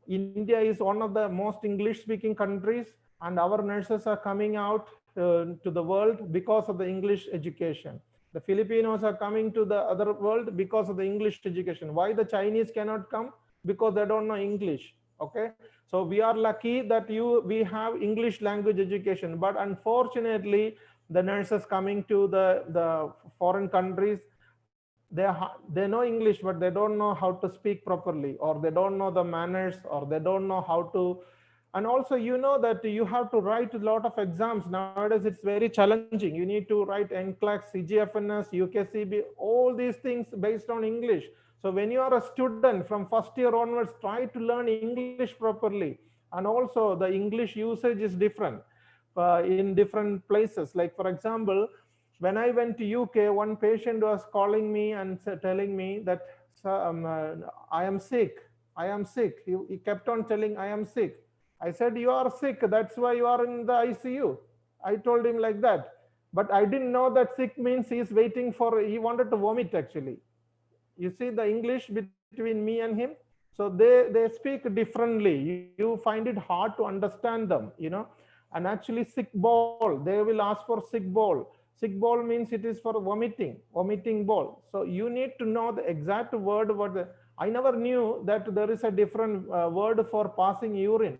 India is one of the most English speaking countries, and our nurses are coming out to the world because of the English education. The Filipinos are coming to the other world because of the English education. Why the Chinese cannot come? Because they don't know English. Okay, so we are lucky that we have English language education, but unfortunately the nurses coming to the foreign countries, they know English, but they don't know how to speak properly, or they don't know the manners, or they don't know how to. And also, that you have to write a lot of exams nowadays. It's very challenging. You need to write NCLEX, CGFNS, UKCB, all these things based on English. So when you are a student from first year onwards, try to learn English properly. And also the English usage is different in different places. Like for example, When I went to UK, one patient was calling me and telling me that I am sick. I am sick. He kept on telling, I am sick. I said, you are sick. That's why you are in the ICU. I told him like that. But I didn't know that sick means he is waiting for, he wanted to vomit actually. You see the English between me and him. So they speak differently. You find it hard to understand them, and actually sick ball, they will ask for sick ball. Sick ball means it is for vomiting ball. So you need to know the exact word. I never knew that there is a different word for passing urine.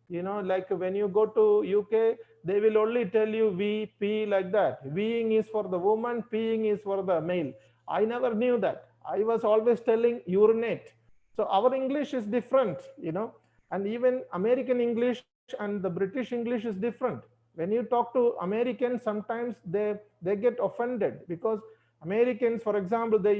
Like when you go to UK, they will only tell you we pee like that. Weeing is for the woman, peeing is for the male. I never knew that. I was always telling urinate. So our English is different, and even American English and the British English is different. When you talk to Americans, sometimes they get offended because Americans, for example, they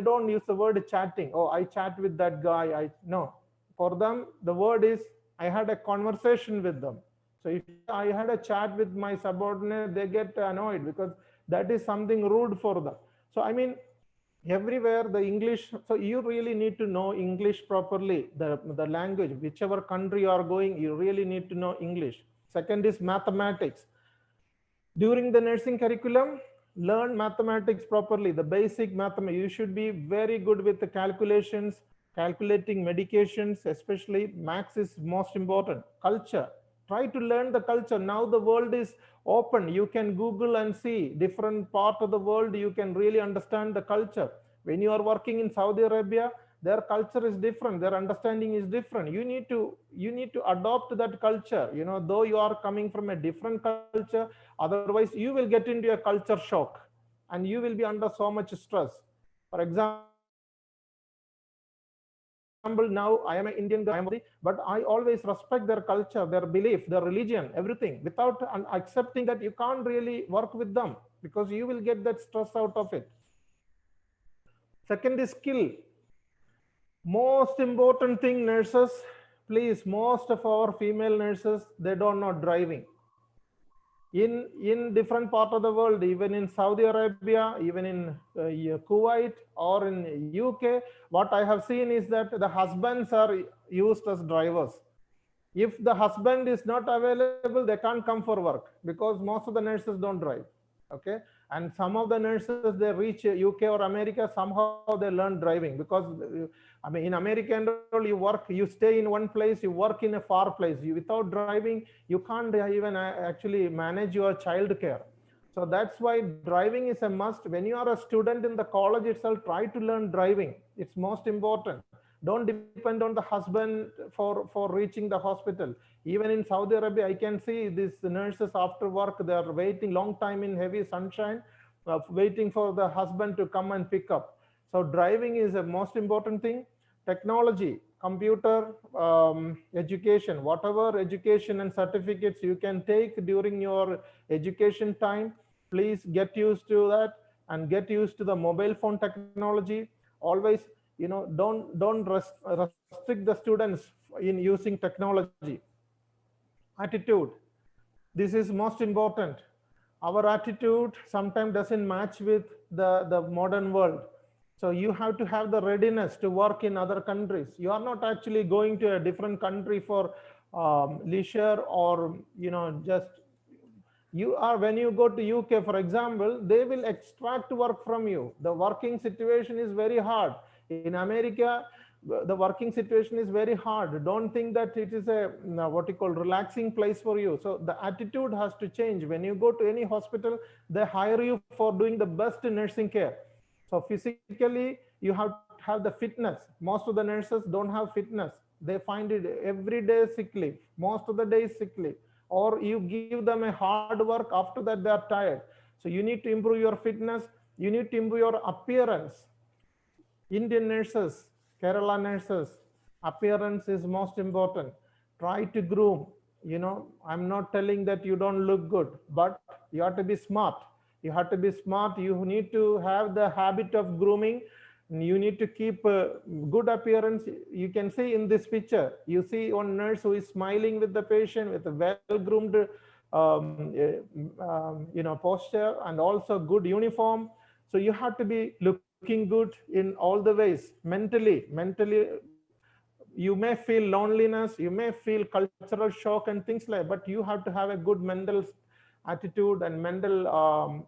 don't use the word chatting. Oh, I chat with that guy. No, for them the word is I had a conversation with them. So if I had a chat with my subordinate, they get annoyed because that is something rude for them. So I mean, everywhere the English, so you really need to know English properly, the language, whichever country you are going, you really need to know English. Second is mathematics. During the nursing curriculum, learn mathematics properly, the basic mathematics. You should be very good with the calculations, calculating medications, especially maths is most important. Culture, try to learn the culture. Now the world is open. You can Google and see different part of the world. You can really understand the culture. When you are working in Saudi Arabia, their culture is different, their understanding is different. You need to adopt that culture, though you are coming from a different culture. Otherwise you will get into a culture shock and you will be under so much stress. For example, now I am an Indian guy, but I always respect their culture, their belief, their religion, everything. Without accepting that, you can't really work with them because you will get that stress out of it. Second is skill. Most important thing, nurses, please, most of our female nurses, they don't know driving. In different part of the world, even in Saudi Arabia, even in Kuwait or in UK, what I have seen is that the husbands are used as drivers. If the husband is not available, they can't come for work because most of the nurses don't drive. Okay, and some of the nurses, they reach UK or America, somehow they learn driving because I mean, in America and all, you stay in one place, you work in a far place. Without driving, you can't even actually manage your child care. So that's why driving is a must. When you are a student in the college itself, try to learn driving. It's most important. Don't depend on the husband for reaching the hospital. Even in Saudi Arabia, I can see these nurses after work, they are waiting long time in heavy sunshine, waiting for the husband to come and pick up. So driving is a most important thing. Technology, computer, education, whatever education and certificates you can take during your education time, please get used to that and get used to the mobile phone technology. Always, don't restrict the students in using technology. Attitude, this is most important. Our attitude sometimes doesn't match with the modern world. So you have to have the readiness to work in other countries. You are not actually going to a different country for leisure or just you are. When you go to UK, for example, they will extract work from you. The working situation is very hard. In America, the working situation is very hard. Don't think that it is a what you call relaxing place for you. So the attitude has to change. When you go to any hospital, they hire you for doing the best nursing care. So physically, you have to have the fitness. Most of the nurses don't have fitness. They find it every day sick leave. Most of the days sick leave. Or you give them a hard work, after that they are tired. So you need to improve your fitness. You need to improve your appearance. Indian nurses, Kerala nurses, appearance is most important. Try to groom. I'm not telling that you don't look good, but you have to be smart. You have to be smart. You need to have the habit of grooming. You need to keep good appearance. You can see in this picture, you see one nurse who is smiling with the patient with a well-groomed posture and also good uniform. So you have to be looking good in all the ways. Mentally, you may feel loneliness, you may feel cultural shock and things like, but you have to have a good mental attitude and mental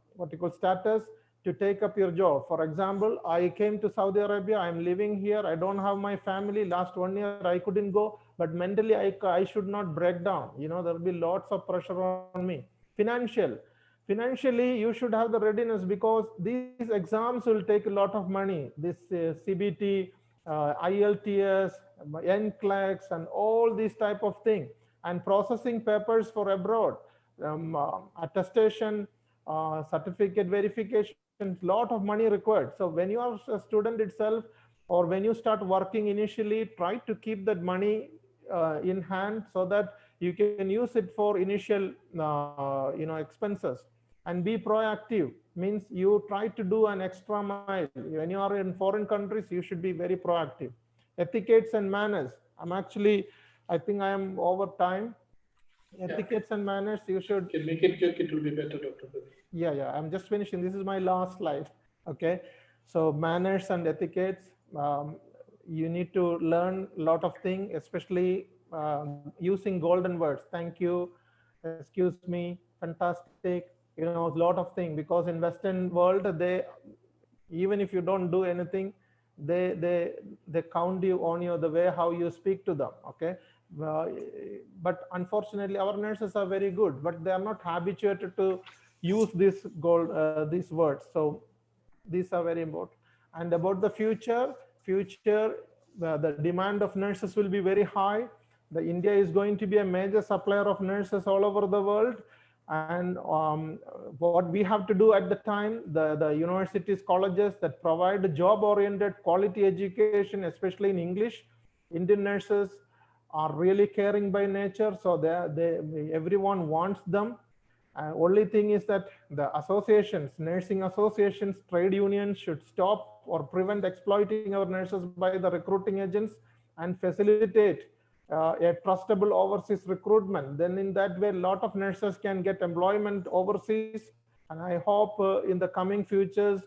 status to take up your job. For example, I came to Saudi Arabia, I'm living here, I don't have my family. Last 1 year I couldn't go, but mentally I should not break down. There will be lots of pressure on me. Financially, you should have the readiness, because these exams will take a lot of money. This CBT, IELTS, NCLEX, and all these type of thing, and processing papers for abroad, attestation, certificate verification, lot of money required. So when you are a student itself, or when you start working initially, try to keep that money in hand, so that you can use it for initial expenses. And be proactive, means you try to do an extra mile. When you are in foreign countries, you should be very proactive. Etiquettes and manners. I think I am over time. Etiquettes and manners, you should make it quick, it will be better, Dr. Yeah, I'm just finishing. This is my last slide. Okay, so manners and etiquettes, you need to learn a lot of things, especially using golden words. Thank you, excuse me, fantastic, a lot of things. Because in Western world, they, even if you don't do anything, they count you on the way how you speak to them. Okay, but unfortunately our nurses are very good, but they are not habituated to use these words. So these are very important. And about the future, the demand of nurses will be very high. The India is going to be a major supplier of nurses all over the world. And what we have to do at the time, the universities, colleges that provide job-oriented quality education, especially in English, Indian nurses are really caring by nature. So everyone wants them. Only thing is that the associations, nursing associations, trade unions should stop or prevent exploiting our nurses by the recruiting agents, and facilitate a trustable overseas recruitment. Then in that way, a lot of nurses can get employment overseas. And I hope in the coming future,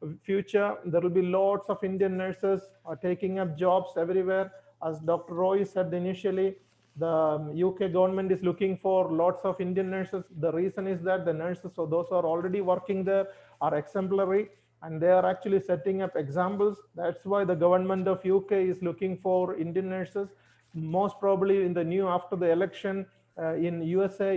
there will be lots of Indian nurses taking up jobs everywhere. As Dr. Roy said initially, the UK government is looking for lots of Indian nurses. The reason is that the nurses, so those who are already working there, are exemplary, and they are actually setting up examples. That's why the government of UK is looking for Indian nurses. Most probably in the after the election in USA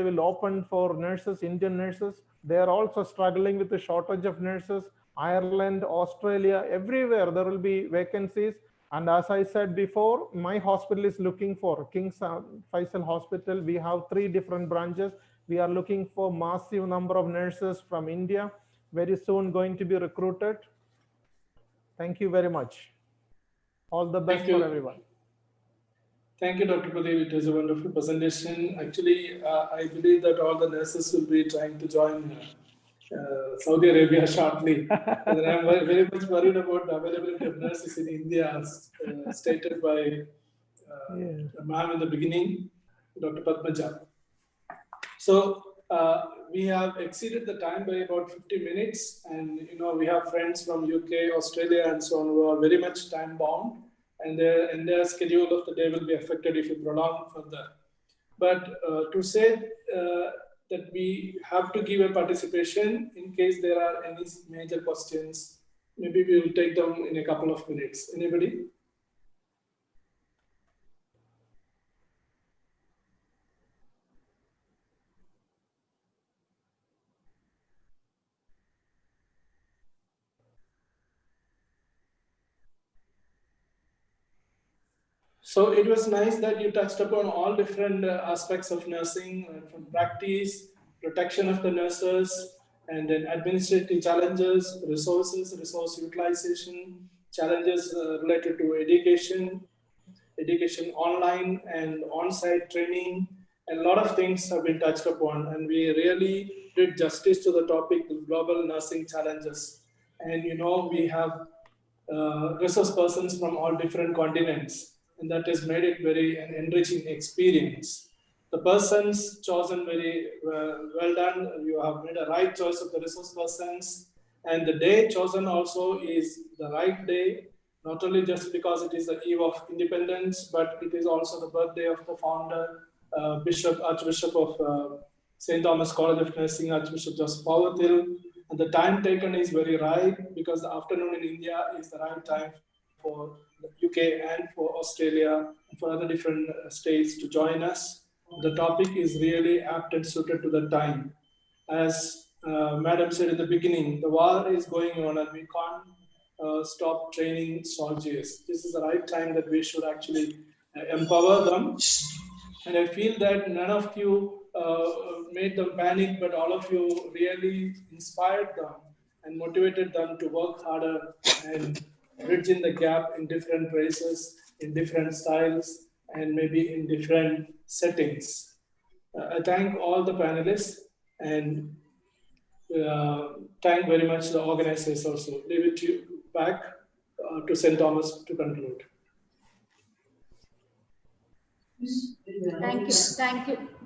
will open for nurses, Indian nurses. They are also struggling with the shortage of nurses. Ireland, Australia, everywhere there will be vacancies. And as I said before, my hospital is looking for King Faisal Hospital. We have 3 different branches. We are looking for massive number of nurses from India, very soon going to be recruited. Thank you very much. All the best for everyone. Thank you, Dr. Pradeep. It was a wonderful presentation. Actually, I believe that all the nurses will be trying to join Saudi Arabia shortly. And I'm very much worried about the availability of nurses in India, as stated by ma'am in the beginning, Dr. Padmaja. So we have exceeded the time by about 50 minutes. And, we have friends from UK, Australia, and so on, who are very much time bound. And their schedule of the day will be affected if you prolong further. But to say that we have to give a participation in case there are any major questions, maybe we will take them in a couple of minutes. Anybody? So it was nice that you touched upon all different aspects of nursing, from practice, protection of the nurses, and then administrative challenges, resource utilization, challenges related to education online and on-site training, and a lot of things have been touched upon. And we really did justice to the topic, global nursing challenges. And we have resource persons from all different continents. And that has made it very an enriching experience. The persons chosen very well done. You have made a right choice of the resource persons, and the day chosen also is the right day, not only just because it is the eve of independence, but it is also the birthday of the founder, Archbishop of St. Thomas College of Nursing, Archbishop Joseph Pavatil. And the time taken is very right, because the afternoon in India is the right time for the UK and for Australia and for other different states to join us. The topic is really apt and suited to the time. As Madam said in the beginning, the war is going on and we can't stop training soldiers. This is the right time that we should actually empower them. And I feel that none of you made them panic, but all of you really inspired them and motivated them to work harder and bridging the gap in different races, in different styles, and maybe in different settings. I thank all the panelists and thank very much the organizers also. Leave it to you back to St. Thomas to conclude.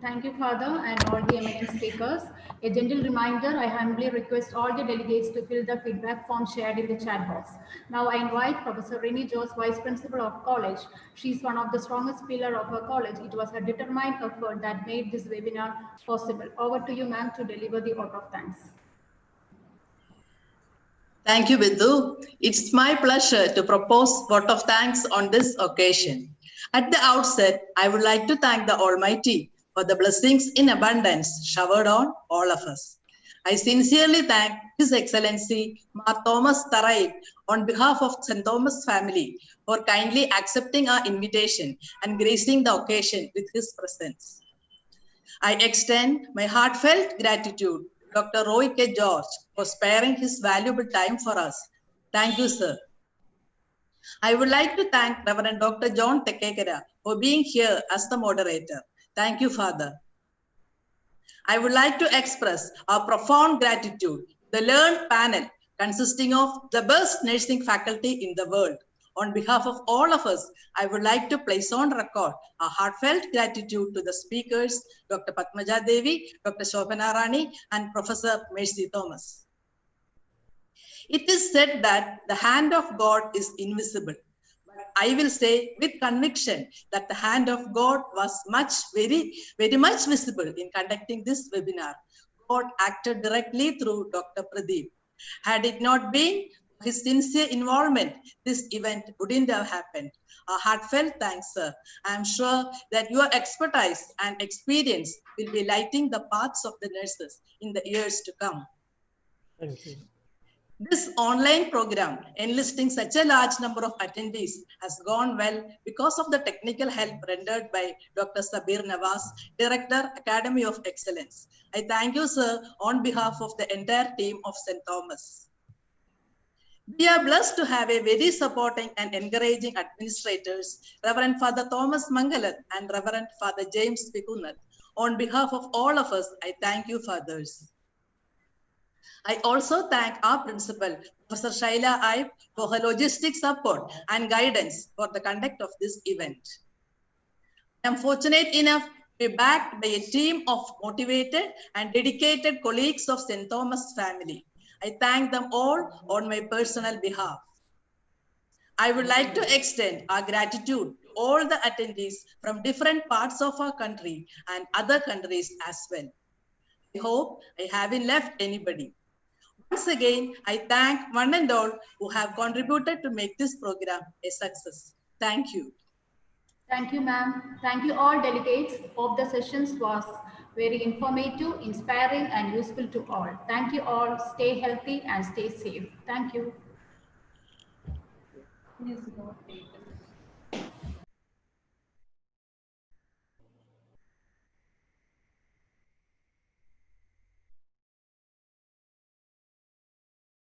Thank you, Father, and all the eminent speakers. A gentle reminder, I humbly request all the delegates to fill the feedback form shared in the chat box. Now I invite Professor Rini Jones, Vice Principal of College. She's one of the strongest pillars of her college. It was her determined effort that made this webinar possible. Over to you, ma'am, to deliver the vote of thanks. Thank you, Vidhu. It's my pleasure to propose vote of thanks on this occasion. At the outset, I would like to thank the Almighty for the blessings in abundance showered on all of us. I sincerely thank His Excellency Mar Thomas Tarail on behalf of St. Thomas family for kindly accepting our invitation and gracing the occasion with his presence. I extend my heartfelt gratitude to Dr. Roy K. George for sparing his valuable time for us. Thank you, sir. I would like to thank Reverend Dr. John Tekekara for being here as the moderator. Thank you, Father. I would like to express our profound gratitude to the learned panel consisting of the best nursing faculty in the world. On behalf of all of us, I would like to place on record our heartfelt gratitude to the speakers, Dr. Padmaja Devi, Dr. Shobhana Rani, and Professor Mercy Thomas. It is said that the hand of God is invisible. But I will say with conviction that the hand of God was very much visible in conducting this webinar. God acted directly through Dr. Pradeep. Had it not been his sincere involvement, this event wouldn't have happened. A heartfelt thanks, sir. I am sure that your expertise and experience will be lighting the paths of the nurses in the years to come. Thank you. This online program, enlisting such a large number of attendees, has gone well because of the technical help rendered by Dr. Sabir Nawaz, Director, Academy of Excellence. I thank you, sir, on behalf of the entire team of St. Thomas. We are blessed to have a very supporting and encouraging administrators, Reverend Father Thomas Mangalat and Reverend Father James Pikunath. On behalf of all of us, I thank you, fathers. I also thank our principal, Professor Shaila Aib, for her logistic support and guidance for the conduct of this event. I am fortunate enough to be backed by a team of motivated and dedicated colleagues of St. Thomas family. I thank them all on my personal behalf. I would like to extend our gratitude to all the attendees from different parts of our country and other countries as well. I hope I haven't left anybody. Once again, I thank one and all who have contributed to make this program a success. Thank you. Thank you, ma'am. Thank you all delegates. Hope the sessions was very informative, inspiring, and useful to all. Thank you all. Stay healthy and stay safe. Thank you. Yes,